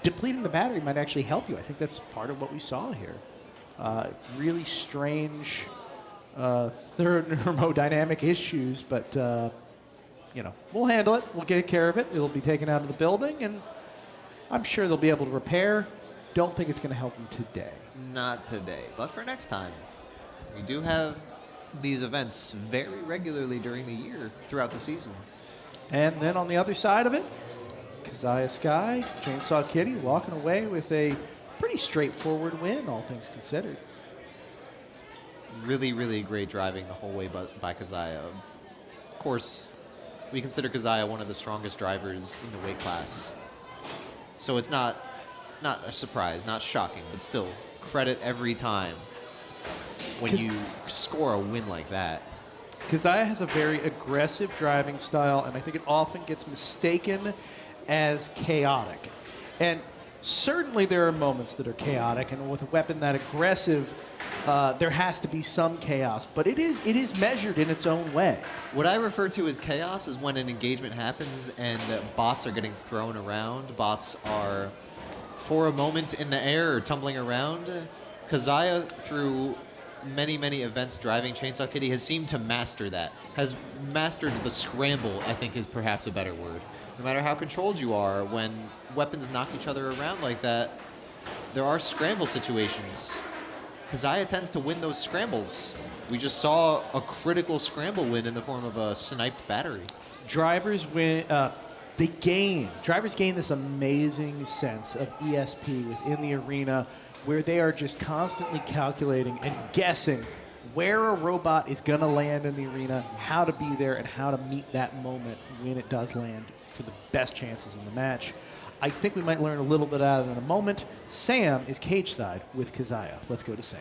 depleting the battery might actually help you. I think that's part of what we saw here. Really strange thermodynamic issues, but you know, we'll handle it. We'll get care of it. It'll be taken out of the building, and I'm sure they'll be able to repair. Don't think it's going to help them today. Not today, but for next time. We do have these events very regularly during the year throughout the season. And then on the other side of it, Keziah Sky, Chainsaw Kitty walking away with a pretty straightforward win, all things considered. Really, really great driving the whole way by Keziah. Of course, we consider Keziah one of the strongest drivers in the weight class. So it's not a surprise, not shocking, but still credit every time when you score a win like that. Keziah has a very aggressive driving style, and I think it often gets mistaken as chaotic. And certainly there are moments that are chaotic, and with a weapon that aggressive, there has to be some chaos, but it is measured in its own way. What I refer to as chaos is when an engagement happens and bots are getting thrown around. Bots are, for a moment, in the air or tumbling around. Keziah, through many, many events driving Chainsaw Kitty, has seemed to master that. Has mastered the scramble, I think is perhaps a better word. No matter how controlled you are, when weapons knock each other around like that, there are scramble situations. Keziah tends to win those scrambles. We just saw a critical scramble win in the form of a sniped battery. Drivers win. Drivers gain this amazing sense of ESP within the arena, where they are just constantly calculating and guessing where a robot is going to land in the arena, how to be there, and how to meet that moment when it does land for the best chances in the match. I think we might learn a little bit out of it in a moment. Sam is cage side with Keziah. Let's go to Sam.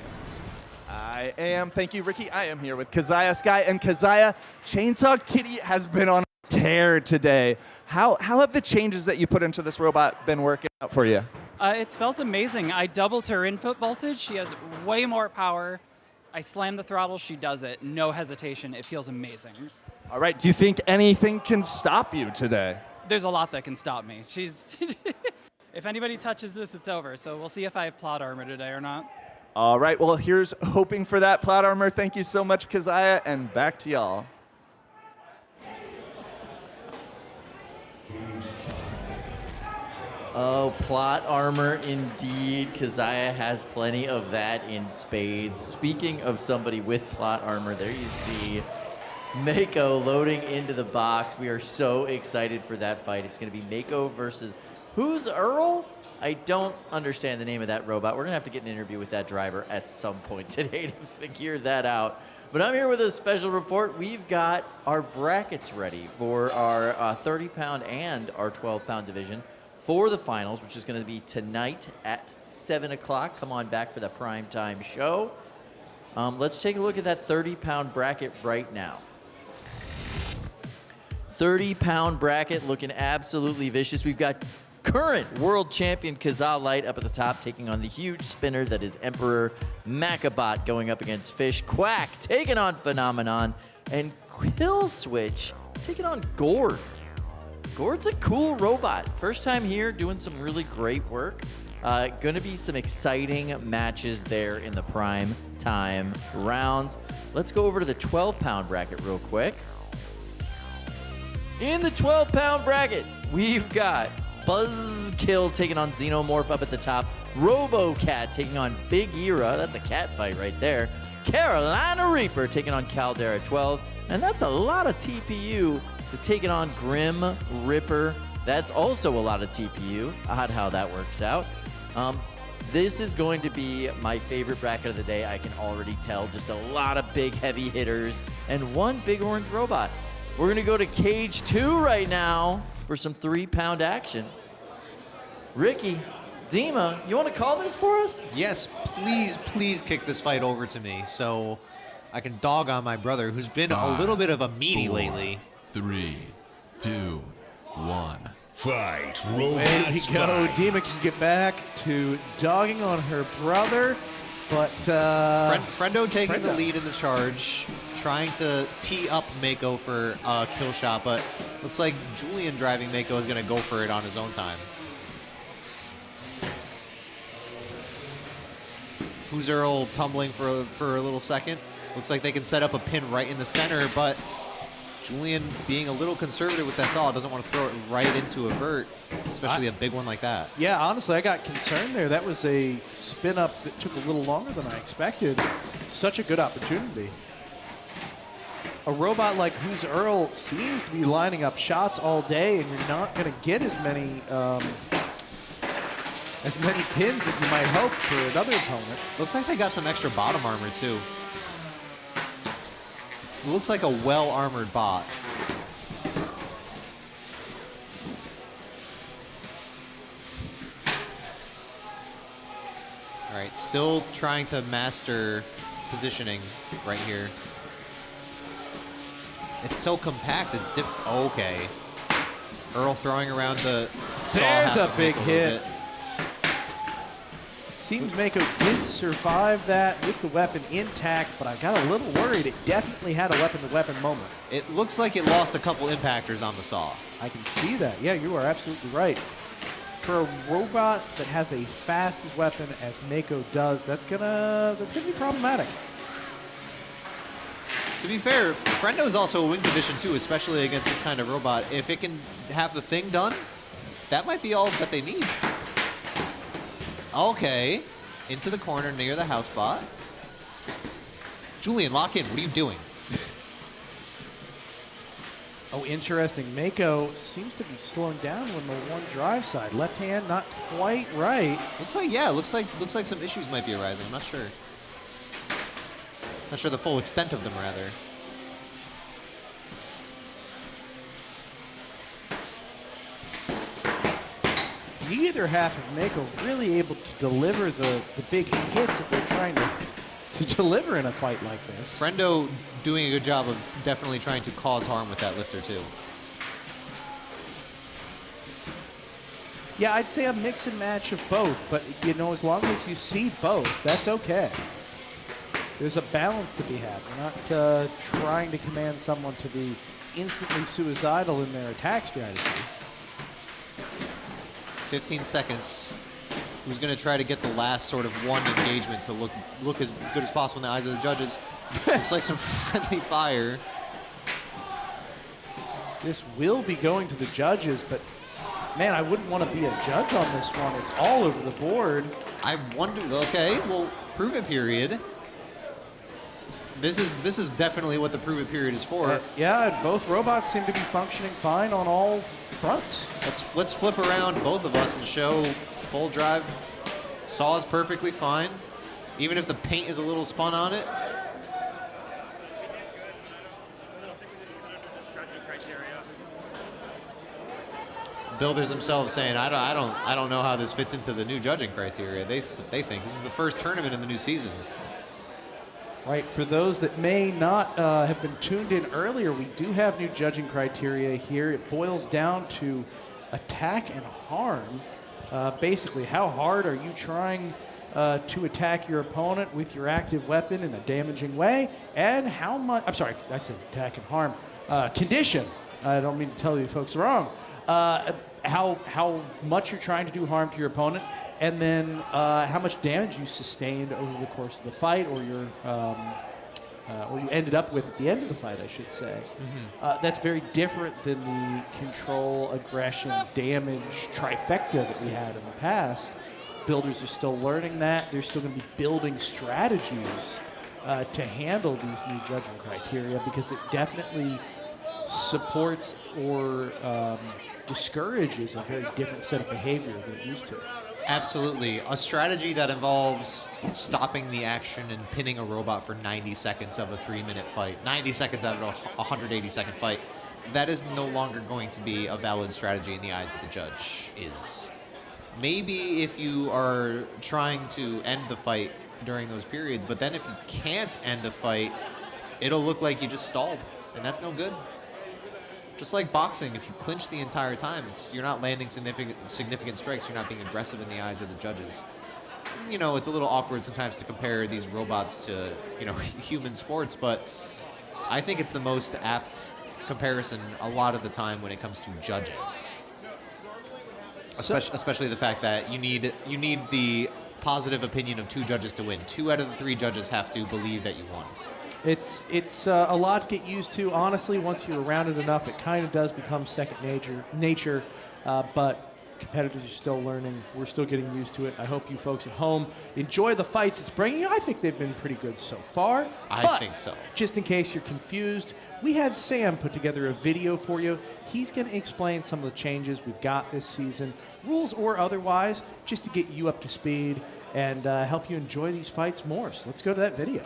I am. Thank you, Ricky. I am here with Keziah Sky. And Keziah, Chainsaw Kitty has been on a tear today. How have the changes that you put into this robot been working out for you? It's felt amazing. I doubled her input voltage. She has way more power. I slam the throttle. She does it. No hesitation. It feels amazing. All right. Do you think anything can stop you today? There's a lot that can stop me. If anybody touches this, it's over. So we'll see if I have plot armor today or not. All right. Well, here's hoping for that plot armor. Thank you so much, Keziah, and back to y'all. Oh, plot armor indeed. Keziah has plenty of that in spades. Speaking of somebody with plot armor, there you see Mako loading into the box. We are so excited for that fight. It's going to be Mako versus who's Earl? I don't understand the name of that robot. We're going to have to get an interview with that driver at some point today to figure that out. But I'm here with a special report. We've got our brackets ready for our 30-pound and our 12-pound division for the finals, which is going to be tonight at 7 o'clock. Come on back for the primetime show. Let's take a look at that 30-pound bracket right now. 30-pound bracket looking absolutely vicious. We've got current world champion Kazaa up at the top, taking on the huge spinner that is Emperor Makabot, going up against Fish. Quack taking on Phenomenon, and Killswitch taking on Gord. Gord's a cool robot. First time here, doing some really great work. Going to be some exciting matches there in the prime time rounds. Let's go over to the 12-pound bracket real quick. In the 12-pound bracket, we've got Buzzkill taking on Xenomorph up at the top. RoboCat taking on Big Era. That's a cat fight right there. Carolina Reaper taking on Caldera 12. And that's a lot of TPU. Is taking on Grim Ripper. That's also a lot of TPU. Odd how that works out. This is going to be my favorite bracket of the day. I can already tell. Just a lot of big, heavy hitters and one big orange robot. We're going to go to Cage 2 right now for some 3-pound action. Ricky, Dima, you want to call this for us? Yes, please kick this fight over to me so I can dog on my brother, who's been a little bit of a meanie lately. 3, 2, 1. Fight, There we robots, go. fight. Dima can get back to dogging on her brother, but Friendo taking the lead in the charge, trying to tee up Mako for a kill shot, but looks like Julian driving Mako is going to go for it on his own time. Who's Earl tumbling for a little second? Looks like they can set up a pin right in the center, but Julian being a little conservative with that saw, doesn't want to throw it right into a vert, especially a big one like that. Yeah, honestly, I got concerned there. That was a spin up that took a little longer than I expected. Such a good opportunity. A robot like Who's Earl seems to be lining up shots all day, and you're not going to get as many pins as you might hope for another opponent. Looks like they got some extra bottom armor too. It looks like a well-armored bot. All right, still trying to master positioning right here. It's so compact, it's okay. Earl throwing around the saw. There's a big hit. Seems Mako did survive that with the weapon intact, but I got a little worried. It definitely had a weapon-to-weapon moment. It looks like it lost a couple impactors on the saw. I can see that. Yeah, you are absolutely right. For a robot that has a fast weapon as Mako does, that's gonna be problematic. To be fair, Friendo is also a win condition too, especially against this kind of robot. If it can have the thing done, that might be all that they need. Okay, into the corner near the house bot. Julian, lock in. What are you doing? Oh, interesting. Mako seems to be slowing down when the one drive side. Left hand not quite right. Looks like some issues might be arising. I'm not sure. Not sure the full extent of them, rather. Neither half of Mako really able to deliver the big hits that they're trying to deliver in a fight like this. Friendo doing a good job of definitely trying to cause harm with that lifter, too. Yeah, I'd say a mix and match of both, but, you know, as long as you see both, that's okay. There's a balance to be had. We're not trying to command someone to be instantly suicidal in their attack strategy. 15 seconds. Who's going to try to get the last sort of one engagement to look as good as possible in the eyes of the judges. Looks like some friendly fire. This will be going to the judges, but man, I wouldn't want to be a judge on this one. It's all over the board. I wonder, okay, well, prove it period. This is definitely what the prove it period is for. Yeah, both robots seem to be functioning fine on all fronts. Let's flip around both of us and show full drive. Saw is perfectly fine, even if the paint is a little spun on it. Builders themselves saying, I don't know how this fits into the new judging criteria. They think this is the first tournament in the new season. Right, for those that may not have been tuned in earlier, we do have new judging criteria here. It boils down to attack and harm. Basically, how hard are you trying to attack your opponent with your active weapon in a damaging way? And how much, I'm sorry, I said attack and harm. Condition, I don't mean to tell you folks wrong. How much you're trying to do harm to your opponent, and then how much damage you sustained over the course of the fight, or you ended up with at the end of the fight, I should say. Mm-hmm. That's very different than the control, aggression, damage trifecta that we had in the past. Builders are still learning that. They're still going to be building strategies to handle these new judging criteria, because it definitely supports or discourages a very different set of behavior than it used to. Absolutely. A strategy that involves stopping the action and pinning a robot for 90 seconds of a 3-minute fight, 90 seconds out of a 180-second fight, that is no longer going to be a valid strategy in the eyes of the judge. Maybe if you are trying to end the fight during those periods, but then if you can't end the fight, it'll look like you just stalled, and that's no good. Just like boxing, if you clinch the entire time, you're not landing significant strikes, you're not being aggressive in the eyes of the judges. You know, it's a little awkward sometimes to compare these robots to, you know, human sports, but I think it's the most apt comparison a lot of the time when it comes to judging. Especially the fact that you need the positive opinion of 2 judges to win. 2 out of the 3 judges have to believe that you won. It's a lot to get used to. Honestly, once you're around it enough, it kind of does become second nature. But competitors are still learning. We're still getting used to it. I hope you folks at home enjoy the fights it's bringing. I think they've been pretty good so far. I think so. Just in case you're confused, we had Sam put together a video for you. He's going to explain some of the changes we've got this season, rules or otherwise, just to get you up to speed and help you enjoy these fights more. So let's go to that video.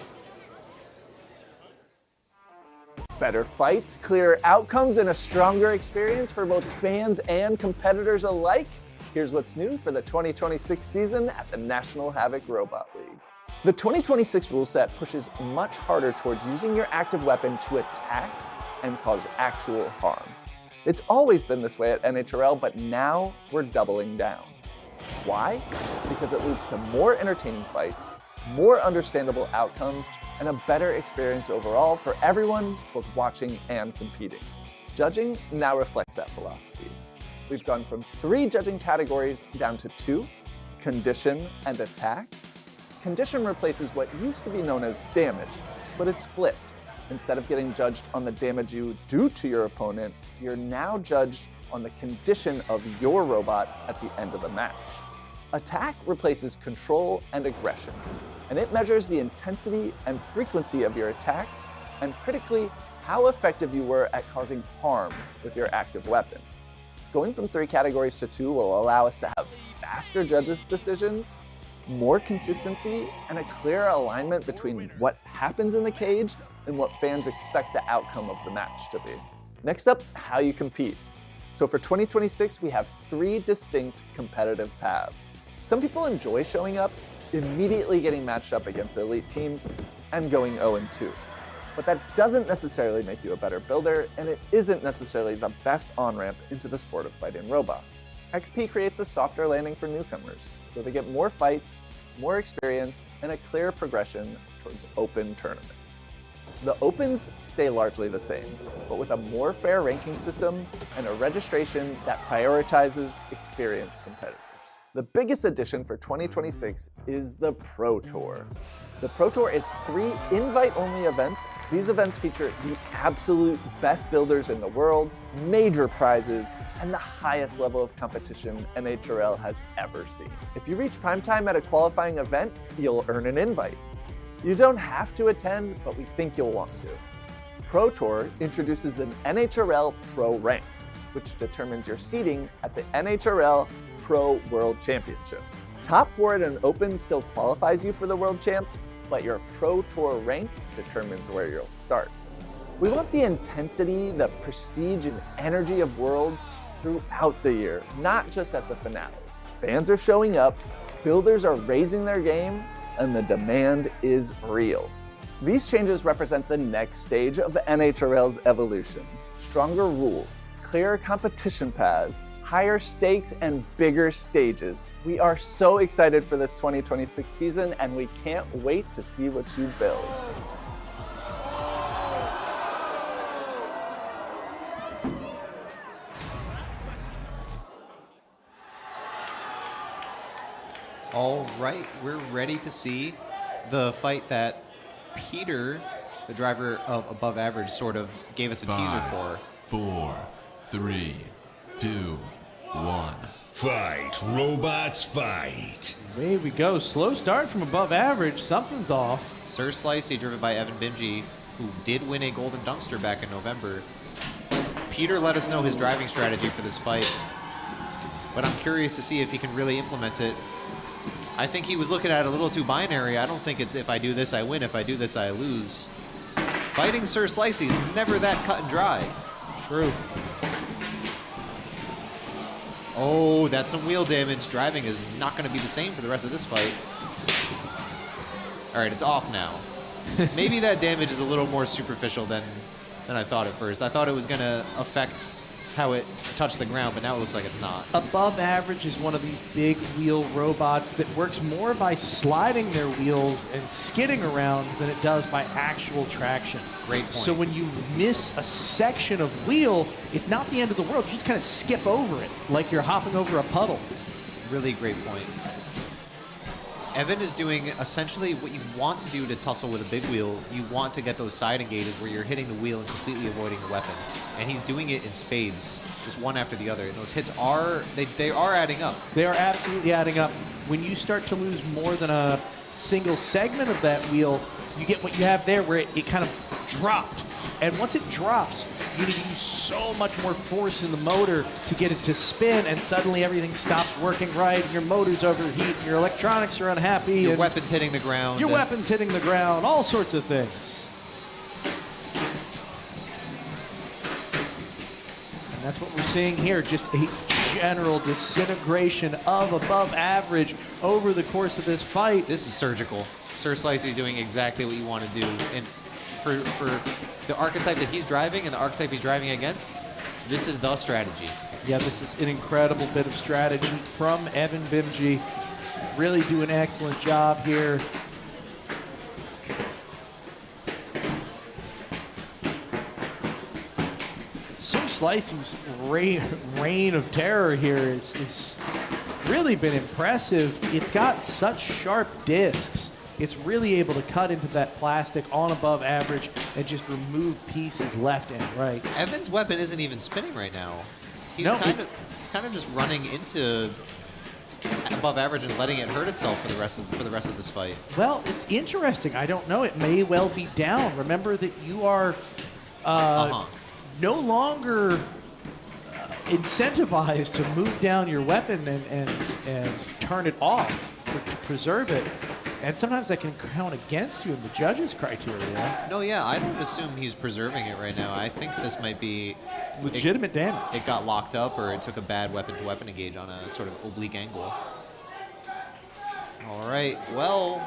Better fights, clearer outcomes, and a stronger experience for both fans and competitors alike? Here's what's new for the 2026 season at the National Havoc Robot League. The 2026 rule set pushes much harder towards using your active weapon to attack and cause actual harm. It's always been this way at NHRL, but now we're doubling down. Why? Because it leads to more entertaining fights, more understandable outcomes, and a better experience overall for everyone both watching and competing. Judging now reflects that philosophy. We've gone from 3 judging categories down to 2, condition and attack. Condition replaces what used to be known as damage, but it's flipped. Instead of getting judged on the damage you do to your opponent, you're now judged on the condition of your robot at the end of the match. Attack replaces control and aggression, and it measures the intensity and frequency of your attacks, and critically, how effective you were at causing harm with your active weapon. Going from 3 categories to 2 will allow us to have faster judges' decisions, more consistency, and a clearer alignment between what happens in the cage and what fans expect the outcome of the match to be. Next up, how you compete. So for 2026, we have 3 distinct competitive paths. Some people enjoy showing up, immediately getting matched up against elite teams, and going 0-2. But that doesn't necessarily make you a better builder, and it isn't necessarily the best on-ramp into the sport of fighting robots. XP creates a softer landing for newcomers, so they get more fights, more experience, and a clear progression towards open tournaments. The opens stay largely the same, but with a more fair ranking system and a registration that prioritizes experienced competitors. The biggest addition for 2026 is the Pro Tour. The Pro Tour is 3 invite-only events. These events feature the absolute best builders in the world, major prizes, and the highest level of competition NHRL has ever seen. If you reach primetime at a qualifying event, you'll earn an invite. You don't have to attend, but we think you'll want to. Pro Tour introduces an NHRL Pro rank, which determines your seeding at the NHRL Pro World Championships. Top 4 at an Open still qualifies you for the World Champs, but your Pro Tour rank determines where you'll start. We want the intensity, the prestige, and energy of Worlds throughout the year, not just at the finale. Fans are showing up, builders are raising their game, and the demand is real. These changes represent the next stage of NHRL's evolution. Stronger rules, clearer competition paths, higher stakes, and bigger stages. We are so excited for this 2026 season, and we can't wait to see what you build. All right, we're ready to see the fight that Peter, the driver of Above Average, sort of gave us a teaser for. 4, 3, 2, 1. Fight, robots, fight. Away we go. Slow start from Above Average. Something's off. Sir Slicey, driven by Evan Bimji, who did win a Golden Dunkster back in November. Peter let us know his driving strategy for this fight, but I'm curious to see if he can really implement it. I think he was looking at it a little too binary. I don't think it's if I do this, I win. If I do this, I lose. Fighting Sir Slicey is never that cut and dry. True. Oh, that's some wheel damage. Driving is not going to be the same for the rest of this fight. All right, it's off now. Maybe that damage is a little more superficial than I thought at first. I thought it was going to affect how it touched the ground, but now it looks like it's not. Above Average is one of these big wheel robots that works more by sliding their wheels and skidding around than it does by actual traction. Great point. So when you miss a section of wheel, it's not the end of the world. You just kind of skip over it like you're hopping over a puddle. Really great point. Evan is doing essentially what you want to do to tussle with a big wheel. You want to get those side engages where you're hitting the wheel and completely avoiding the weapon. And he's doing it in spades, just one after the other. And those hits are, they are adding up. They are absolutely adding up. When you start to lose more than a single segment of that wheel, you get what you have there where it kind of dropped. And once it drops, you need to use so much more force in the motor to get it to spin, and suddenly everything stops working right, your motor's overheat, your electronics are unhappy. Your weapon's hitting the ground. Your weapon's hitting the ground, all sorts of things. And that's what we're seeing here, just a general disintegration of above average over the course of this fight. This is surgical. Sir Slicey is doing exactly what you want to do. And for the archetype that he's driving and the archetype he's driving against, this is the strategy. Yeah, this is an incredible bit of strategy from Evan Bimji. Really do an excellent job here. Sir Slicey's reign of terror here is really been impressive. It's got such sharp discs. It's really able to cut into that plastic on above average and just remove pieces left and right. Evan's weapon isn't even spinning right now. He's kind of just running into above average and letting it hurt itself for the rest of this fight. Well, it's interesting. I don't know. It may well be down. Remember that you are no longer incentivized to move down your weapon and turn it off to preserve it. And sometimes that can count against you in the judges' criteria. No, yeah, I don't assume he's preserving it right now. I think this might be legitimate damage. It got locked up, or it took a bad weapon-to-weapon engage on a sort of oblique angle. All right, well,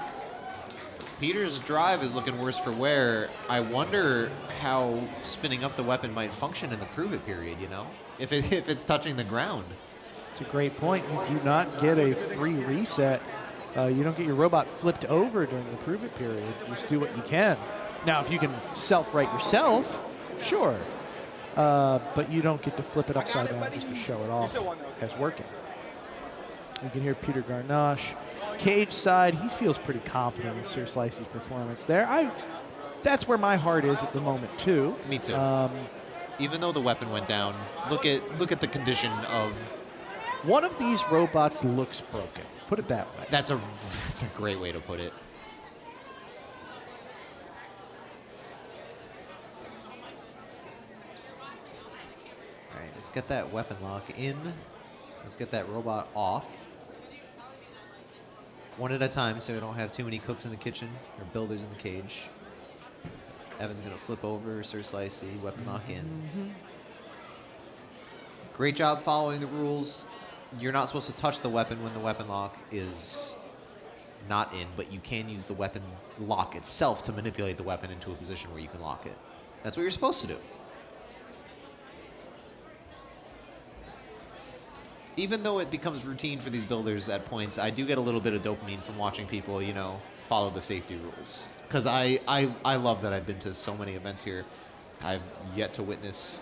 Peter's drive is looking worse for wear. I wonder how spinning up the weapon might function in the prove it period, you know? If it's touching the ground. That's a great point. You do not get a free reset. You don't get your robot flipped over during the prove it period. Just do what you can. Now, if you can self-right yourself, sure. But you don't get to flip it upside down just to show it off as working. You can hear Peter Garnache. Cage side, he feels pretty confident in Sir Slicey's performance there. That's where my heart is at the moment, too. Me too. Even though the weapon went down, look at the condition of... One of these robots looks broken. Put it that way. That's a great way to put it. All right, let's get that weapon lock in. Let's get that robot off. One at a time so we don't have too many cooks in the kitchen or builders in the cage. Evan's going to flip over, Sir Slicey, weapon lock in. Great job following the rules. You're not supposed to touch the weapon when the weapon lock is not in, but you can use the weapon lock itself to manipulate the weapon into a position where you can lock it. That's what you're supposed to do. Even though it becomes routine for these builders at points, I do get a little bit of dopamine from watching people, you know, follow the safety rules. Because I love that I've been to so many events here. I've yet to witness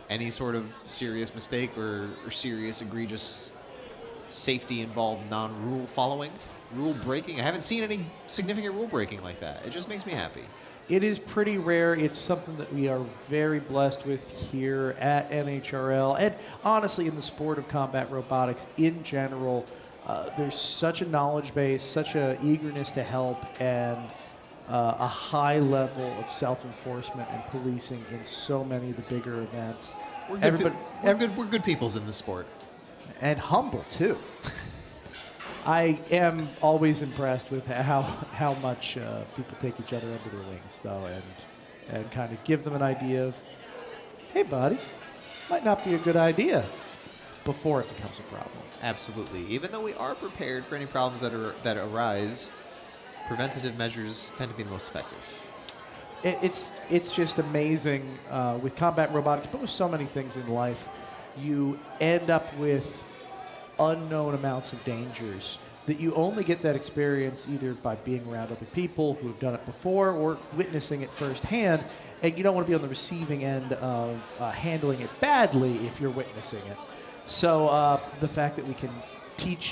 any sort of serious mistake or serious egregious safety involved non-rule following, rule breaking. I haven't seen any significant rule breaking like that. It just makes me happy. It is pretty rare. It's something that we are very blessed with here at NHRL. And honestly, in the sport of combat robotics in general, there's such a knowledge base, such an eagerness to help, and a high level of self-enforcement and policing in so many of the bigger events. We're good peoples in the sport. And humble, too. I am always impressed with how much people take each other under their wings, though, and kind of give them an idea of, hey, buddy, might not be a good idea before it becomes a problem. Absolutely. Even though we are prepared for any problems that arise, preventative measures tend to be the most effective. It's just amazing with combat robotics, but with so many things in life, you end up with unknown amounts of dangers that you only get that experience either by being around other people who have done it before or witnessing it firsthand, and you don't want to be on the receiving end of handling it badly if you're witnessing it. So the fact that we can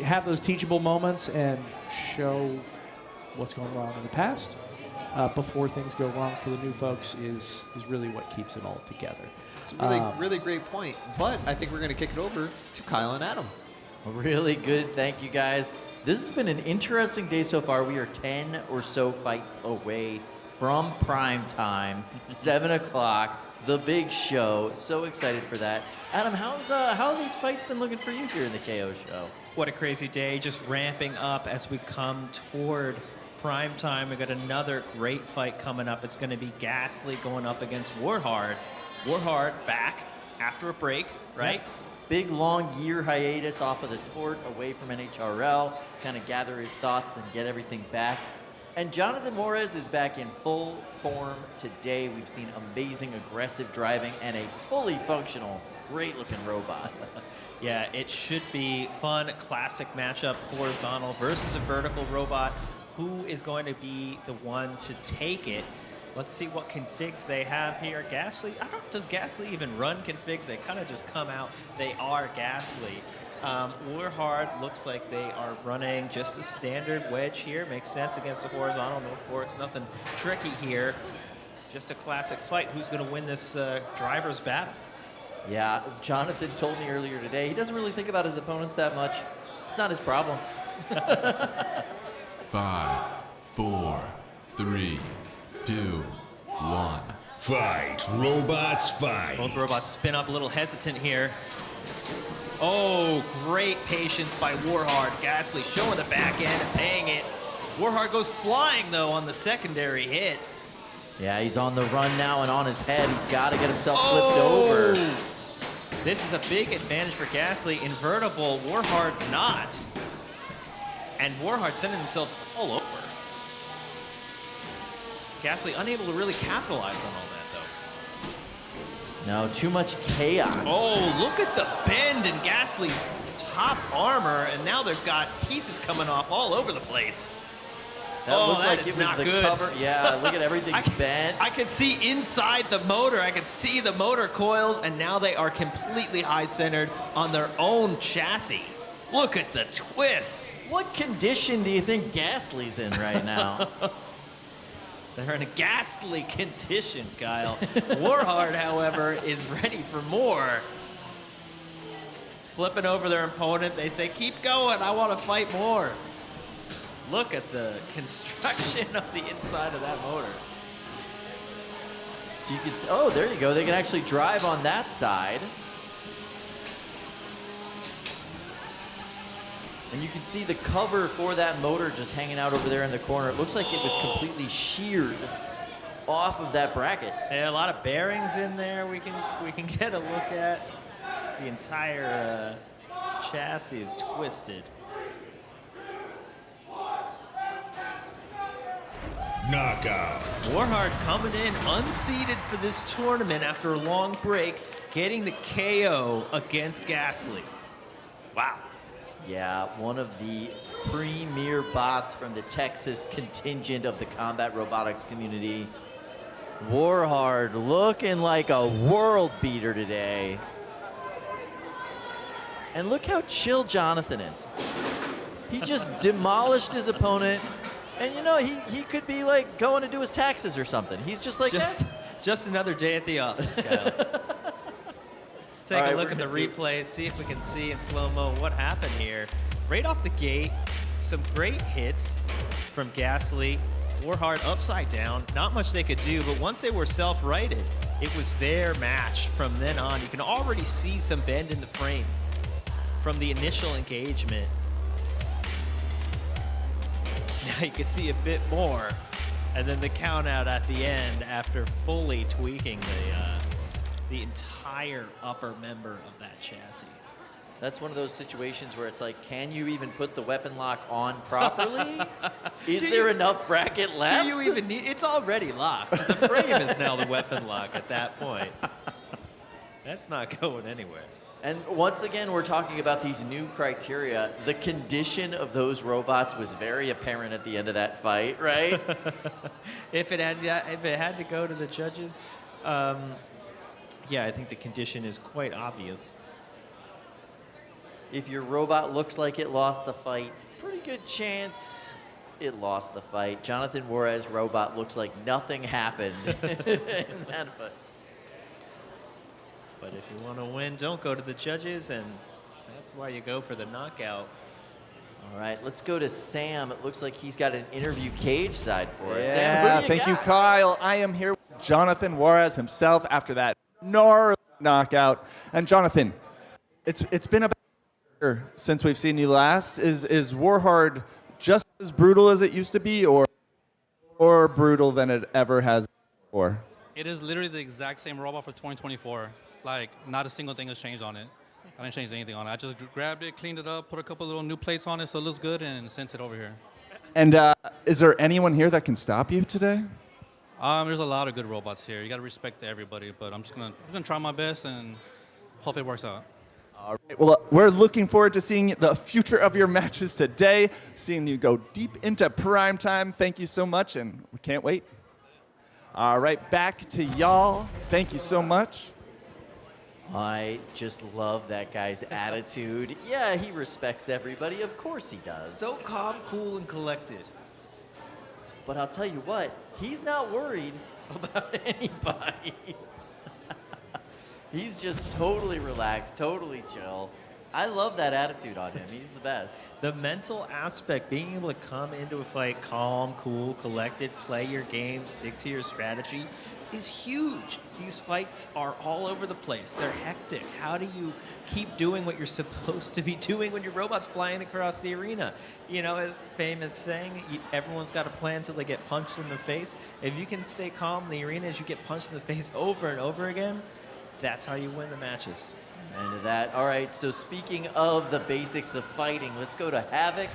have those teachable moments and show what's going wrong in the past before things go wrong for the new folks is really what keeps it all together. It's a really great point. But I think we're going to kick it over to Kyle and Adam. Really good. Thank you, guys. This has been an interesting day so far. We are 10 or so fights away from prime time, 7 o'clock, the big show. So excited for that. Adam, how have these fights been looking for you here in the KO show? What a crazy day, just ramping up as we come toward prime time. We got another great fight coming up. It's going to be Gh-Astley going up against Warhard. Warhard back after a break, right? Yep. Big long year hiatus off of the sport, away from NHRL, kind of gather his thoughts and get everything back. And Johnathan Morez is back in full form today. We've seen amazing aggressive driving and a fully functional, great-looking robot. Yeah, it should be fun, classic matchup, horizontal versus a vertical robot. Who is going to be the one to take it? Let's see what configs they have here. Gh-Astley, I don't know, does Gh-Astley even run configs? They kind of just come out. They are Gh-Astley. Warhard looks like they are running just a standard wedge here. Makes sense against a horizontal, no forks, nothing tricky here. Just a classic fight. Who's going to win this driver's battle? Yeah, Johnathan told me earlier today, he doesn't really think about his opponents that much. It's not his problem. 5, 4, 3, 2, 1. Fight, robots, fight. Both robots spin up a little hesitant here. Oh, great patience by Warhard. Gh-Astley showing the back end and paying it. Warhard goes flying, though, on the secondary hit. Yeah, he's on the run now and on his head. He's got to get himself flipped over. This is a big advantage for Gh-Astley. Invertible, Warhard not. And Warhard sending themselves all over. Gh-Astley unable to really capitalize on all that, though. No, too much chaos. Oh, look at the bend in Gh-Astley's top armor, and now they've got pieces coming off all over the place. That looked like is it was not the good. cover. Yeah, look at everything's bent. I could see inside the motor. I could see the motor coils, and now they are completely high-centered on their own chassis. Look at the twist. What condition do you think Gh-Astley's in right now? They're in a ghastly condition, Kyle. Warhard, however, is ready for more. Flipping over their opponent, they say, keep going, I want to fight more. Look at the construction of the inside of that motor. So you can, oh, there you go. They can actually drive on that side. And you can see the cover for that motor just hanging out over there in the corner. It looks like it was completely sheared off of that bracket. Yeah, a lot of bearings in there we can get a look at. The entire chassis is twisted. Knockout. Warhard coming in unseeded for this tournament after a long break, getting the KO against Gh-Astley. Wow. Yeah, one of the premier bots from the Texas contingent of the combat robotics community. Warhard looking like a world beater today. And look how chill Johnathan is. He just demolished his opponent. And you know, he could be like going to do his taxes or something. He's just like, just another day at the office, Kyle. Let's take a look at the replay and see if we can see in slow-mo what happened here. Right off the gate, some great hits from Gh-Astley. Warhard upside down, not much they could do, but once they were self-righted, it was their match from then on. You can already see some bend in the frame from the initial engagement. Now you can see a bit more, and then the count out at the end after fully tweaking the entire upper member of that chassis. That's one of those situations where it's like, can you even put the weapon lock on properly? Is there enough bracket left? Do you even need? It's already locked. The frame is now the weapon lock at that point. That's not going anywhere. And once again, we're talking about these new criteria. The condition of those robots was very apparent at the end of that fight, right? If it had to go to the judges, yeah, I think the condition is quite obvious. If your robot looks like it lost the fight, pretty good chance it lost the fight. Johnathan Juarez's robot looks like nothing happened in that fight. But if you want to win, don't go to the judges, and that's why you go for the knockout. All right, let's go to Sam. It looks like he's got an interview cage side for us. Yeah, Sam, who do thank you, got? Kyle. I am here with Johnathan Juarez himself after that gnarly knockout. And Johnathan, it's been about a year since we've seen you last. Is Warhard just as brutal as it used to be, or more brutal than it ever has before? It is literally the exact same robot for 2024. Like, not a single thing has changed on it. I didn't change anything on it. I just grabbed it, cleaned it up, put a couple little new plates on it so it looks good, and sent it over here. And is there anyone here that can stop you today? There's a lot of good robots here. You got to respect everybody, but I'm gonna try my best and hope it works out. All right. Well, we're looking forward to seeing the future of your matches today, seeing you go deep into prime time. Thank you so much, and we can't wait. All right, back to y'all. Thank you so much. I just love that guy's attitude. Yeah, he respects everybody. Of course he does. So calm, cool, and collected. But I'll tell you what, he's not worried about anybody. He's just totally relaxed, totally chill. I love that attitude on him. He's the best. The mental aspect, being able to come into a fight calm, cool, collected, play your game, stick to your strategy, is huge. These fights are all over the place. They're hectic. How do you keep doing what you're supposed to be doing when your robot's flying across the arena? You know, a famous saying, everyone's got a plan until they get punched in the face. If you can stay calm in the arena as you get punched in the face over and over again, that's how you win the matches. And that. All right, so speaking of the basics of fighting, let's go to Havoc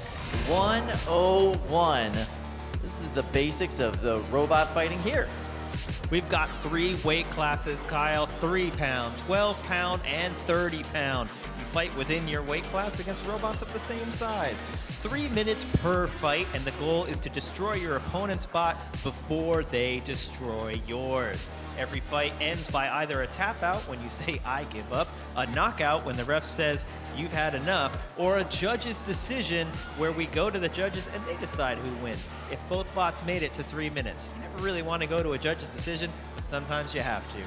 101. This is the basics of the robot fighting here. We've got 3 weight classes, Kyle, 3 pound, 12 pound, and 30 pound. You fight within your weight class against robots of the same size. 3 minutes per fight, and the goal is to destroy your opponent's bot before they destroy yours. Every fight ends by either a tap out when you say, I give up, a knockout when the ref says, you've had enough, or a judge's decision where we go to the judges and they decide who wins. If both bots made it to 3 minutes, you never really want to go to a judge's decision, but sometimes you have to.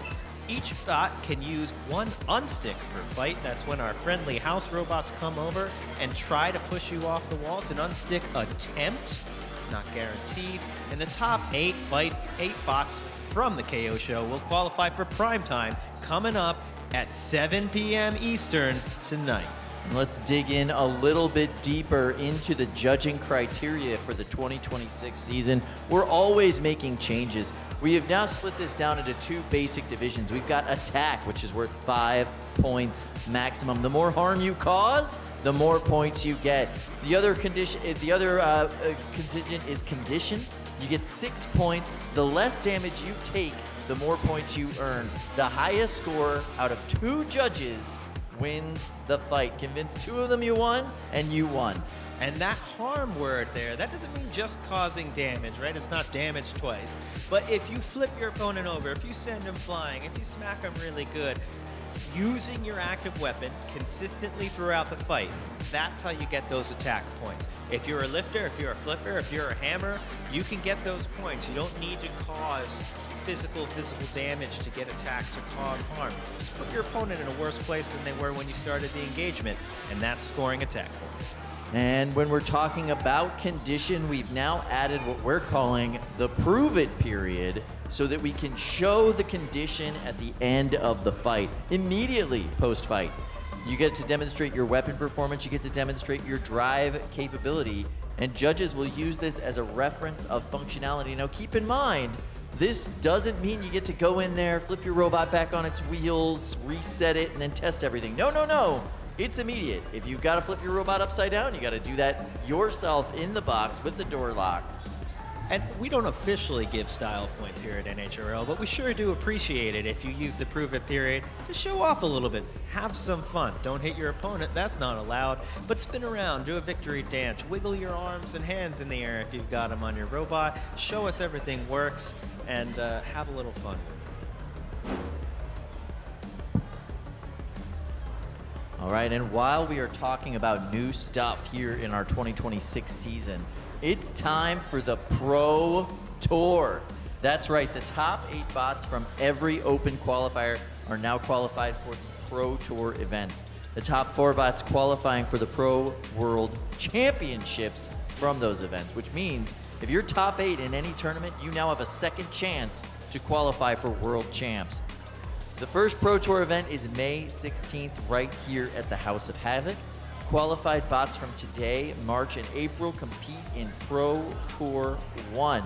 Each bot can use 1 unstick per fight. That's when our friendly house robots come over and try to push you off the wall. It's an unstick attempt. It's not guaranteed. And the top 8 bots from the KO show will qualify for prime time coming up at 7 p.m. Eastern tonight. Let's dig in a little bit deeper into the judging criteria for the 2026 season. We're always making changes. We have now split this down into 2 basic divisions. We've got attack, which is worth 5 points maximum. The more harm you cause, the more points you get. The other contingent is condition. You get 6 points. The less damage you take, the more points you earn. The highest score out of 2 judges wins the fight. Convince 2 of them you won, and you won. And that harm word there, that doesn't mean just causing damage, right? It's not damage twice. But if you flip your opponent over, if you send him flying, if you smack him really good, using your active weapon consistently throughout the fight, that's how you get those attack points. If you're a lifter, if you're a flipper, if you're a hammer, you can get those points. You don't need to cause physical damage to get attacked to cause harm. Just put your opponent in a worse place than they were when you started the engagement, and that's scoring attack points. And when we're talking about condition, we've now added what we're calling the prove it period so that we can show the condition at the end of the fight, immediately post-fight. You get to demonstrate your weapon performance, you get to demonstrate your drive capability, and judges will use this as a reference of functionality. Now keep in mind, this doesn't mean you get to go in there, flip your robot back on its wheels, reset it, and then test everything. No, no, no. It's immediate. If you've got to flip your robot upside down, you got to do that yourself in the box with the door locked. And we don't officially give style points here at NHRL, but we sure do appreciate it if you use the prove it period to show off a little bit. Have some fun. Don't hit your opponent, that's not allowed. But spin around, do a victory dance, wiggle your arms and hands in the air if you've got them on your robot. Show us everything works, and have a little fun. All right, and while we are talking about new stuff here in our 2026 season, it's time for the Pro Tour. That's right, the top 8 bots from every open qualifier are now qualified for the Pro Tour events. The top 4 bots qualifying for the Pro World Championships from those events, which means if you're top 8 in any tournament, you now have a second chance to qualify for World Champs. The first Pro Tour event is May 16th right here at the House of Havoc. Qualified bots from today, March, and April compete in Pro Tour 1.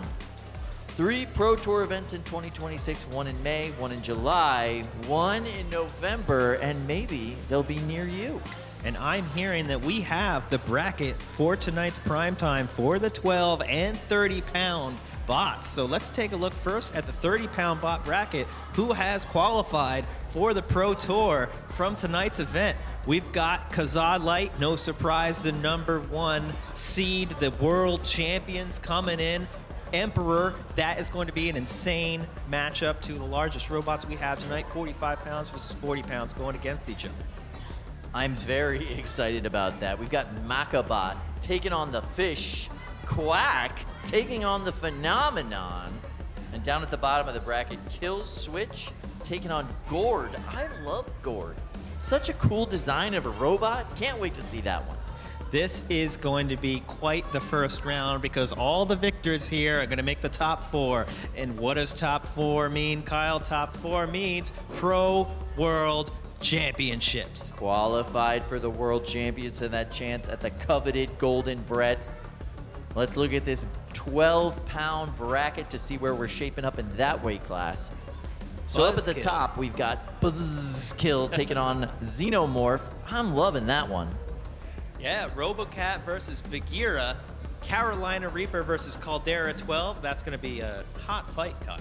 3 Pro Tour events in 2026, 1 in May, 1 in July, 1 in November, and maybe they'll be near you. And I'm hearing that we have the bracket for tonight's prime time for the 12 and 30-pound bots. So let's take a look first at the 30-pound bot bracket. Who has qualified for the Pro Tour from tonight's event? We've got Kazad Light, no surprise, the #1 seed, the world champions coming in. Emperor, that is going to be an insane matchup to the largest robots we have tonight, 45 pounds versus 40 pounds going against each other. I'm very excited about that. We've got Makabot taking on the Fish, Quack taking on the Phenomenon, and down at the bottom of the bracket, Kill Switch taking on Gord. I love Gord. Such a cool design of a robot. Can't wait to see that one. This is going to be quite the first round because all the victors here are going to make the top 4. And what does top 4 mean, Kyle? Top 4 means Pro World Championships. Qualified for the World Champions and that chance at the coveted Golden Brett. Let's look at this 12-pound bracket to see where we're shaping up in that weight class. So up at the top, we've got Buzzkill taking on Xenomorph. I'm loving that one. Yeah, RoboCat versus Bagheera. Carolina Reaper versus Caldera 12. That's going to be a hot fight, Kyle.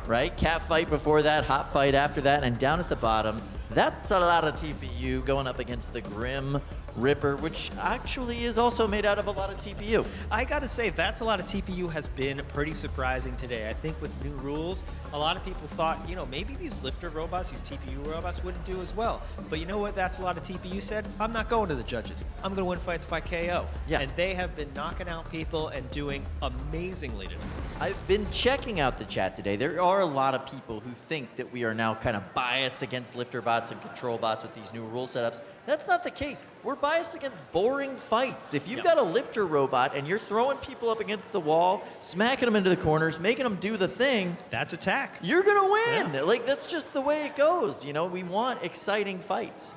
Right? Cat fight before that, hot fight after that, and down at the bottom, that's a lot of TPU going up against the Grim Ripper, which actually is also made out of a lot of TPU. I gotta say, that's a lot of TPU has been pretty surprising today. I think with new rules, a lot of people thought, you know, maybe these lifter robots, these TPU robots wouldn't do as well. But you know what that's a lot of TPU said? I'm not going to the judges. I'm gonna win fights by KO. Yeah. And they have been knocking out people and doing amazingly tonight. I've been checking out the chat today. There are a lot of people who think that we are now kind of biased against lifter bots and control bots with these new rule setups. That's not the case. We're biased against boring fights. If you've got a lifter robot and you're throwing people up against the wall, smacking them into the corners, making them do the thing, that's attack. You're gonna win. Yeah. Like, that's just the way it goes. You know, we want exciting fights.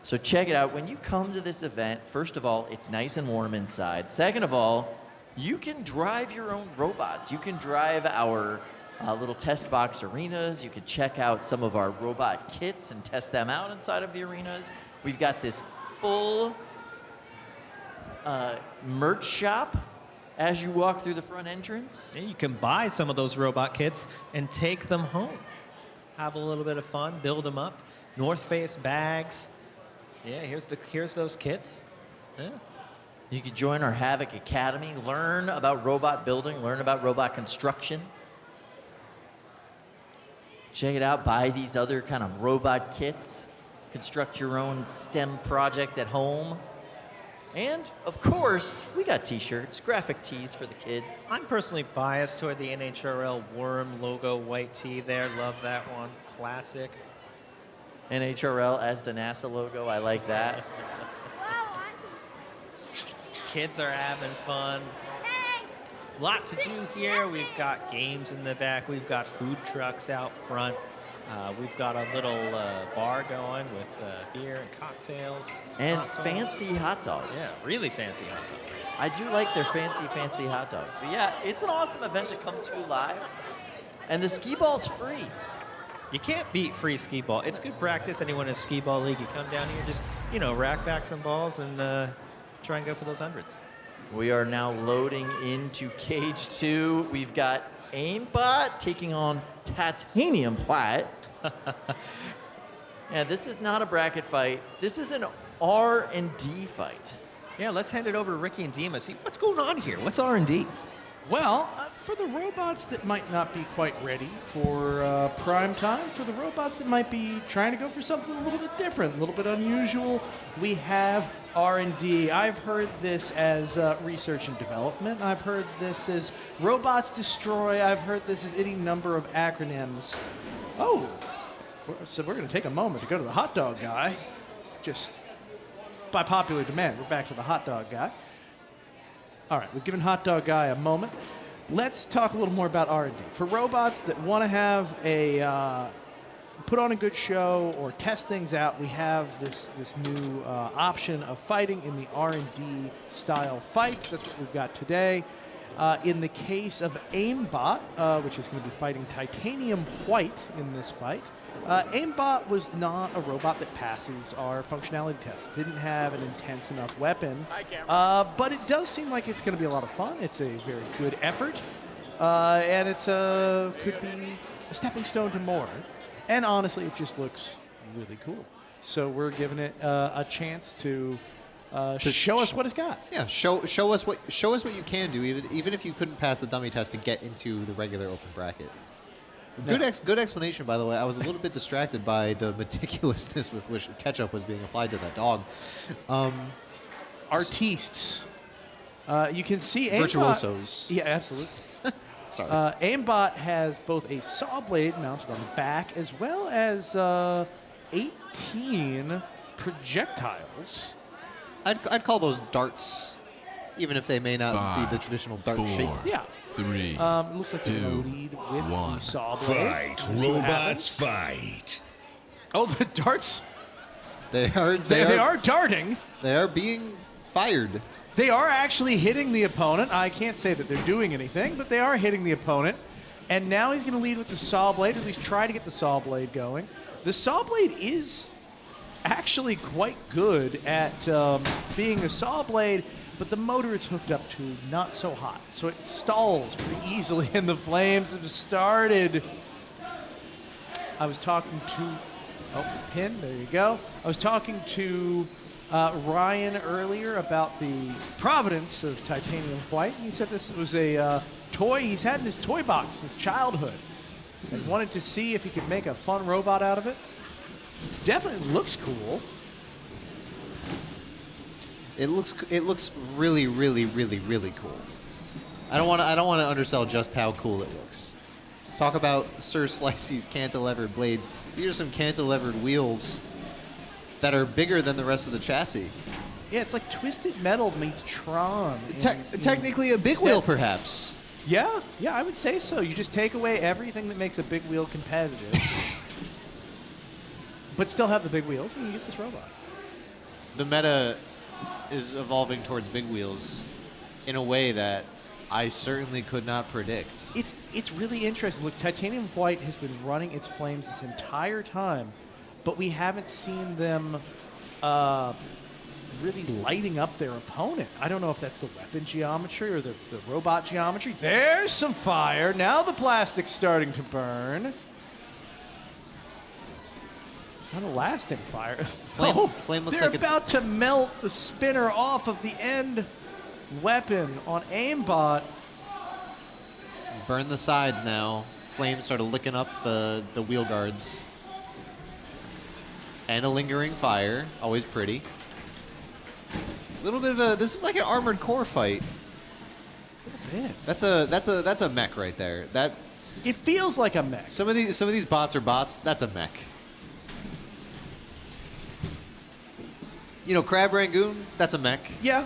So check it out. When you come to this event, first of all, it's nice and warm inside. Second of all, you can drive your own robots. You can drive our little test box arenas. You can check out some of our robot kits and test them out inside of the arenas. We've got this full merch shop as you walk through the front entrance. And you can buy some of those robot kits and take them home. Have a little bit of fun, build them up. North Face bags. Yeah, here's those kits. Yeah. You can join our Havoc Academy, learn about robot building, learn about robot construction. Check it out, buy these other kind of robot kits, construct your own STEM project at home. And, of course, we got t-shirts, graphic tees for the kids. I'm personally biased toward the NHRL Worm logo white tee there. Love that one. Classic. NHRL as the NASA logo, I like that. Kids are having fun. Lot to do here. We've got games in the back. We've got food trucks out front. We've got a little bar going with beer and cocktails. And fancy hot dogs. Yeah, really fancy hot dogs. I do like their fancy hot dogs. But yeah, it's an awesome event to come to live. And the skee ball's free. You can't beat free skee ball. It's good practice. Anyone in a skee ball league, you come down here, just, you know, rack back some balls and try and go for those hundreds. We are now loading into Cage 2. We've got Aimbot taking on Titanium Hwhite. Yeah, this is not a bracket fight. This is an R&D fight. Yeah, let's hand it over to Ricky and Dima. See, what's going on here? What's R&D? Well, for the robots that might not be quite ready for prime time, for the robots that might be trying to go for something a little bit different, a little bit unusual, we have R&D. I've heard this as research and development. I've heard this as robots destroy. I've heard this as any number of acronyms. Oh, so we're going to take a moment to go to the hot dog guy. Just by popular demand, we're back to the hot dog guy. All right, we've given Hot Dog Guy a moment. Let's talk a little more about R&D. For robots that want to have put on a good show or test things out, we have this new option of fighting in the R&D style fights. That's what we've got today. In the case of Aimbot, which is going to be fighting Titanium Hwhite in this fight, Aimbot was not a robot that passes our functionality test. It didn't have an intense enough weapon, but it does seem like it's going to be a lot of fun. It's a very good effort, and it's could be a stepping stone to more. And honestly, it just looks really cool. So we're giving it a chance to show us what it's got. Yeah, show us what you can do, even if you couldn't pass the dummy test to get into the regular open bracket. Good explanation, by the way. I was a little bit distracted by the meticulousness with which ketchup was being applied to that dog. Artistes. You can see Aimbot. Virtuosos. Yeah, absolutely. Sorry. Aimbot has both a saw blade mounted on the back as well as 18 projectiles. I'd call those darts, even if they may not be the traditional dart shape. Yeah. 3, it looks like 2, they're going to lead with the saw blade. Fight, robots, fight. Oh, the darts. They are darting. They are being fired. They are actually hitting the opponent. I can't say that they're doing anything, but they are hitting the opponent. And now he's going to lead with the saw blade, or at least try to get the saw blade going. The saw blade is actually quite good at being a saw blade, but the motor is hooked up to not so hot, so it stalls pretty easily, and the flames have started. I was talking to, pin, there you go. I was talking to Ryan earlier about the provenance of Titanium Hwhite. He said this was a toy he's had in his toy box since childhood, and wanted to see if he could make a fun robot out of it. Definitely looks cool. It looks really, really, really, really cool. I don't want to undersell just how cool it looks. Talk about Sir Slicey's cantilevered blades. These are some cantilevered wheels that are bigger than the rest of the chassis. Yeah, it's like Twisted Metal meets Tron. Technically a big wheel, perhaps. Yeah, I would say so. You just take away everything that makes a big wheel competitive, but still have the big wheels, and you get this robot. The meta is evolving towards big wheels in a way that I certainly could not predict. It's really interesting. Look, Titanium Hwhite has been running its flames this entire time, but we haven't seen them really lighting up their opponent. I don't know if that's the weapon geometry or the robot geometry. There's some fire. Now the plastic's starting to burn. Not a lasting fire. Flame looks they're like about to melt the spinner off of the end weapon on Aimbot. It's burned the sides now. Flames started licking up the wheel guards. And a lingering fire, always pretty. A little bit of this is like an Armored Core fight. A little bit. That's a mech right there. It feels like a mech. Some of these bots are bots. That's a mech. You know, Crab Rangoon, that's a mech. Yeah.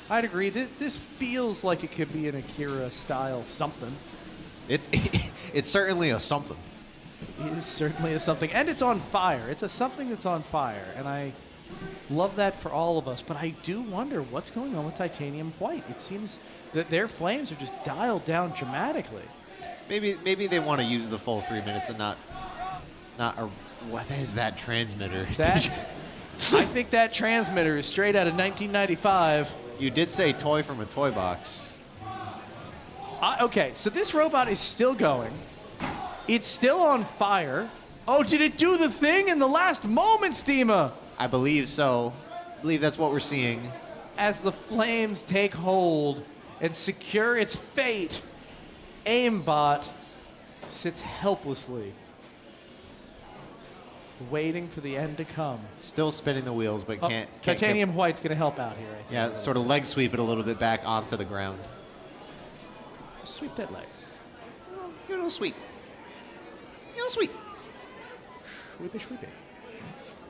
I'd agree. This feels like it could be an Akira-style something. It's certainly a something. It is certainly a something. And it's on fire. It's a something that's on fire. And I love that for all of us. But I do wonder what's going on with Titanium Hwhite. It seems that their flames are just dialed down dramatically. Maybe they want to use the full 3 minutes and not what is that transmitter? I think that transmitter is straight out of 1995. You did say toy from a toy box. Okay, so this robot is still going. It's still on fire. Oh, did it do the thing in the last moments, Dima? I believe so. I believe that's what we're seeing. As the flames take hold and secure its fate. Aimbot sits helplessly, waiting for the end to come. Still spinning the wheels, but can't Titanium Hwhite's going to help out here, I think. Yeah, sort of leg sweep it a little bit back onto the ground. Sweep that leg. You're a little sweep. You're a little sweep. Sweepy.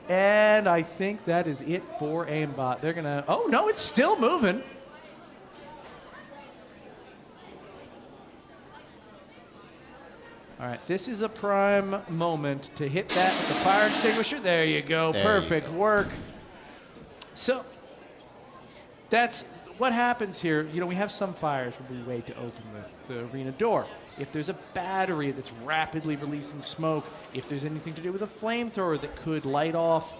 And I think that is it for Aimbot. They're going to... Oh, no, it's still moving. All right, this is a prime moment to hit that with the fire extinguisher. There you go. Perfect work. So that's what happens here. You know, we have some fires where we wait to open the arena door. If there's a battery that's rapidly releasing smoke, if there's anything to do with a flamethrower that could light off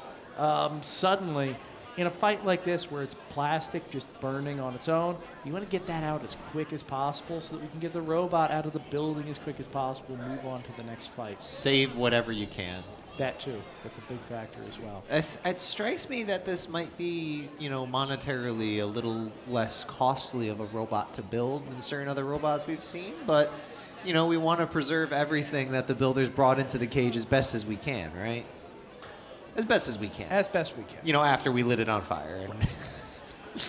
suddenly, in a fight like this where it's plastic just burning on its own, you want to get that out as quick as possible so that we can get the robot out of the building as quick as possible, move on to the next fight. Save whatever you can. That too. That's a big factor as well. It strikes me that this might be, you know, monetarily a little less costly of a robot to build than certain other robots we've seen, but, you know, we want to preserve everything that the builders brought into the cage as best as we can, right? As best as we can. As best we can. You know, after we lit it on fire.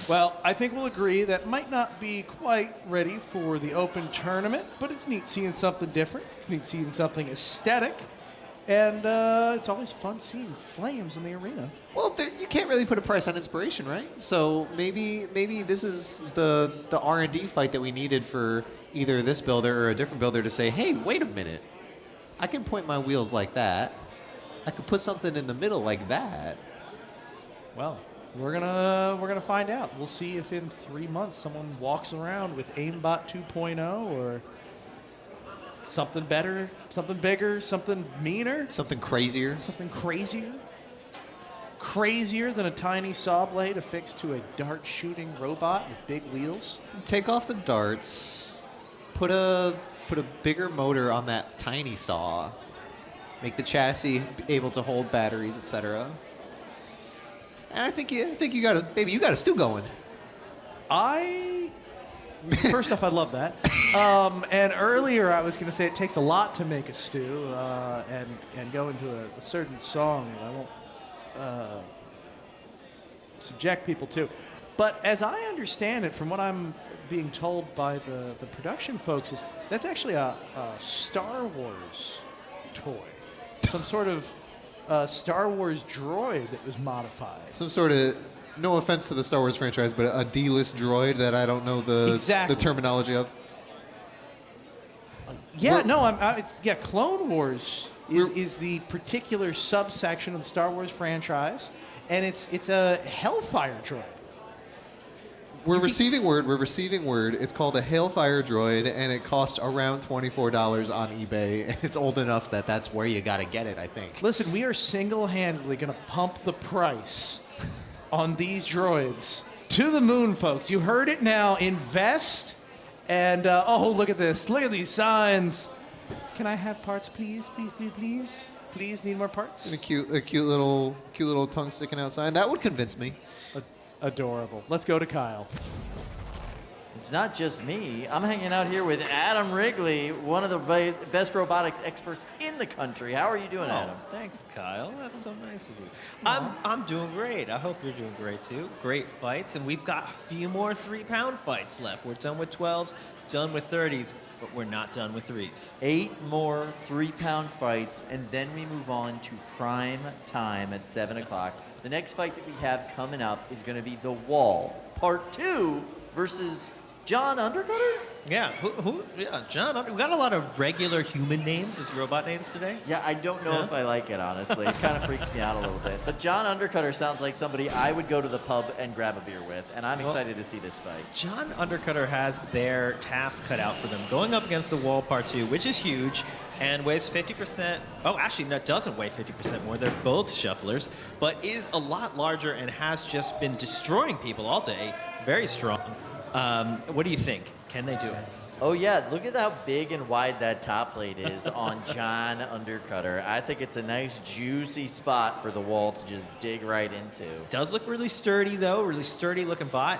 Well, I think we'll agree that might not be quite ready for the open tournament, but it's neat seeing something different. It's neat seeing something aesthetic. And it's always fun seeing flames in the arena. Well, you can't really put a price on inspiration, right? So maybe this is the R&D fight that we needed for either this builder or a different builder to say, hey, wait a minute. I can point my wheels like that. I could put something in the middle like that. Well, we're gonna find out. We'll see if in 3 months someone walks around with Aimbot 2.0 or something better, something bigger, something meaner, something crazier, crazier than a tiny saw blade affixed to a dart shooting robot with big wheels. Take off the darts, put a bigger motor on that tiny saw. Make the chassis able to hold batteries, etc. And I think you got a stew going. First off, I love that. And earlier I was going to say it takes a lot to make a stew, and go into a certain song that I won't subject people to. But as I understand it, from what I'm being told by the production folks, is that's actually a Star Wars toy. Some sort of Star Wars droid that was modified. Some sort of, no offense to the Star Wars franchise, but a D-list droid that I don't know the terminology of. Clone Wars is the particular subsection of the Star Wars franchise, and it's a Hellfire droid. We're receiving word. It's called a Hailfire droid, and it costs around $24 on eBay. And it's old enough that that's where you got to get it, I think. Listen, we are single-handedly going to pump the price on these droids to the moon, folks. You heard it now. Invest. And, look at this. Look at these signs. Can I have parts, please? Please, please, please? Please, need more parts? And a cute little tongue sticking out sign. That would convince me. Adorable. Let's go to Kyle. It's not just me. I'm hanging out here with Adam Wrigley, one of the best robotics experts in the country. How are you doing, Adam? Thanks, Kyle. That's so nice of you. I'm doing great. I hope you're doing great, too. Great fights, and we've got a few more 3-pound fights left. We're done with 12s, done with 30s, but we're not done with 3s. 8 more 3-pound fights, and then we move on to prime time at 7 o'clock. The next fight that we have coming up is going to be the Wall, Part 2 versus John Undercutter? Yeah, John. We got a lot of regular human names as robot names today. Yeah, I don't know if I like it, honestly. It kind of freaks me out a little bit. But John Undercutter sounds like somebody I would go to the pub and grab a beer with, and I'm excited to see this fight. John Undercutter has their task cut out for them, going up against the Wall Part 2, which is huge, and weighs 50%. Oh, actually, no, it doesn't weigh 50% more. They're both shufflers, but is a lot larger and has just been destroying people all day. Very strong. What do you think? Can they do it? Oh, yeah. Look at how big and wide that top plate is on John Undercutter. I think it's a nice, juicy spot for the Wall to just dig right into. Does look really sturdy, though. Really sturdy-looking bot.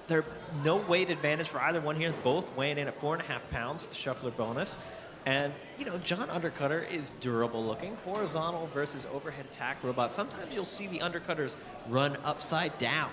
There's no weight advantage for either one here. Both weighing in at 4.5 pounds, the shuffler bonus. And, you know, John Undercutter is durable looking. Horizontal versus overhead attack robot. Sometimes you'll see the Undercutters run upside down.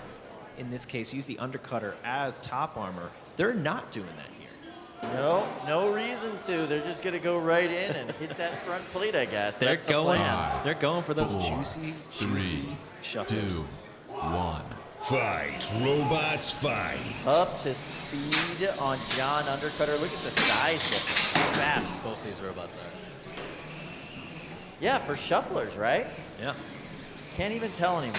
In this case, use the Undercutter as top armor. They're not doing that here. No, no reason to. They're just going to go right in and hit that front plate, I guess. They're That's the going. plan. They're going for those 4, juicy 3, shufflers. 2, 1. Fight. Robots fight. Up to speed on John Undercutter. Look at the size difference. How fast both these robots are. Yeah, for shufflers, right? Yeah. Can't even tell anymore.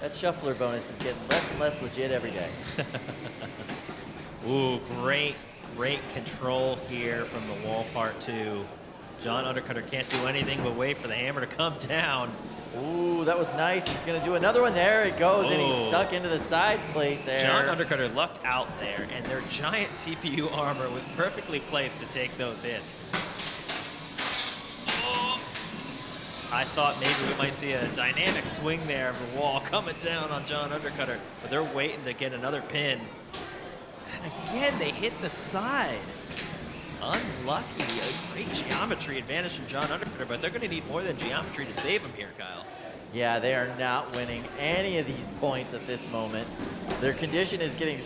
That shuffler bonus is getting less and less legit every day. Ooh, great control here from the wall part 2. John Undercutter can't do anything but wait for the hammer to come down. Ooh, that was nice. He's going to do another one. There it goes, and he's Oh. stuck into the side plate there. John Undercutter lucked out there, and their giant TPU armor was perfectly placed to take those hits. Oh. I thought maybe we might see a dynamic swing there of the wall coming down on John Undercutter, but they're waiting to get another pin. And again, they hit the side. Unlucky. A great geometry advantage from John Undercutter, but they're going to need more than geometry to save him here, Kyle. Yeah, they are not winning any of these points at this moment. Their condition is getting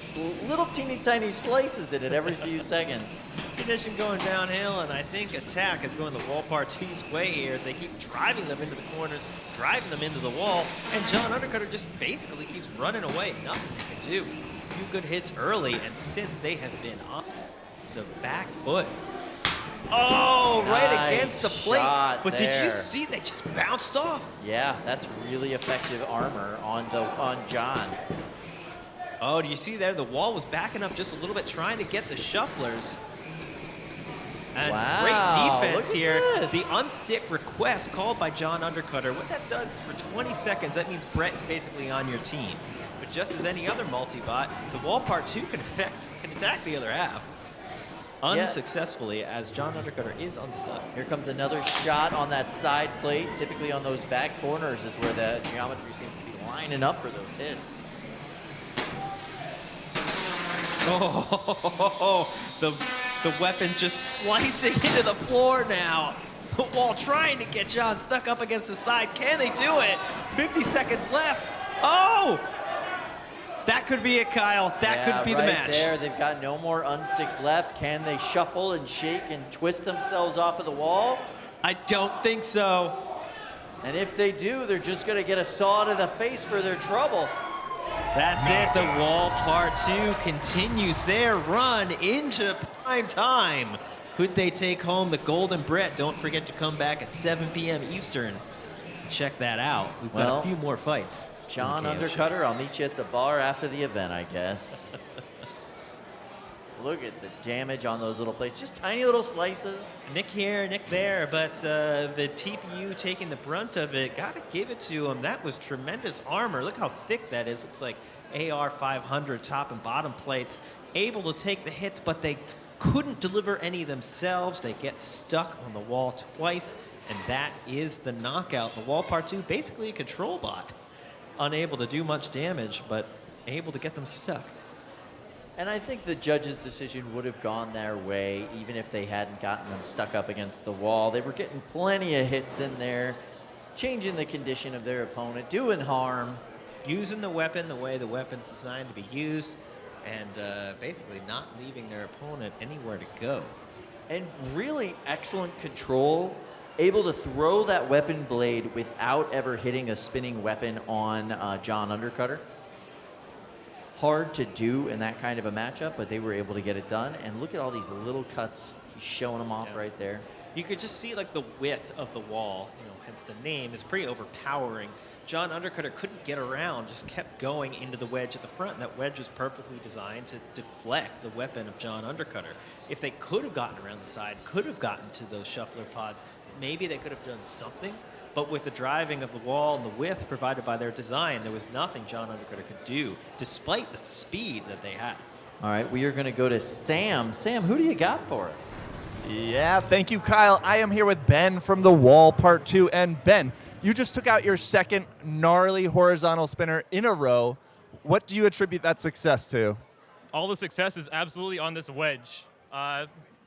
little teeny tiny slices in it every few seconds. Condition going downhill, and I think attack is going the wall part 2's way here as they keep driving them into the corners, driving them into the wall, and John Undercutter just basically keeps running away. Nothing they can do. A few good hits early, and since they have been on the back foot. Oh, right Nice against the plate. shot But did there. you see they just bounced off? Yeah, that's really effective armor on John. Oh, do you see there? The wall was backing up just a little bit, trying to get the shufflers. And Wow, great defense look at here. this. The unstick request called by John Undercutter. What that does is for 20 seconds, that means Brett is basically on your team. But just as any other multi-bot, the wall part 2 can attack the other half. Unsuccessfully, as John Undercutter is unstuck. Here comes another shot on that side plate. Typically on those back corners is where the geometry seems to be lining up for those hits. Oh, the weapon just slicing into the floor now. The wall trying to get John stuck up against the side. Can they do it? 50 seconds left. Oh! That could be it, Kyle. That could be the match. There, they've got no more unsticks left. Can they shuffle and shake and twist themselves off of the wall? I don't think so. And if they do, they're just going to get a saw to the face for their trouble. That's it. The wall part 2 continues their run into prime time. Could they take home the golden Brett? Don't forget to come back at 7 p.m. Eastern. Check that out. We've got a few more fights. John Undercutter, I'll meet you at the bar after the event, I guess. Look at the damage on those little plates. Just tiny little slices. Nick here, Nick there, but the TPU taking the brunt of it. Got to give it to him. That was tremendous armor. Look how thick that is. Looks like AR 500 top and bottom plates. Able to take the hits, but they couldn't deliver any themselves. They get stuck on the wall twice, and that is the knockout. The wall part 2, basically a control bot. Unable to do much damage, but able to get them stuck. And I think the judge's decision would have gone their way even if they hadn't gotten them stuck up against the wall. They were getting plenty of hits in there, changing the condition of their opponent, doing harm. Using the weapon the way the weapon's designed to be used, and basically not leaving their opponent anywhere to go. And really excellent control, able to throw that weapon blade without ever hitting a spinning weapon on John Undercutter. Hard to do in that kind of a matchup, but they were able to get it done. And look at all these little cuts. He's showing them off right there. You could just see like the width of the wall, hence the name, is pretty overpowering. John Undercutter couldn't get around, just kept going into the wedge at the front. And that wedge was perfectly designed to deflect the weapon of John Undercutter. If they could have gotten around the side, could have gotten to those shuffler pods, maybe they could have done something. But with the driving of the wall and the width provided by their design, there was nothing John Undercutter could do, despite the speed that they had. All right, we are going to go to Sam. Sam, who do you got for us? Yeah, thank you, Kyle. I am here with Ben from the Wall Part 2. And Ben, you just took out your second gnarly horizontal spinner in a row. What do you attribute that success to? All the success is absolutely on this wedge.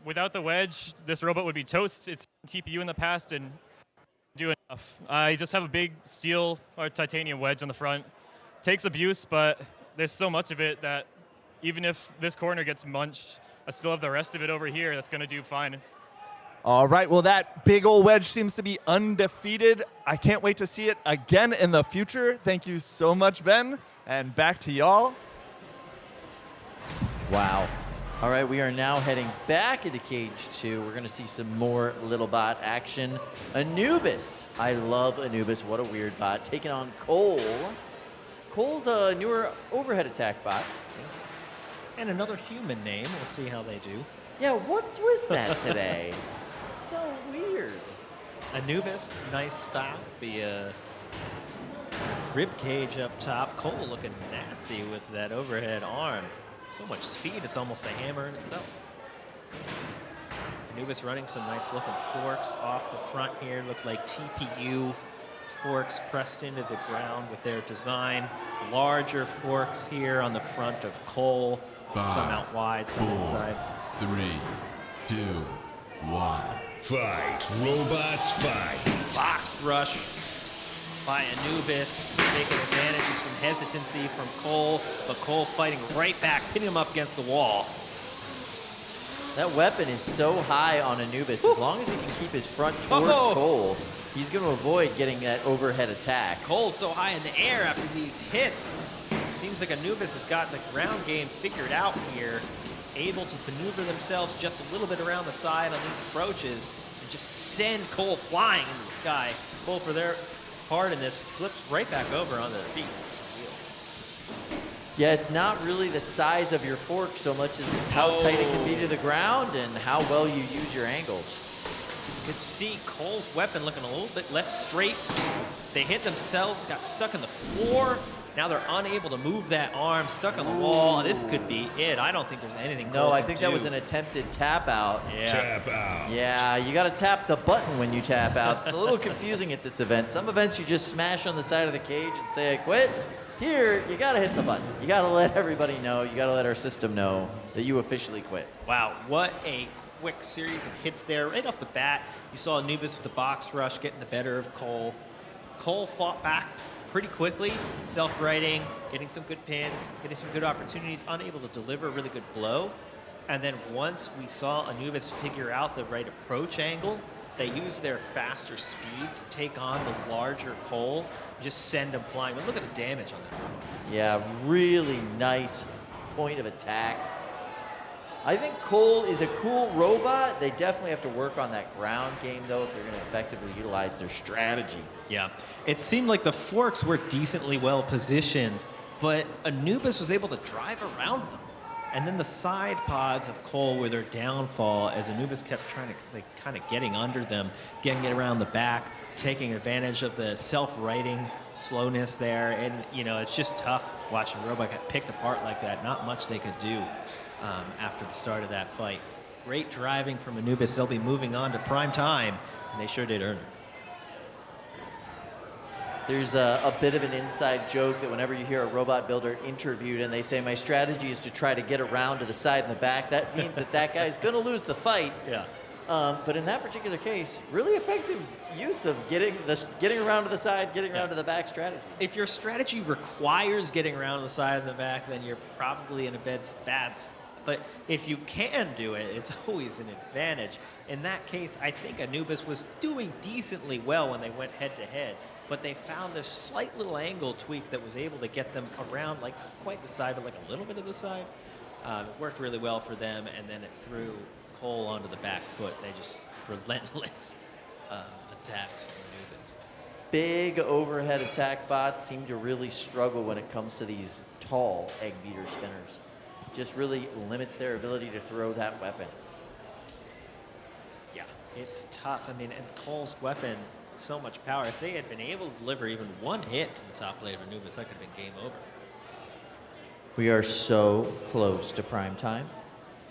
Without the wedge, this robot would be toast. It's TPU in the past and do enough. I just have a big steel or titanium wedge on the front. Takes abuse, but there's so much of it that even if this corner gets munched, I still have the rest of it over here that's going to do fine. All right, well, that big old wedge seems to be undefeated. I can't wait to see it again in the future. Thank you so much, Ben, and back to y'all. Wow. All right, we are now heading back into Cage 2. We're going to see some more little bot action. Anubis. I love Anubis. What a weird bot. Taking on Cole. Cole's a newer overhead attack bot. And another human name. We'll see how they do. Yeah, what's with that today? So weird. Anubis, nice style. The rib cage up top. Cole looking nasty with that overhead arm. So much speed, it's almost a hammer in itself. Anubis running some nice looking forks off the front here. Look like TPU forks pressed into the ground with their design. Larger forks here on the front of Cole. 5, some out wide, some 4, inside. 3, 2, 1. Fight. Robots fight. Box rush by Anubis, taking advantage of some hesitancy from Cole, but Cole fighting right back, pinning him up against the wall. That weapon is so high on Anubis. As long as he can keep his front towards Cole, he's going to avoid getting that overhead attack. Cole's so high in the air after these hits. It seems like Anubis has gotten the ground game figured out here, able to maneuver themselves just a little bit around the side on these approaches and just send Cole flying into the sky. Cole, for their part in this, flips right back over onto their feet. Yeah, it's not really the size of your fork so much as it's how tight it can be to the ground and how well you use your angles. You could see Cole's weapon looking a little bit less straight. They hit themselves, got stuck in the floor. Now they're unable to move that arm, stuck on the wall. This could be it. I don't think there's anything Cole I can think do. that was an attempted tap out. Yeah. Tap out. Yeah, you got to tap the button when you tap out. It's a little confusing at this event. Some events you just smash on the side of the cage and say, I quit. Here, you got to hit the button. You got to let everybody know, you got to let our system know that you officially quit. Wow, what a quick series of hits there. Right off the bat, you saw Anubis with the box rush getting the better of Cole. Cole fought back pretty quickly, self-righting, getting some good pins, getting some good opportunities, unable to deliver a really good blow. And then once we saw Anubis figure out the right approach angle, they used their faster speed to take on the larger Cole, just send him flying. But look at the damage on that. Yeah, really nice point of attack. I think Cole is a cool robot. They definitely have to work on that ground game, though, if they're going to effectively utilize their strategy. Yeah, it seemed like the forks were decently well positioned, but Anubis was able to drive around them. And then the side pods of Cole were their downfall as Anubis kept trying to, kind of getting under them, getting it around the back, taking advantage of the self-righting slowness there. And, it's just tough watching a robot get picked apart like that. Not much they could do after the start of that fight. Great driving from Anubis. They'll be moving on to prime time, and they sure did earn it. There's a bit of an inside joke that whenever you hear a robot builder interviewed and they say, my strategy is to try to get around to the side and the back, that means that guy's going to lose the fight. Yeah. But in that particular case, really effective use of getting around to the side, getting around to the back strategy. If your strategy requires getting around to the side and the back, then you're probably in a bad spot. But if you can do it, it's always an advantage. In that case, I think Anubis was doing decently well when they went head-to-head, but they found this slight little angle tweak that was able to get them around, not quite the side, but a little bit of the side. It worked really well for them, and then it threw Cole onto the back foot. They just relentless attacks from Anubis. Big overhead attack bots seem to really struggle when it comes to these tall egg beater spinners. Just really limits their ability to throw that weapon. Yeah, it's tough. I mean, and Cole's weapon, so much power. If they had been able to deliver even one hit to the top plate of Anubis, that could have been game over. We are so close to prime time.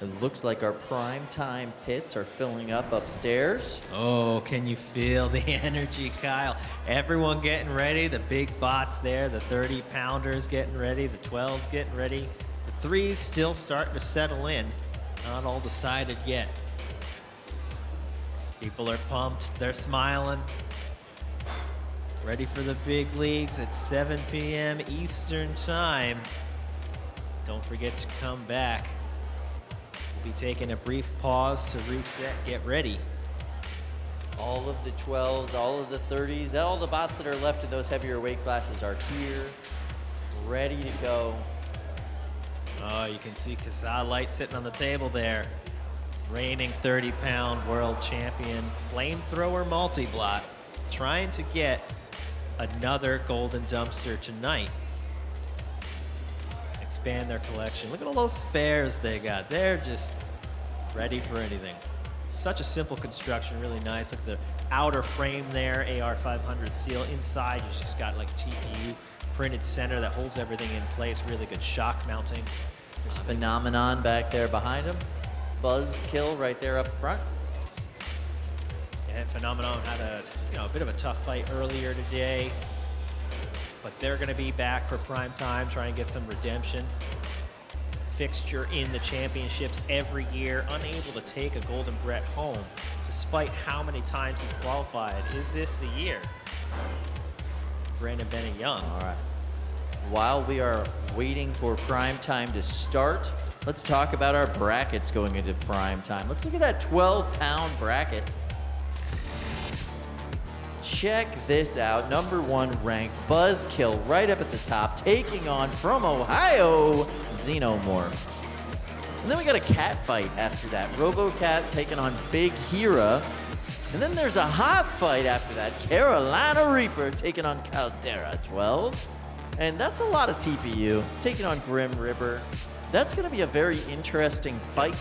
It looks like our prime time pits are filling up upstairs. Oh, can you feel the energy, Kyle? Everyone getting ready. The big bots there, the 30-pounders getting ready, the 12s getting ready. The 3s still starting to settle in. Not all decided yet. People are pumped. They're smiling. Ready for the big leagues at 7 p.m. Eastern Time. Don't forget to come back. We'll be taking a brief pause to reset, get ready. All of the 12s, all of the 30s, all the bots that are left in those heavier weight classes are here, ready to go. Oh, you can see Gh-Astley sitting on the table there. Reigning 30-pound world champion, flamethrower multi-blot, trying to get another golden dumpster tonight. Expand their collection. Look at all those spares they got. They're just ready for anything. Such a simple construction, really nice. Look at the outer frame there, AR500 seal. Inside, you just got like TPU printed center that holds everything in place. Really good shock mounting. There's Phenomenon back there behind him. Buzzkill right there up front. And Phenomenon had a bit of a tough fight earlier today. But they're going to be back for prime time, trying to get some redemption. Fixture in the championships every year, unable to take a golden Brett home, despite how many times he's qualified. Is this the year? Brandon Bennett Young. All right. While we are waiting for prime time to start, let's talk about our brackets going into prime time. Let's look at that 12-pound bracket. Check this out. Number 1 ranked Buzzkill right up at the top, taking on from Ohio, Xenomorph. And then we got a cat fight after that. RoboCat taking on Big Hera. And then there's a hot fight after that. Carolina Reaper taking on Caldera 12. And that's a lot of TPU taking on Grim River. That's going to be a very interesting fight.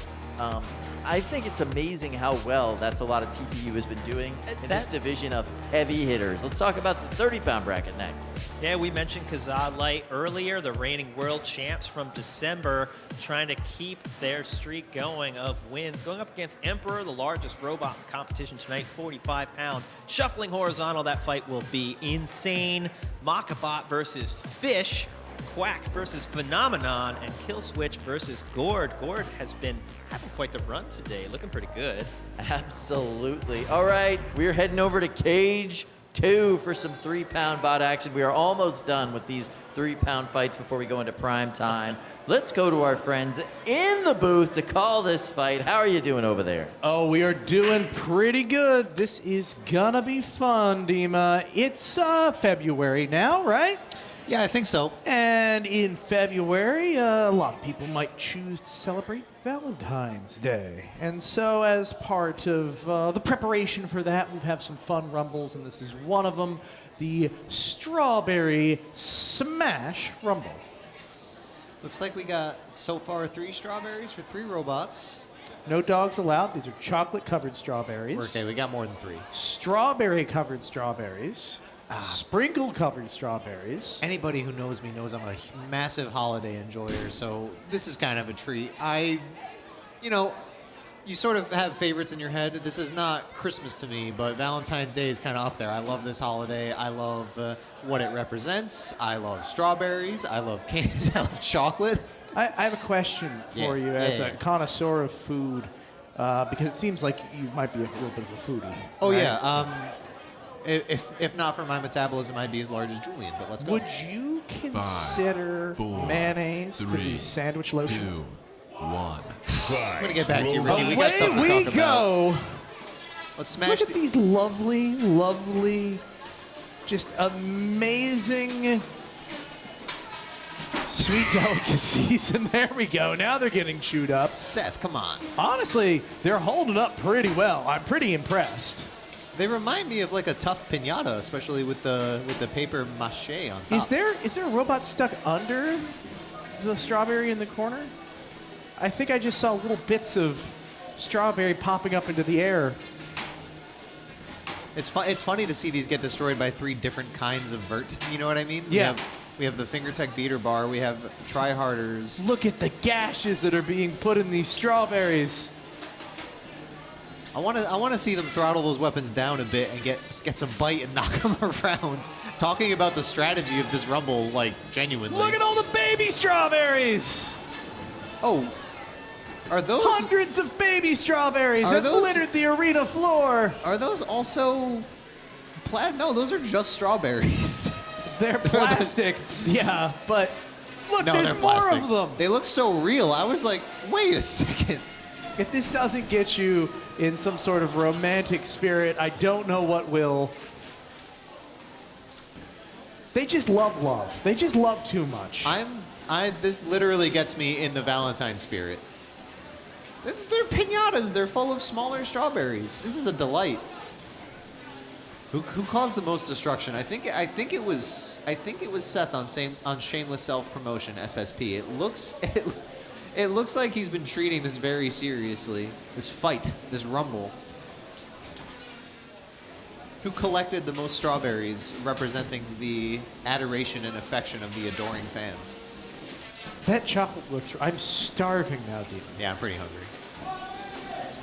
I think it's amazing how well that's a lot of TPU has been doing in this division of heavy hitters. Let's talk about the 30-pound bracket next. Yeah, we mentioned Gh-Astley earlier, the reigning world champs from December, trying to keep their streak going of wins. Going up against Emperor, the largest robot in competition tonight, 45-pound. Shuffling horizontal, that fight will be insane. Makabot versus Fish. Quack versus Phenomenon, and Killswitch versus Gord. Gord has been having quite the run today, looking pretty good. Absolutely. All right, we're heading over to Cage 2 for some 3-pound bot action. We are almost done with these 3-pound fights before we go into prime time. Let's go to our friends in the booth to call this fight. How are you doing over there? Oh, we are doing pretty good. This is gonna be fun, Dima. It's February now, right? Yeah, I think so. And in February, a lot of people might choose to celebrate Valentine's Day. And so as part of the preparation for that, we have some fun rumbles, and this is one of them, the Strawberry Smash Rumble. Looks like we got, so far, 3 strawberries for 3 robots. No dogs allowed. These are chocolate-covered strawberries. Okay, we got more than 3. Strawberry-covered strawberries. Sprinkle-covered strawberries. Anybody who knows me knows I'm a massive holiday enjoyer, so this is kind of a treat. You sort of have favorites in your head. This is not Christmas to me, but Valentine's Day is kind of up there. I love this holiday. I love what it represents. I love strawberries. I love candy. I love chocolate. I have a question for you as a connoisseur of food, because it seems like you might be a little bit of a foodie. Oh, right? yeah. If not for my metabolism, I'd be as large as Julian, but let's go. Would you consider 5, 4, mayonnaise 3, to be sandwich lotion? 2, 1. I'm going to get back to you, Ricky. We got something to talk go. about. Let's smash Look at these lovely, lovely, just amazing sweet delicacies. And there we go. Now they're getting chewed up. Seth, come on. Honestly, they're holding up pretty well. I'm pretty impressed. They remind me of like a tough piñata, especially with the paper mache on top. Is there a robot stuck under the strawberry in the corner? I think I just saw little bits of strawberry popping up into the air. It's funny to see these get destroyed by 3 different kinds of vert. You know what I mean? Yeah. We have the FingerTech beater bar. We have tryharders. Look at the gashes that are being put in these strawberries. I want to see them throttle those weapons down a bit and get some bite and knock them around. Talking about the strategy of this Rumble, like, genuinely. Look at all the baby strawberries. Oh, are those hundreds of baby strawberries are have those, littered the arena floor? Are those also no, those are just strawberries. They're plastic. Yeah, but look, no, there's they're more plastic. of them. They look so real. I was like, wait a second. If this doesn't get you in some sort of romantic spirit, I don't know what will. They just love love. They just love too much. This literally gets me in the Valentine spirit. They're pinatas. They're full of smaller strawberries. This is a delight. Who caused the most destruction? I think it was Seth on Shameless Self Promotion SSP. It looks like he's been treating this very seriously. This fight, this rumble. Who collected the most strawberries, representing the adoration and affection of the adoring fans? That chocolate looks. I'm starving now, dude. Yeah, I'm pretty hungry.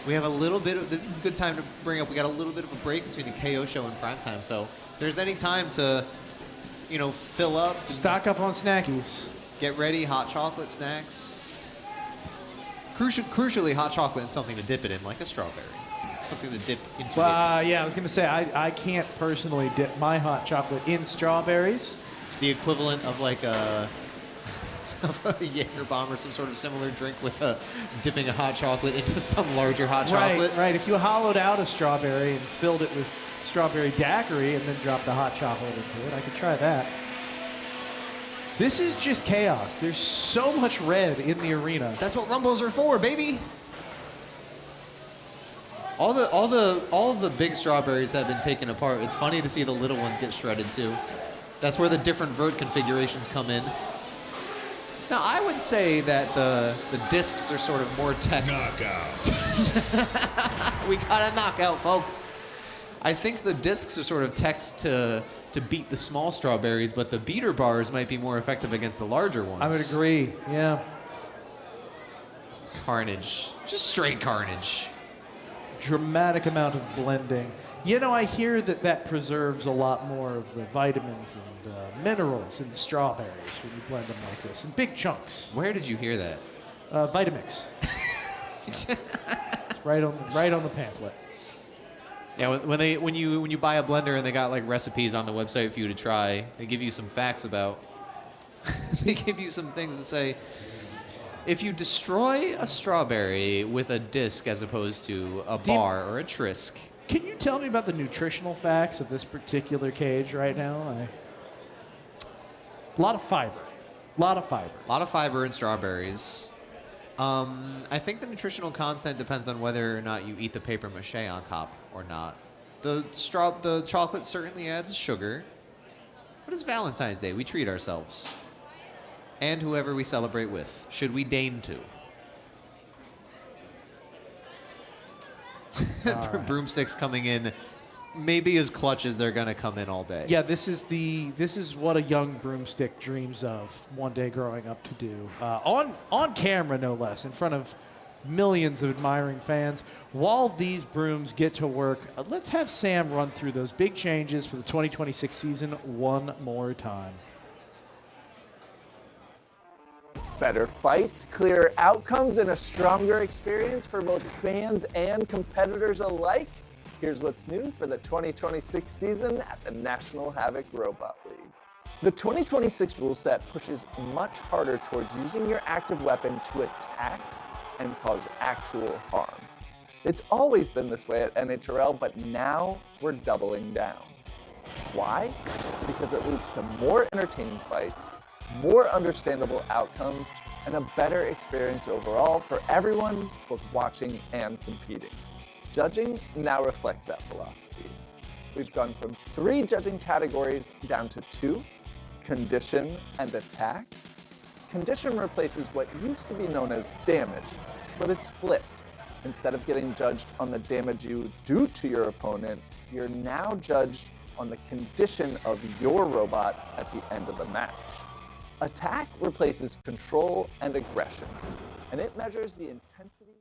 We have a little bit of, this is a good time to bring up, we got a little bit of a break between the KO show and prime time, so if there's any time to, fill up. Stock up on snackies. Get ready, hot chocolate snacks. Crucially, hot chocolate and something to dip it in, like a strawberry. Something to dip into it. Yeah, I was going to say, I can't personally dip my hot chocolate in strawberries. The equivalent of like a Jaeger bomb or some sort of similar drink with dipping a hot chocolate into some larger hot chocolate. Right. If you hollowed out a strawberry and filled it with strawberry daiquiri and then dropped the hot chocolate into it, I could try that. This is just chaos. There's so much red in the arena. That's what Rumbles are for, baby. All of the big strawberries have been taken apart. It's funny to see the little ones get shredded too. That's where the different vert configurations come in. Now, I would say that the discs are sort of more tech. Knockout. We got a knockout, folks. I think the discs are sort of text to beat the small strawberries, but the beater bars might be more effective against the larger ones. I would agree, yeah. Carnage. Just straight carnage. Dramatic amount of blending. I hear that preserves a lot more of the vitamins and minerals in the strawberries when you blend them like this, in big chunks. Where did you hear that? Vitamix. It's right on the pamphlet. Yeah, when you buy a blender and they got like recipes on the website for you to try, they give you some facts about. They give you some things that say, if you destroy a strawberry with a disc as opposed to a bar or a Trisk. Can you tell me about the nutritional facts of this particular cage right now? A lot of fiber. A lot of fiber in strawberries. I think the nutritional content depends on whether or not you eat the paper mache on top or not. The chocolate certainly adds sugar. But it's Valentine's Day. We treat ourselves. And whoever we celebrate with, should we deign to. Right. Broomsticks coming in maybe as clutch as they're going to come in all day. Yeah, this is what a young broomstick dreams of one day growing up to do. On camera, no less, in front of millions of admiring fans. While these brooms get to work, let's have Sam run through those big changes for the 2026 season one more time. Better fights, clearer outcomes, and a stronger experience for both fans and competitors alike. Here's what's new for the 2026 season at the National Havoc Robot League. The 2026 rule set pushes much harder towards using your active weapon to attack and cause actual harm. It's always been this way at NHRL, but now we're doubling down. Why? Because it leads to more entertaining fights, more understandable outcomes, and a better experience overall for everyone, both watching and competing. Judging now reflects that philosophy. We've gone from 3 judging categories down to 2, condition and attack. Condition replaces what used to be known as damage, but it's flipped. Instead of getting judged on the damage you do to your opponent, you're now judged on the condition of your robot at the end of the match. Attack replaces control and aggression, and it measures the intensity.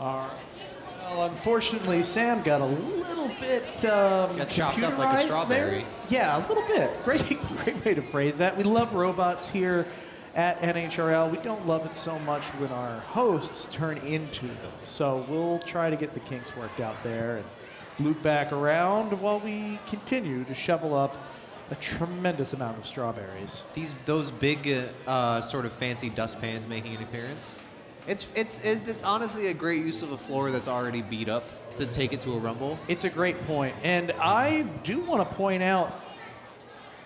Well, unfortunately, Sam got a little bit Got chopped up like a computerized strawberry. there. Yeah, a little bit. Great way to phrase that. We love robots here at NHRL. We don't love it so much when our hosts turn into them. So we'll try to get the kinks worked out there and loop back around while we continue to shovel up a tremendous amount of strawberries. Those big sort of fancy dustpans making an appearance. It's honestly a great use of a floor that's already beat up to take it to a rumble. It's a great point. And I do want to point out,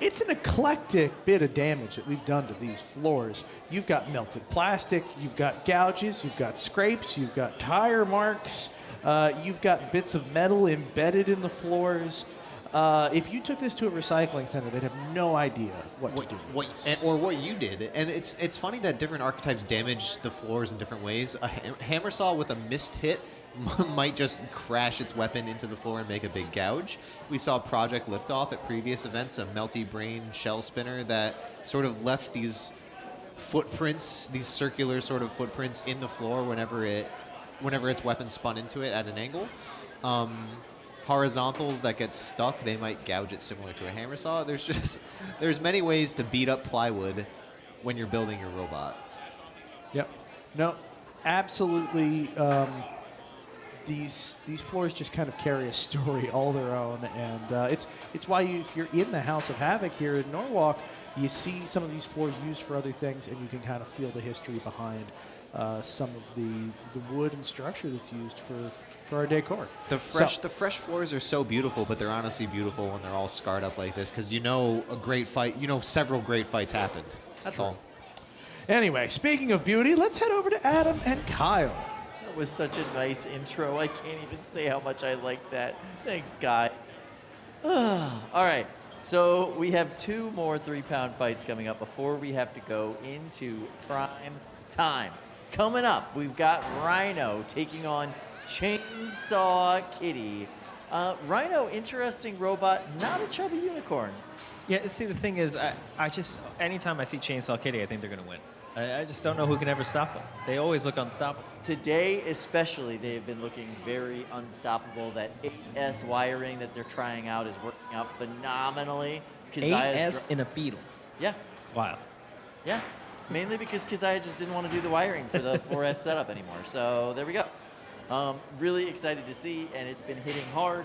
it's an eclectic bit of damage that we've done to these floors. You've got melted plastic, you've got gouges, you've got scrapes, you've got tire marks, you've got bits of metal embedded in the floors. If you took this to a recycling center, they'd have no idea what to do. Or what you did. And it's funny that different archetypes damage the floors in different ways. A hammer saw with a missed hit might just crash its weapon into the floor and make a big gouge. We saw Project Liftoff at previous events, a melty brain shell spinner that sort of left these footprints, these circular sort of footprints in the floor whenever its weapon spun into it at an angle. Horizontals that get stuck, they might gouge it similar to a hammer saw. There's many ways to beat up plywood when you're building your robot. Yep. No, absolutely. These floors just kind of carry a story all their own, and it's why if you're in the House of Havoc here in Norwalk, you see some of these floors used for other things, and you can kind of feel the history behind some of the wood and structure that's used for our decor. The fresh floors are so beautiful, but they're honestly beautiful when they're all scarred up like this, because several great fights happened. That's all. Anyway, speaking of beauty, let's head over to Adam and Kyle. That was such a nice intro. I can't even say how much I like that. Thanks, guys. All right. So we have 2 more 3-pound fights coming up before we have to go into prime time. Coming up, we've got Rhino taking on Chainsaw Kitty. Rhino, interesting robot, not a chubby unicorn. Yeah, see, the thing is, I just, anytime I see Chainsaw Kitty, I think they're going to win. I just don't know who can ever stop them. They always look unstoppable. Today, especially, they have been looking very unstoppable. That 8S wiring that they're trying out is working out phenomenally. 8S in a Beetle. Yeah. Wild. Yeah. Mainly because Keziah just didn't want to do the wiring for the 4S setup anymore. So there we go. Really excited to see, and it's been hitting hard.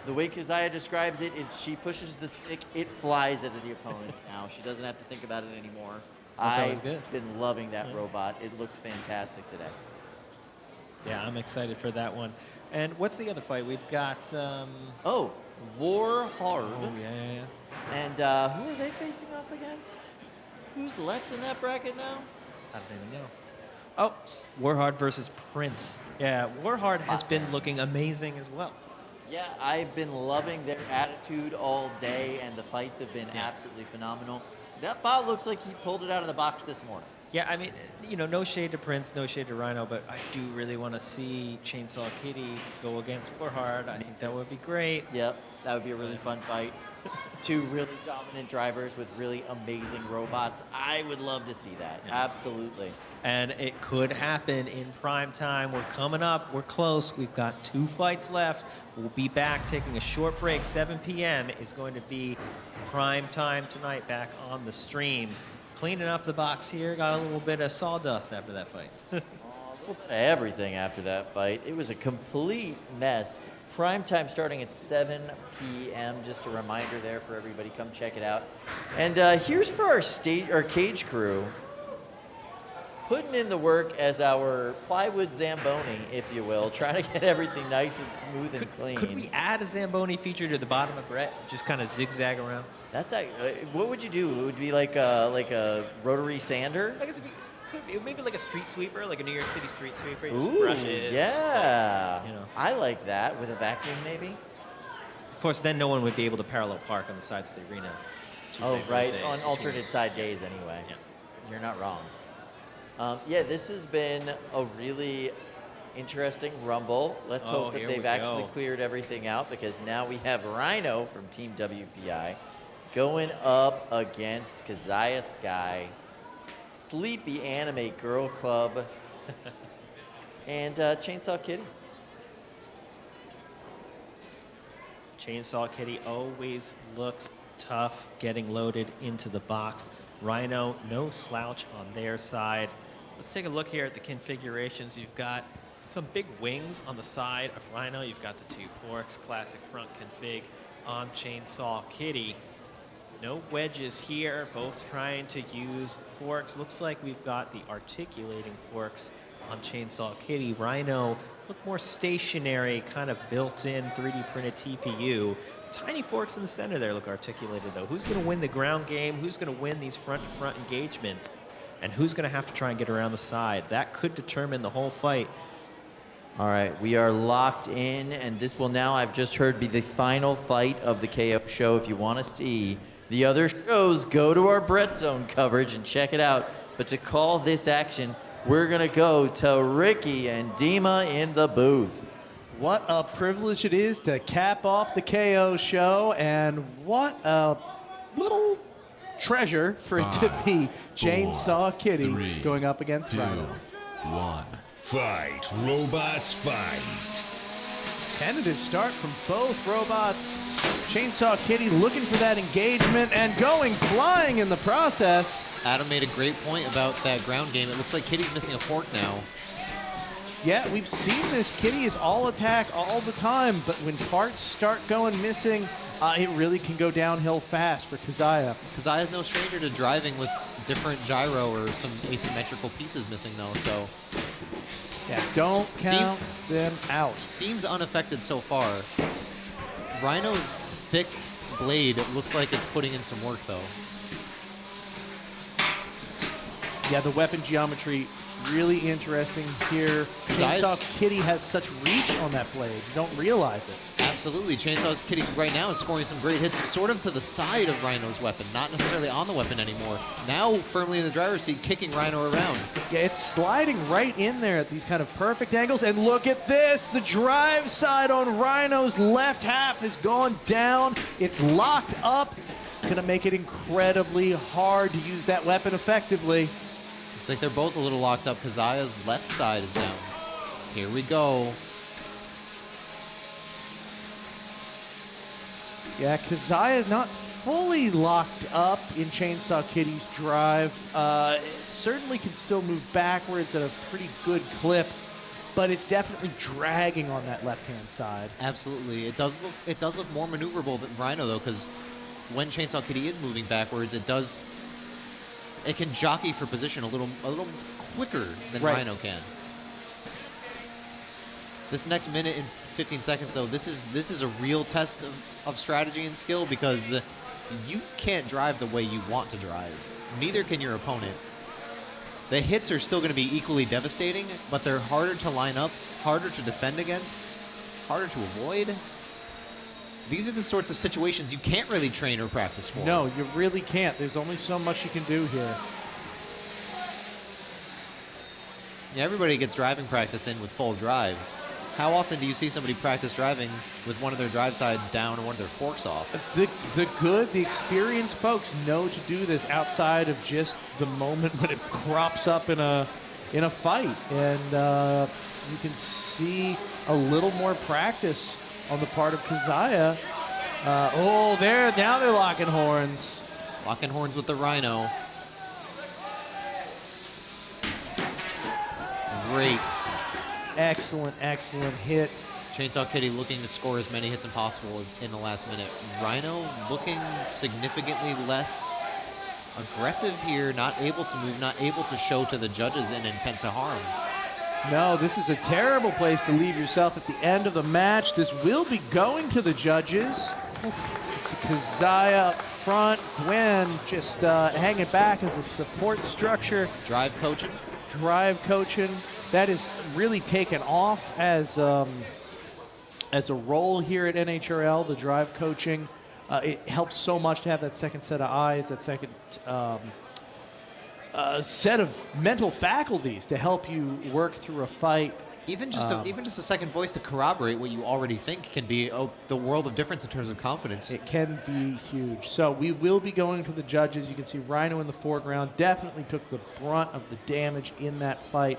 The way Keziah describes it is she pushes the stick, it flies into the opponents now. She doesn't have to think about it anymore. I've been loving that robot. It looks fantastic today. Yeah, I'm excited for that one. And what's the other fight? We've got... War Hard. Oh, yeah. And who are they facing off against? Who's left in that bracket now? I don't even know. Oh, Warhard versus Prince. Yeah, Warhard has been looking amazing as well. Yeah, I've been loving their attitude all day, and the fights have been absolutely phenomenal. That bot looks like he pulled it out of the box this morning. Yeah, I mean, no shade to Prince, no shade to Rhino, but I do really want to see Chainsaw Kitty go against Warhard. I think that would be great. Yep, that would be a really fun fight. 2 really dominant drivers with really amazing robots. I would love to see that. Yeah. Absolutely. And it could happen in prime time. We're coming up. We're close. We've got 2 fights left. We'll be back taking a short break. 7 p.m. is going to be prime time tonight back on the stream. Cleaning up the box here. Got a little bit of sawdust after that fight. A little bit of everything after that fight. It was a complete mess. Prime time starting at 7 p.m. Just a reminder there for everybody. Come check it out. And here's for our cage crew. Putting in the work as our plywood Zamboni, if you will, trying to get everything nice and smooth and clean. Could we add a Zamboni feature to the bottom of Brett? Just kind of zigzag around? That's what would you do? It would be like a rotary sander? I guess could be maybe like a street sweeper, like a New York City street sweeper. You Ooh, just brush it. Yeah. I like that with a vacuum maybe. Of course, then no one would be able to parallel park on the sides of the arena. Tuesday, Thursday, on alternate side days anyway. Yeah. You're not wrong. Yeah, this has been a really interesting rumble. Let's hope that here they've we actually go. cleared everything out, because now we have Rhino from Team WPI going up against Keziah Sky, Sleepy Anime Girl Club, and Chainsaw Kitty. Chainsaw Kitty always looks tough getting loaded into the box. Rhino, no slouch on their side. Let's take a look here at the configurations. You've got some big wings on the side of Rhino. You've got the 2 forks, classic front config on Chainsaw Kitty. No wedges here, both trying to use forks. Looks like we've got the articulating forks on Chainsaw Kitty. Rhino look more stationary, kind of built-in 3D printed TPU. Tiny forks in the center there look articulated though. Who's gonna win the ground game? Who's gonna win these front-to-front engagements? And who's gonna have to try and get around the side? That could determine the whole fight. All right, we are locked in, and this will now, I've just heard, be the final fight of the KO show. If you want to see the other shows, go to our Bread Zone coverage and check it out. But to call this action, we're going to go to Ricky and Dima in the booth. What a privilege it is to cap off the KO show, and what a little treasure for it to be Chainsaw Kitty going up against Rhino. 1. Fight, robots, fight. Tentative start from both robots. Chainsaw Kitty looking for that engagement and going flying in the process. Adam made a great point about that ground game. It looks like Kitty's missing a fork now. Yeah, we've seen this. Kitty is all attack all the time, but when parts start going missing, it really can go downhill fast for Keziah. Keziah's no stranger to driving with different gyro or some asymmetrical pieces missing though, so. Yeah, don't count them out. Seems unaffected so far. Rhino's thick blade looks like it's putting in some work though. Yeah, the weapon geometry really interesting here. Chainsaw Kitty has such reach on that blade. You don't realize it. Absolutely. Chainsaw Kitty right now is scoring some great hits, sort of to the side of Rhino's weapon, not necessarily on the weapon anymore. Now firmly in the driver's seat, kicking Rhino around. Yeah, it's sliding right in there at these kind of perfect angles. And look at this. The drive side on Rhino's left half has gone down. It's locked up. Gonna make it incredibly hard to use that weapon effectively. Looks like they're both a little locked up. Keziah's left side is down. Here we go. Yeah, Keziah is not fully locked up in Chainsaw Kitty's drive. It certainly can still move backwards at a pretty good clip, but it's definitely dragging on that left-hand side. Absolutely. It does look more maneuverable than Rhino though, because when Chainsaw Kitty is moving backwards, it can jockey for position a little quicker than Rhino can. This next minute and 15 seconds though, this is a real test of strategy and skill, because you can't drive the way you want to drive. Neither can your opponent. The hits are still going to be equally devastating, but they're harder to line up, harder to defend against, harder to avoid. These are the sorts of situations you can't really train or practice for. No, you really can't. There's only so much you can do here. Yeah, everybody gets driving practice in with full drive. How often do you see somebody practice driving with one of their drive sides down and one of their forks off? The experienced folks know to do this outside of just the moment when it crops up in a fight, and you can see a little more practice on the part of Keziah. Now they're locking horns. Locking horns with the Rhino. Great. Excellent hit. Chainsaw Kitty looking to score as many hits as possible in the last minute. Rhino looking significantly less aggressive here, not able to move, not able to show to the judges an intent to harm. No, this is a terrible place to leave yourself at the end of the match. This will be going to the judges. It's Keziah up front. Gwen just hanging back as a support structure. Drive coaching. That is really taken off as a role here at NHRL, the drive coaching. It helps so much to have that second set of eyes, that second set of mental faculties to help you work through a fight. Even just a second voice to corroborate what you already think can be the world of difference in terms of confidence. It can be huge. So we will be going to the judges. You can see Rhino in the foreground definitely took the brunt of the damage in that fight.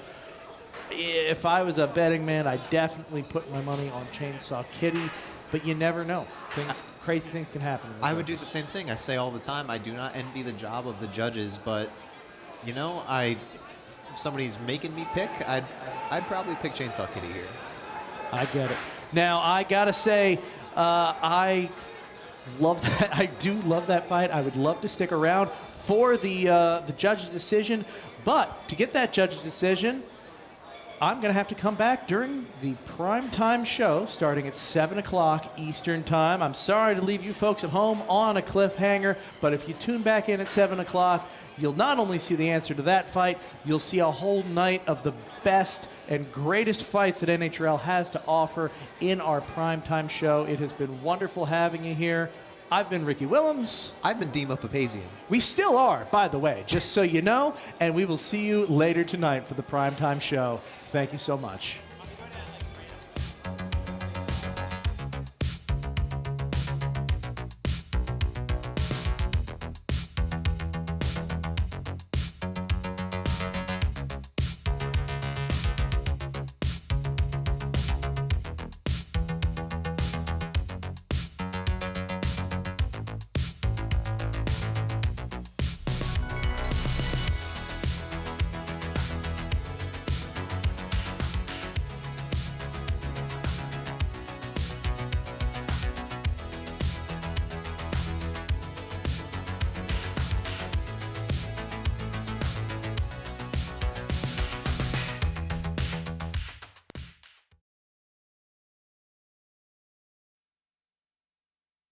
If I was a betting man, I'd definitely put my money on Chainsaw Kitty, but you never know. Crazy things can happen. I would do the same thing. I say all the time, I do not envy the job of the judges, but, you know, somebody's making me pick, I'd probably pick Chainsaw Kitty here. I get it. Now, I got to say, I love that. I do love that fight. I would love to stick around for the judge's decision, but to get that judge's decision, I'm going to have to come back during the primetime show starting at 7 o'clock Eastern Time. I'm sorry to leave you folks at home on a cliffhanger, but if you tune back in at 7 o'clock, you'll not only see the answer to that fight, you'll see a whole night of the best and greatest fights that NHRL has to offer in our primetime show. It has been wonderful having you here. I've been Ricky Willems. I've been Dima Papazian. We still are, by the way, just so you know, and we will see you later tonight for the primetime show. Thank you so much.